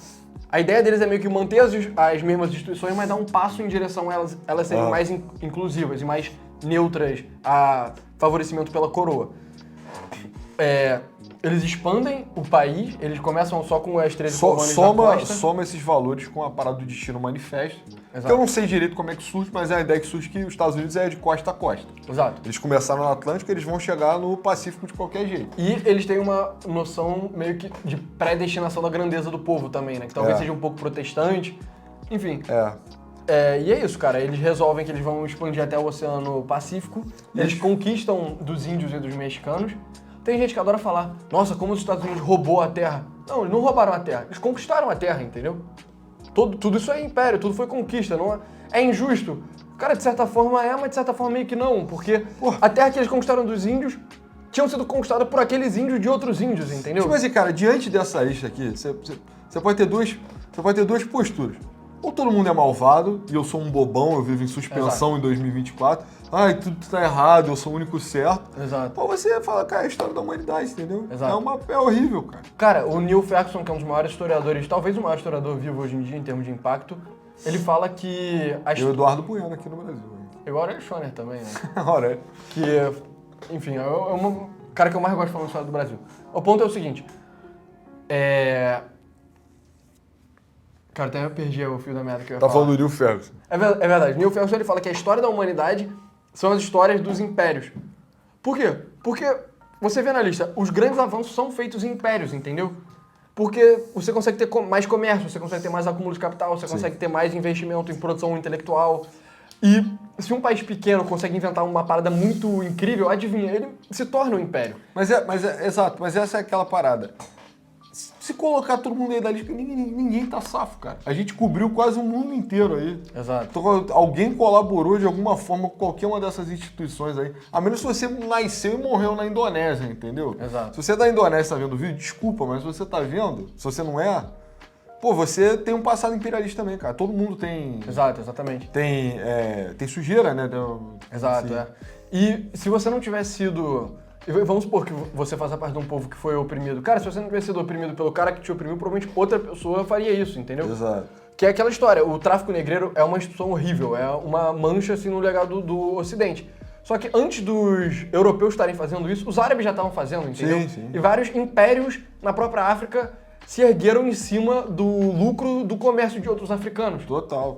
A ideia deles é meio que manter as mesmas instituições, mas dar um passo em direção a elas serem mais inclusivas e mais neutras a favorecimento pela coroa. Eles expandem o país, eles começam só com as 13 colônias da costa. Soma esses valores com a parada do Destino Manifesto. Que eu não sei direito como é que surge, mas é a ideia que surge que os Estados Unidos é de costa a costa. Exato. Eles começaram no Atlântico, eles vão chegar no Pacífico de qualquer jeito. E eles têm uma noção meio que de predestinação da grandeza do povo também, né? Que talvez seja um pouco protestante. Enfim. E é isso, cara. Eles resolvem que eles vão expandir até o Oceano Pacífico. Eles conquistam dos índios e dos mexicanos. Tem gente que adora falar, nossa, como os Estados Unidos roubou a terra. Não, eles não roubaram a terra. Eles conquistaram a terra, entendeu? Tudo isso é império, tudo foi conquista. Não é injusto. Cara, de certa forma mas de certa forma meio que não. Porque a terra que eles conquistaram dos índios tinham sido conquistadas por aqueles índios de outros índios, entendeu? Tipo assim, cara, diante dessa lista aqui, você pode ter duas posturas. Ou todo mundo é malvado e eu sou um bobão, eu vivo em suspensão em 2024. Ai, tudo tá errado, eu sou o único certo. Exato. Ou você fala, cara, é a história da humanidade, entendeu? Exato. É horrível, cara. Cara, o Neil Ferguson, que é um dos maiores historiadores, talvez o maior historiador vivo hoje em dia em termos de impacto, ele fala que... E o Eduardo Bueno aqui no Brasil. Igual o Aurélio Schoner também, né? Ora, Que, enfim, é o cara que eu mais gosto de falar na história do Brasil. O ponto é o seguinte, Cara, até eu perdi o fio da merda que eu ia falar. Tá falando do Neil Ferguson. É verdade. Neil Ferguson, ele fala que a história da humanidade são as histórias dos impérios. Por quê? Porque, você vê na lista, os grandes avanços são feitos em impérios, entendeu? porque você consegue ter mais comércio, você consegue ter mais acúmulo de capital, você consegue ter mais investimento em produção intelectual. E se um país pequeno consegue inventar uma parada muito incrível, adivinha, ele se torna um império. Exato, mas essa é aquela parada. Se colocar todo mundo aí da lista, ninguém tá safo, cara. A gente cobriu quase o mundo inteiro aí. Exato. Então, alguém colaborou de alguma forma com qualquer uma dessas instituições aí. A menos se você nasceu e morreu na Indonésia, entendeu? Exato. Se você é da Indonésia e tá vendo o vídeo, desculpa, mas se você tá vendo, se você não é, pô, você tem um passado imperialista também, cara. Todo mundo tem... Exato, exatamente. Tem sujeira, né? Exato, é. E se você não tivesse sido... Vamos supor que você faça parte de um povo que foi oprimido. Cara, se você não tivesse sido oprimido pelo cara que te oprimiu, provavelmente outra pessoa faria isso, entendeu? Exato. Que é aquela história, o tráfico negreiro é uma instituição horrível, é uma mancha assim no legado do Ocidente. Só que antes dos europeus estarem fazendo isso, os árabes já estavam fazendo, entendeu? Sim, sim. E vários impérios na própria África se ergueram em cima do lucro do comércio de outros africanos. Total.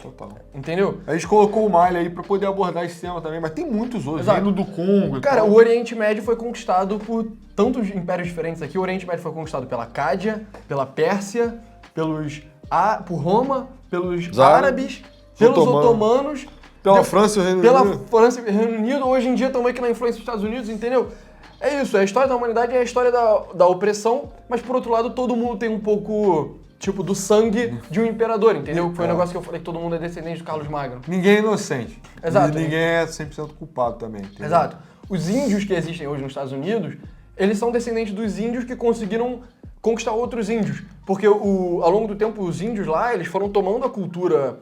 Entendeu? A gente colocou o Mali aí pra poder abordar esse tema também, mas tem muitos outros. Exato. Reino do Congo e Cara, tal. o Oriente Médio foi conquistado por tantos impérios diferentes aqui. O Oriente Médio foi conquistado pela Cádia, pela Pérsia, por Roma, pelos árabes, pelos otomanos, pela França e o Reino Unido. pela França e Reino Unido. Hoje em dia estamos aqui na influência dos Estados Unidos, entendeu? É isso, a história da humanidade é a história da opressão, mas por outro lado todo mundo tem um pouco, tipo, do sangue de um imperador, entendeu? Foi um negócio que eu falei que todo mundo é descendente do Carlos Magno. Ninguém é inocente. Exato. E ninguém é 100% culpado também. Entendeu? Exato. Os índios que existem hoje nos Estados Unidos, eles são descendentes dos índios que conseguiram conquistar outros índios. Porque ao longo do tempo, os índios lá, eles foram tomando a cultura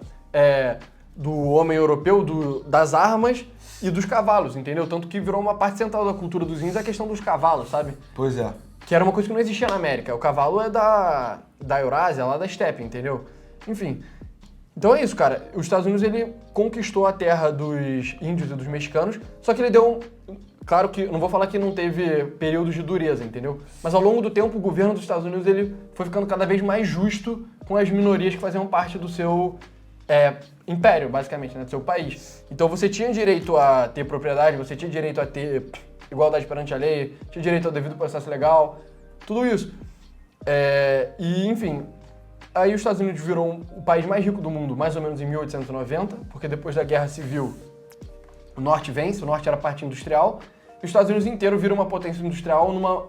do homem europeu, das armas e dos cavalos, entendeu? Tanto que virou uma parte central da cultura dos índios a questão dos cavalos, sabe? Pois é. Que era uma coisa que não existia na América. O cavalo é da Eurásia, lá da estepe, entendeu? Enfim. Então é isso, cara. Os Estados Unidos, ele conquistou a terra dos índios e dos mexicanos, só que ele deu Claro que, não vou falar que não teve períodos de dureza, entendeu? Mas ao longo do tempo, o governo dos Estados Unidos, ele foi ficando cada vez mais justo com as minorias que faziam parte do seu império, basicamente, né? Do seu país. Então você tinha direito a ter propriedade, você tinha direito a ter igualdade perante a lei, tinha direito ao devido processo legal, tudo isso. E, enfim, aí os Estados Unidos virou o país mais rico do mundo, mais ou menos em 1890, porque depois da Guerra Civil, o Norte vence, o Norte era parte industrial, e os Estados Unidos inteiro viram uma potência industrial numa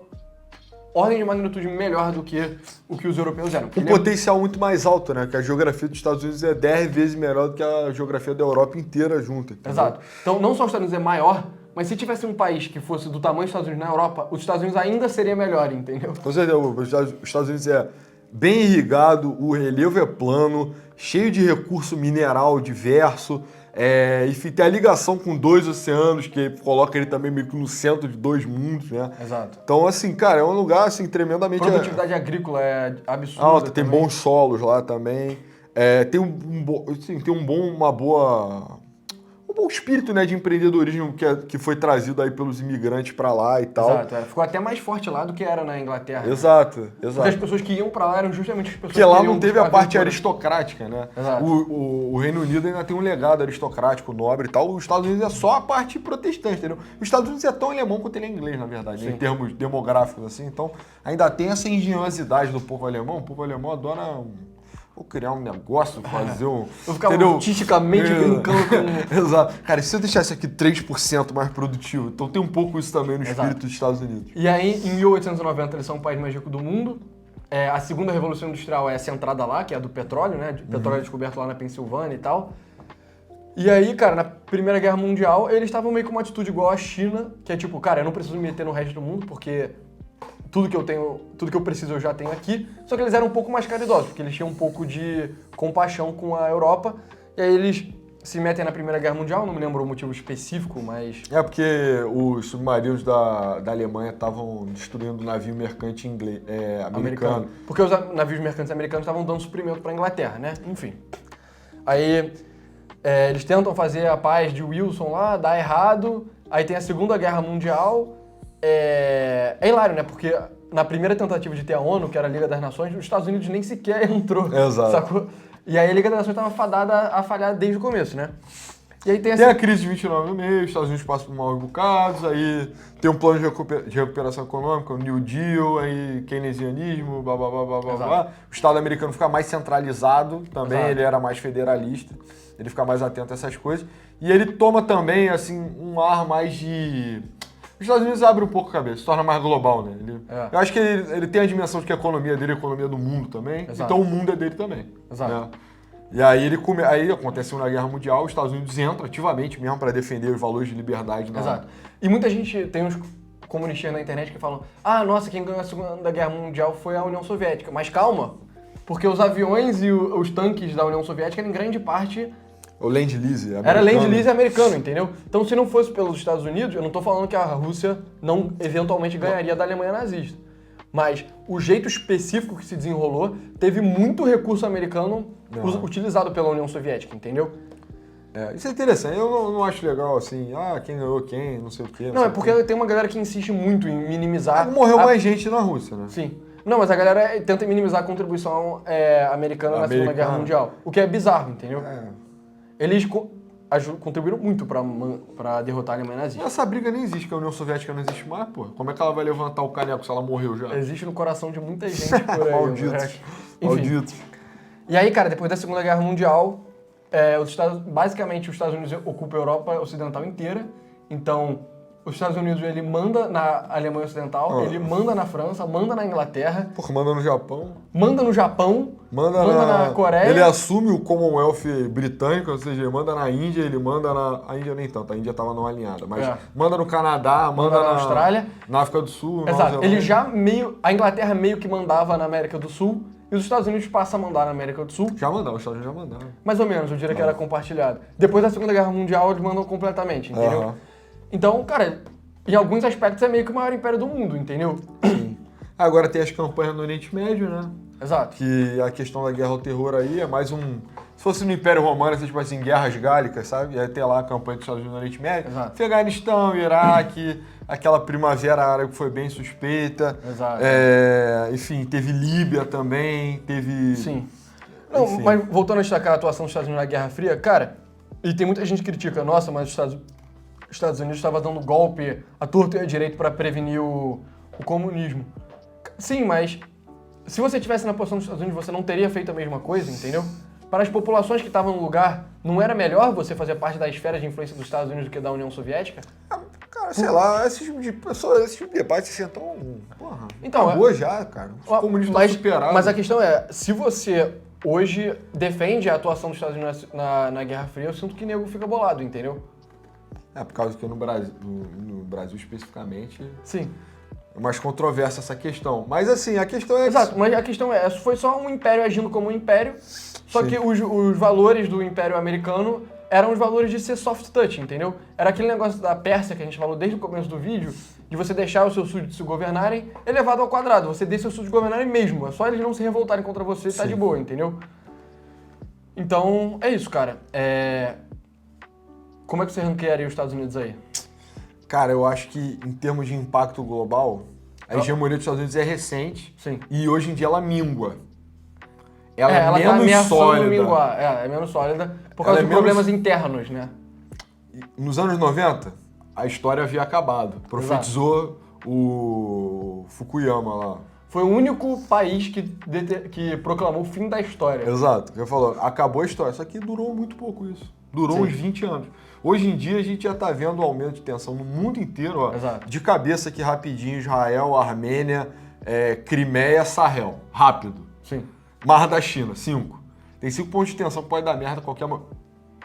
ordem de magnitude melhor do que o que os europeus eram. Um potencial muito mais alto, né? Que a geografia dos Estados Unidos é 10 vezes melhor do que a geografia da Europa inteira junta. Entendeu? Exato. Então, não só os Estados Unidos é maior, mas se tivesse um país que fosse do tamanho dos Estados Unidos na Europa, os Estados Unidos ainda seria melhor, entendeu? Com certeza, os Estados Unidos é bem irrigado, o relevo é plano, cheio de recurso mineral diverso, e tem a ligação com 2 oceanos, que coloca ele também meio que no centro de 2 mundos, né? Exato. Então, assim, cara, é um lugar, assim, tremendamente... A produtividade agrícola é absurda. Alta, tem também. bons solos lá também. Tem um bom espírito, né, de empreendedorismo que foi trazido aí pelos imigrantes pra lá e tal. Exato, ficou até mais forte lá do que era na Inglaterra. Exato. Porque as pessoas que iam pra lá eram justamente as pessoas Porque lá que não teve a parte aventura. aristocrática, né? Exato. O Reino Unido ainda tem um legado aristocrático, nobre e tal. Os Estados Unidos é só a parte protestante, entendeu? Os Estados Unidos é tão alemão quanto ele é inglês, na verdade, né? Em termos demográficos, assim. Então, ainda tem essa engenhosidade do povo alemão. O povo alemão adora... Vou criar um negócio, fazer um... Eu ficava artisticamente brincando com... Exato. Cara, e se eu deixasse aqui 3% mais produtivo? Então tem um pouco isso também no espírito dos Estados Unidos. E aí, em 1890, eles são o país mais rico do mundo. A segunda revolução industrial é centrada lá, que é a do petróleo, né? O petróleo é descoberto lá na Pensilvânia e tal. E aí, cara, na Primeira Guerra Mundial, eles estavam meio com uma atitude igual à China, que é tipo, cara, eu não preciso me meter no resto do mundo, porque... Tudo que eu preciso eu já tenho aqui, só que eles eram um pouco mais caridosos, porque eles tinham um pouco de compaixão com a Europa, e aí eles se metem na Primeira Guerra Mundial, não me lembro o motivo específico, mas... Porque os submarinos da Alemanha estavam destruindo o navio mercante americano. Porque os navios mercantes americanos estavam dando suprimento para a Inglaterra, né? Enfim. Aí eles tentam fazer a paz de Wilson lá, dá errado, aí tem a Segunda Guerra Mundial... É hilário, né? Porque na primeira tentativa de ter a ONU, que era a Liga das Nações, os Estados Unidos nem sequer entrou. Exato. Sacou? E aí a Liga das Nações estava fadada a falhar desde o começo, né? E aí tem a crise de 29 no meio, os Estados Unidos passam por maus bocados, aí tem um plano de recuperação econômica, o New Deal, aí keynesianismo, blá, blá, blá, blá, blá, blá. O Estado americano fica mais centralizado também, ele era mais federalista, ele fica mais atento a essas coisas. E ele toma também, assim, um ar mais de... Os Estados Unidos abrem um pouco a cabeça, se torna mais global, né? Eu acho que ele tem a dimensão de que a economia dele é a economia do mundo também, então o mundo é dele também. Exato. Né? E aí aí acontece uma guerra mundial, os Estados Unidos entram ativamente mesmo para defender os valores de liberdade. Exato. E muita gente, tem uns comunistas na internet que falam, nossa, quem ganhou a Segunda Guerra Mundial foi a União Soviética. Mas calma, porque os aviões e os tanques da União Soviética eram em grande parte... O Land-Lease americano. Era Land-Lease americano, entendeu? Então se não fosse pelos Estados Unidos, eu não tô falando que a Rússia não eventualmente ganharia da Alemanha nazista. Mas o jeito específico que se desenrolou teve muito recurso americano utilizado pela União Soviética, entendeu? Isso é interessante. Eu não acho legal assim, quem ganhou quem, não sei o quê. Não, é porque tem uma galera que insiste muito em minimizar... Morreu mais gente na Rússia, né? Sim. Não, mas a galera tenta minimizar a contribuição americana na Segunda Guerra Mundial. O que é bizarro, entendeu? Eles contribuíram muito pra derrotar a Alemanha nazista. Essa briga nem existe, que a União Soviética não existe mais, pô. Como é que ela vai levantar o caneco se ela morreu já? Existe no coração de muita gente por aí. Malditos. Malditos. E aí, cara, depois da Segunda Guerra Mundial, basicamente os Estados Unidos ocupam a Europa Ocidental inteira. Então, os Estados Unidos, ele manda na Alemanha Ocidental, ele manda na França, manda na Inglaterra. Porra, manda no Japão. Manda no Japão. Manda na Coreia. Ele assume o Commonwealth britânico, ou seja, ele manda na Índia, ele manda na... A Índia nem tanto, a Índia estava não alinhada, mas manda no Canadá, manda na Austrália. Na África do Sul. Exato. Ele a Inglaterra meio que mandava na América do Sul, e os Estados Unidos passam a mandar na América do Sul. Já mandaram, os Estados Unidos já mandaram. Mais ou menos, eu diria que era compartilhado. Depois da Segunda Guerra Mundial, eles mandam completamente, entendeu? Então, cara, em alguns aspectos é meio que o maior império do mundo, entendeu? Sim. Agora tem as campanhas no Oriente Médio, né? Exato. Que a questão da guerra ao terror aí é mais um... Se fosse no Império Romano, tipo assim, guerras gálicas, sabe? Ia ter lá a campanha dos Estados Unidos no Oriente Médio. Exato. Afeganistão, Iraque, aquela primavera árabe que foi bem suspeita. Exato. Enfim, teve Líbia também, teve... Sim. Não, mas voltando a destacar a atuação dos Estados Unidos na Guerra Fria, cara, e tem muita gente que critica, nossa, mas os Estados Unidos estava dando golpe à torto e à direito para prevenir o comunismo. Sim, mas se você estivesse na posição dos Estados Unidos, você não teria feito a mesma coisa, entendeu? Para as populações que estavam no lugar, não era melhor você fazer parte da esfera de influência dos Estados Unidos do que da União Soviética? Cara, sei lá, esse tipo de debate assim, então, porra, então, acabou já, cara. Os comunistas estão superados. Mas a questão é, se você hoje defende a atuação dos Estados Unidos na Guerra Fria, eu sinto que nego fica bolado, entendeu? Por causa que no Brasil especificamente... Sim. É mais controversa essa questão. Mas assim, a questão é... Exato, mas a questão é, foi só um império agindo como um império, só que os valores do Império Americano eram os valores de ser soft touch, entendeu? Era aquele negócio da Pérsia que a gente falou desde o começo do vídeo, de você deixar os seus súditos se governarem elevado ao quadrado. Você deixa os súditos governarem mesmo, é só eles não se revoltarem contra você e tá de boa, entendeu? Então, é isso, cara. Como é que você ranquearia os Estados Unidos aí? Cara, eu acho que em termos de impacto global, a hegemonia dos Estados Unidos é recente. Sim. E hoje em dia ela mingua. Ela é tá menos sólida. Minguar. É menos sólida por causa de problemas internos, né? Nos anos 90, a história havia acabado. Profetizou o Fukuyama lá. Foi o único país que proclamou o fim da história. Exato. Ele falou, acabou a história. Só que durou muito pouco isso. Durou uns 20 anos. Hoje em dia a gente já está vendo um aumento de tensão no mundo inteiro. Ó, de cabeça aqui rapidinho, Israel, Armênia, Crimeia, Sahel. Rápido. Sim. Mar da China, 5. Tem 5 pontos de tensão que pode dar merda a qualquer...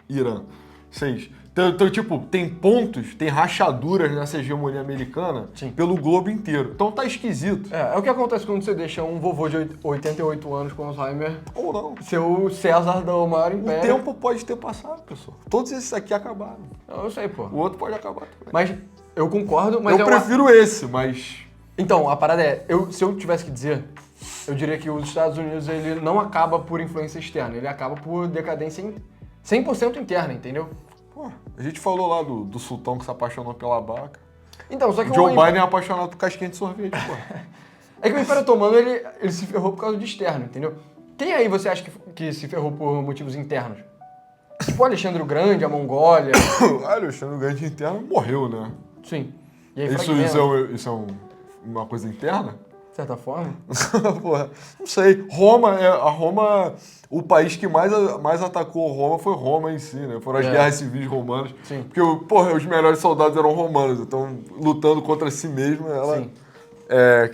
Irã, 6. Então, tipo, tem pontos, tem rachaduras nessa hegemonia americana pelo globo inteiro. Então tá esquisito. É o que acontece quando você deixa um vovô de 88 anos com Alzheimer... Ou não. Ser o César do maior império. O tempo pode ter passado, pessoal. Todos esses aqui acabaram. Eu sei, pô. O outro pode acabar também. Mas eu concordo, mas... Eu prefiro esse, mas... Então, a parada é, se eu tivesse que dizer, eu diria que os Estados Unidos, ele não acaba por influência externa, ele acaba por decadência 100% interna, entendeu? Pô, a gente falou lá do sultão que se apaixonou pela vaca. Então, só que Joe Biden é apaixonado por casquinha de sorvete, pô. É que o Império Otomano, ele se ferrou por causa de externo, entendeu? Quem aí você acha que se ferrou por motivos internos? Tipo o Alexandre o Grande, a Mongólia. Alexandre o Grande interno morreu, né? Sim. E aí Isso é uma coisa interna? de certa forma. Porra, não sei. Roma, o país que mais atacou Roma foi Roma em si, né? Foram as guerras civis romanas. Sim. Porque, porra, os melhores soldados eram romanos, então lutando contra si mesmo, ela... Sim.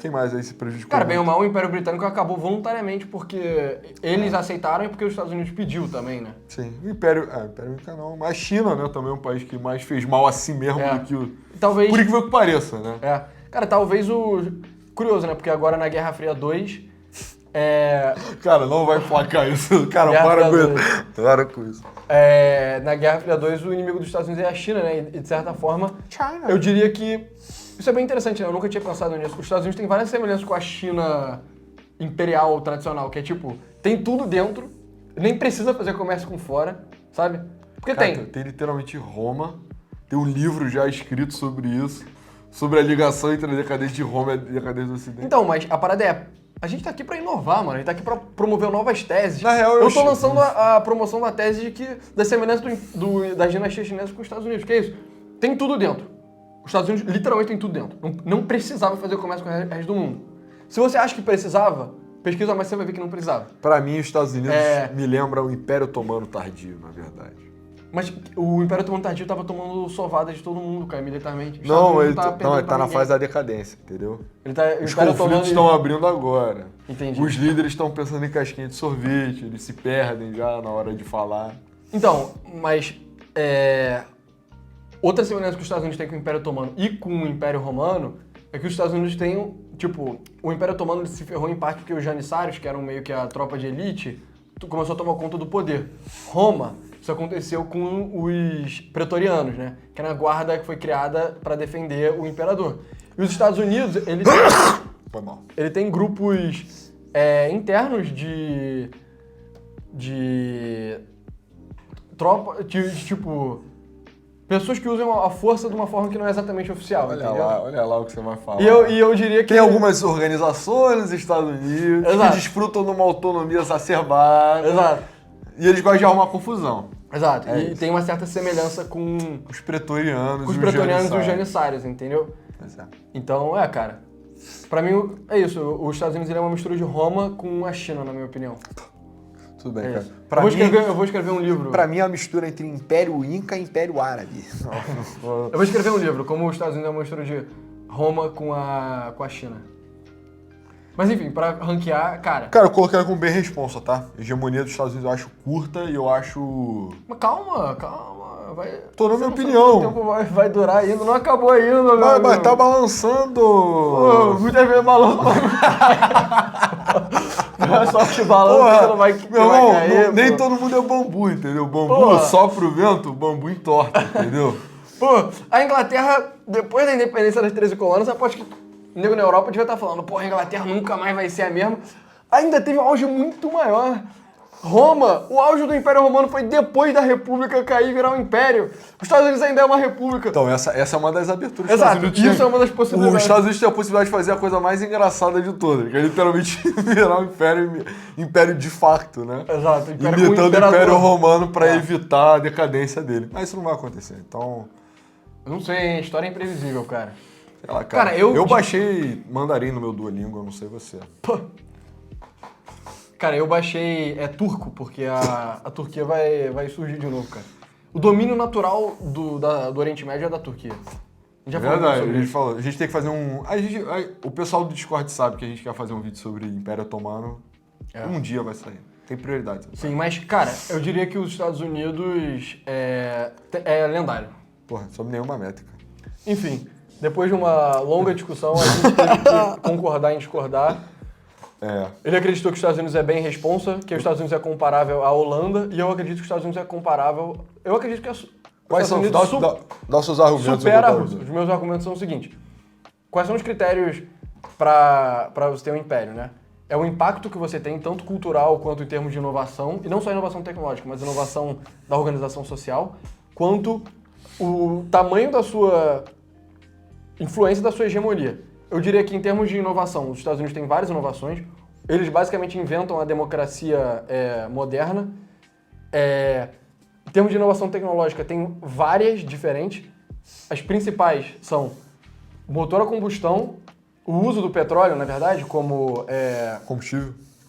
Quem mais aí se prejudicou? Cara, bem ou mal, o Império Britânico acabou voluntariamente porque eles aceitaram e porque os Estados Unidos pediu também, né? Sim, o Império Inca não, mas a China, né, também é um país que mais fez mal a si mesmo do que o... Talvez... Por incrível que pareça, né? Cara, talvez o... Curioso, né? Porque agora na Guerra Fria 2... Cara, não vai placar isso. Cara, para com isso. Na Guerra Fria 2, o inimigo dos Estados Unidos é a China, né? E de certa forma, China. eu diria que... Isso é bem interessante, né? Eu nunca tinha pensado nisso. Os Estados Unidos têm várias semelhanças com a China imperial tradicional, que é tipo, tem tudo dentro, nem precisa fazer comércio com fora, sabe? Porque Cara, tem literalmente Roma, tem um livro já escrito sobre isso, sobre a ligação entre a decadência de Roma e a decadência do Ocidente. Então, mas a parada é, a gente tá aqui pra inovar, mano. A gente tá aqui pra promover novas teses. Na real, eu tô lançando a promoção da tese de que das semelhanças das dinastias chinesas com os Estados Unidos. Que é isso? Tem tudo dentro. Os Estados Unidos literalmente tem tudo dentro. Não precisava fazer comércio com o resto do mundo. Se você acha que precisava, pesquisa mais, você vai ver que não precisava. Pra mim, os Estados Unidos me lembra o Império Otomano tardio, na verdade. Mas o Império Otomano tardio tava tomando sovada de todo mundo, cara, militarmente. Ele tá na fase da decadência, entendeu? Os conflitos estão abrindo agora. Entendi. Os líderes estão pensando em casquinha de sorvete, eles se perdem já na hora de falar. Então, mas outra semelhança que os Estados Unidos têm com o Império Otomano e com o Império Romano é que os Estados Unidos têm, tipo, o Império Otomano ele se ferrou em parte porque os janissários, que eram meio que a tropa de elite, começou a tomar conta do poder. Roma, isso aconteceu com os pretorianos, né? Que era a guarda que foi criada para defender o imperador. E os Estados Unidos, ele tem grupos internos de tropa, tipo... Pessoas que usam a força de uma forma que não é exatamente oficial, Olha lá o que você vai falar. E eu diria que... Tem algumas organizações nos Estados Unidos que desfrutam de uma autonomia exacerbada. Exato. E eles gostam de arrumar confusão. Exato. E tem uma certa semelhança com... Os pretorianos e os janissários, entendeu? Então, cara. Pra mim, é isso. Os Estados Unidos é uma mistura de Roma com a China, na minha opinião. Tudo bem, cara. Eu vou escrever um livro. Pra mim é uma mistura entre Império Inca e Império Árabe. Eu vou escrever um livro, como os Estados Unidos é uma mistura de Roma com a China. Mas enfim, pra ranquear, cara... Cara, eu coloquei com bem responsa, tá? A hegemonia dos Estados Unidos eu acho curta e eu acho... Mas calma. Tô dando minha opinião. O tempo vai durar ainda, não acabou ainda, meu amigo. Mas tá balançando. Muitas vezes balança. Não é só que balança que não vai cair. Meu irmão, nem todo mundo é bambu, entendeu? Bambu sopra o vento, bambu entorta, entendeu? A Inglaterra, depois da independência das 13 colônias, aposto que o nego na Europa devia estar falando, a Inglaterra nunca mais vai ser a mesma. Ainda teve um auge muito maior. Roma, o auge do Império Romano foi depois da República cair e virar um império. Os Estados Unidos ainda é uma república. Então, essa é uma das aberturas. Exato, isso é uma das possibilidades. Os Estados Unidos tem a possibilidade de fazer a coisa mais engraçada de todas, que é literalmente virar um império de facto, né? Exato. Imitando o Império Romano para evitar a decadência dele. Mas isso não vai acontecer, então... Eu não sei, hein? História é imprevisível, cara. Sei lá, cara, eu baixei mandarim no meu Duolingo, eu não sei você. Cara, eu baixei turco, porque a Turquia vai surgir de novo, cara. O domínio natural do Oriente Médio é da Turquia. A gente já falou verdade, sobre a gente falou. A gente tem que fazer o pessoal do Discord sabe que a gente quer fazer um vídeo sobre Império Otomano. Um dia vai sair. Tem prioridade. Sim, mas, cara, eu diria que os Estados Unidos é lendário. Porra, sob nenhuma métrica. Enfim, depois de uma longa discussão, a gente teve que concordar em discordar. Ele acreditou que os Estados Unidos é bem responsa, que os Estados Unidos é comparável à Holanda, e eu acredito que os Estados Unidos é comparável... Eu acredito que Quais são? Dá os seus argumentos. Supera a Rússia. Os meus argumentos são os seguintes. Quais são os critérios para você ter um império, né? É o impacto que você tem, tanto cultural quanto em termos de inovação, e não só inovação tecnológica, mas inovação da organização social, quanto o tamanho da sua influência, da sua hegemonia. Eu diria que em termos de inovação, os Estados Unidos têm várias inovações. Eles basicamente inventam a democracia moderna. termos de inovação tecnológica, tem várias diferentes. As principais são o motor a combustão, o uso do petróleo, na verdade, como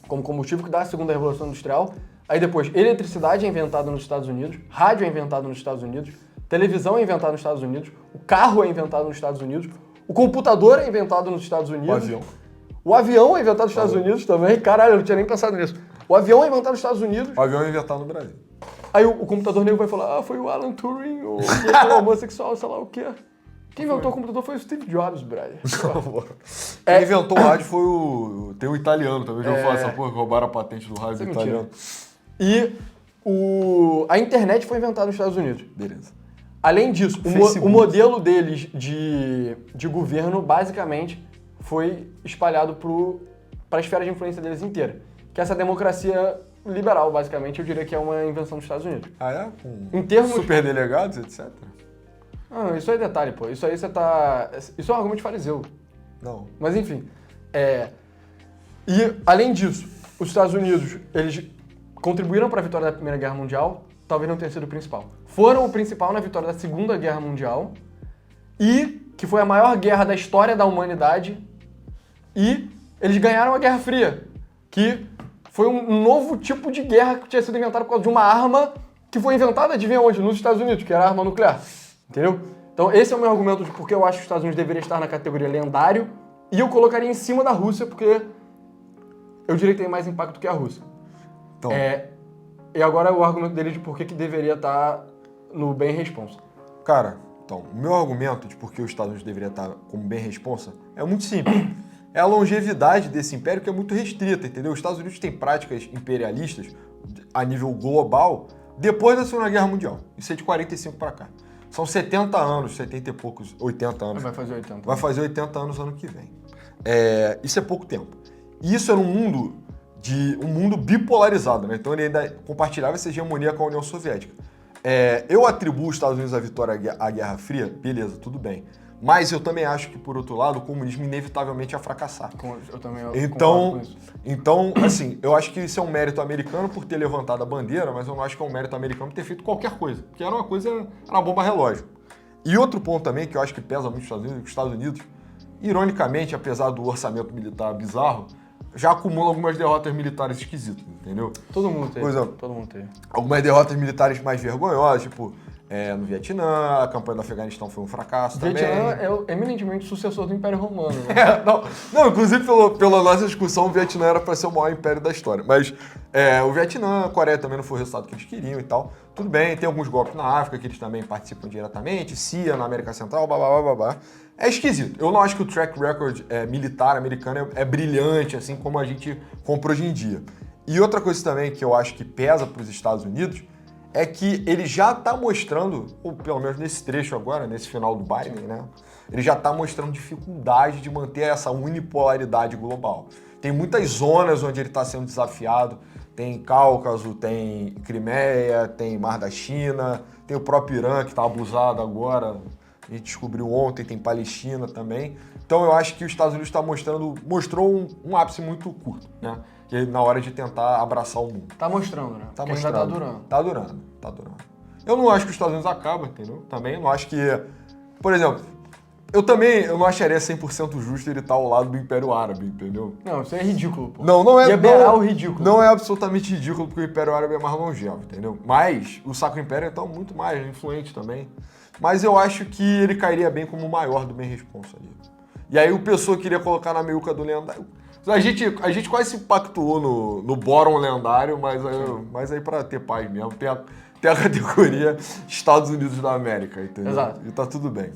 combustível, que dá a segunda revolução industrial. Aí depois, eletricidade é inventada nos Estados Unidos, rádio é inventado nos Estados Unidos, televisão é inventada nos Estados Unidos, o carro é inventado nos Estados Unidos, o computador é inventado nos Estados Unidos. O avião é inventado nos Estados Unidos também. Caralho, eu não tinha nem pensado nisso. O avião é inventado nos Estados Unidos. O avião é inventado no Brasil. Aí o computador negro vai falar, foi o Alan Turing, o homossexual, sei lá o quê. Quem inventou o computador foi o Steve Jobs, brother. Quem inventou o rádio foi o... Tem um italiano também, já falo essa porra, que roubaram a patente do rádio do italiano. E a internet foi inventada nos Estados Unidos. Beleza. Além disso, o modelo deles de governo, basicamente, foi espalhado para a esfera de influência deles inteira. Que é essa democracia liberal, basicamente, eu diria que é uma invenção dos Estados Unidos. Ah, é? Com em termos... superdelegados, etc? Ah, isso aí é detalhe, pô. Isso aí você tá... Isso é um argumento de fariseu. Não. Mas, enfim. E, além disso, os Estados Unidos, eles contribuíram para a vitória da Primeira Guerra Mundial, talvez não tenha sido o principal. Foram o principal na vitória da Segunda Guerra Mundial, e que foi a maior guerra da história da humanidade, e eles ganharam a Guerra Fria, que foi um novo tipo de guerra que tinha sido inventada por causa de uma arma que foi inventada, adivinha onde? Nos Estados Unidos, que era a arma nuclear. Entendeu? Então esse é o meu argumento de por que eu acho que os Estados Unidos deveriam estar na categoria lendário, e eu colocaria em cima da Rússia, porque eu diria que tem mais impacto que a Rússia. Então. E agora o argumento dele de por que deveria estar no bem responsa. Cara, então, o meu argumento de por que os Estados Unidos deveriam estar como bem responsa é muito simples. É a longevidade desse império que é muito restrita, entendeu? Os Estados Unidos têm práticas imperialistas a nível global depois da Segunda Guerra Mundial. Isso é de 45 para cá. São 70 anos, 70 e poucos, 80 anos. Vai fazer 80. Vai fazer 80 anos ano que vem. Isso é pouco tempo. E isso é um mundo bipolarizado, né? Então ele ainda compartilhava essa hegemonia com a União Soviética. Eu atribuo os Estados Unidos à vitória à Guerra Fria, beleza, tudo bem. Mas eu também acho que, por outro lado, o comunismo inevitavelmente ia fracassar. Eu também então, concordo com isso. Então, assim, eu acho que isso é um mérito americano por ter levantado a bandeira, mas eu não acho que é um mérito americano por ter feito qualquer coisa. Porque era uma bomba relógio. E outro ponto também que eu acho que pesa muito nos Estados Unidos, é que os Estados Unidos, ironicamente, apesar do orçamento militar bizarro, já acumula algumas derrotas militares esquisitas, entendeu? Todo mundo teve. Por exemplo, todo mundo teve. Algumas derrotas militares mais vergonhosas, tipo... no Vietnã, a campanha do Afeganistão foi um fracasso também. O Vietnã é eminentemente sucessor do Império Romano. Né? Não, inclusive pela nossa discussão, o Vietnã era para ser o maior império da história. Mas o Vietnã, a Coreia também não foi o resultado que eles queriam e tal. Tudo bem, tem alguns golpes na África que eles também participam diretamente, CIA na América Central, blá. É esquisito. Eu não acho que o track record militar americano é brilhante, assim como a gente compra hoje em dia. E outra coisa também que eu acho que pesa para os Estados Unidos é que ele já está mostrando, ou pelo menos nesse trecho agora, nesse final do Biden, né? Ele já está mostrando dificuldade de manter essa unipolaridade global. Tem muitas zonas onde ele está sendo desafiado. Tem Cáucaso, tem Crimeia, tem Mar da China, tem o próprio Irã que está abusado agora. A gente descobriu ontem, tem Palestina também. Então eu acho que os Estados Unidos mostrou um ápice muito curto, né? Na hora de tentar abraçar o mundo. Tá mostrando, né? Tá Porque mostrando. ainda tá durando. Tá durando. Eu não acho que os Estados Unidos acabam, entendeu? Também não acho que... Por exemplo, eu não acharia 100% justo ele estar ao lado do Império Árabe, entendeu? Não, isso é ridículo, pô. Não é... Ia beirar o ridículo. Não é absolutamente ridículo, porque o Império Árabe é mais longevo, entendeu? Mas o Sacro Império é então muito mais influente também. Mas eu acho que ele cairia bem como o maior do bem responsa ali. E aí o pessoal queria colocar na meiuca do lendário. A gente quase se pactuou no Boron lendário, mas aí pra ter paz mesmo, tem a categoria Estados Unidos da América, entendeu? Exato. E tá tudo bem.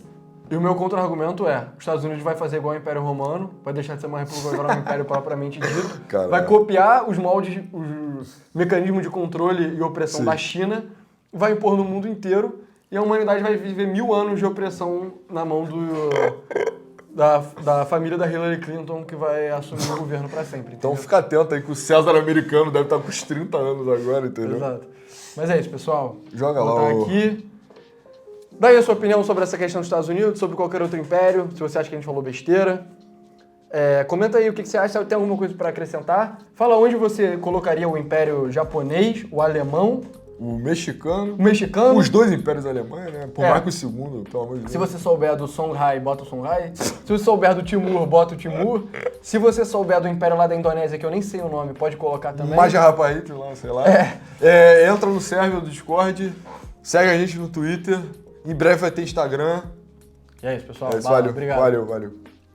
E o meu contra-argumento é, os Estados Unidos vai fazer igual ao Império Romano, vai deixar de ser uma república, vai virar um império propriamente dito, Caralho. vai copiar os moldes, os mecanismos de controle e opressão da China, vai impor no mundo inteiro, e a humanidade vai viver 1000 anos de opressão na mão da família da Hillary Clinton, que vai assumir o governo pra sempre. Então entendeu? fica atento aí que o César americano deve estar com uns 30 anos agora, entendeu? Exato. Mas é isso, pessoal. Joga Vou lá botar aqui. Dá aí a sua opinião sobre essa questão dos Estados Unidos, sobre qualquer outro império, se você acha que a gente falou besteira. Comenta aí o que você acha, se tem alguma coisa para acrescentar. Fala onde você colocaria o império japonês, o alemão o mexicano. O mexicano. Os dois impérios alemães, né? Por É. mais que o segundo, pelo amor de Deus. Se você souber do Songhai, bota o Songhai. Se você souber do Timur, bota o Timur. Se você souber do Império lá da Indonésia, que eu nem sei o nome, pode colocar também. Majapahit lá, sei lá. Entra no server do Discord, segue a gente no Twitter. Em breve vai ter Instagram. E é isso, pessoal. Valeu, Obrigado. valeu.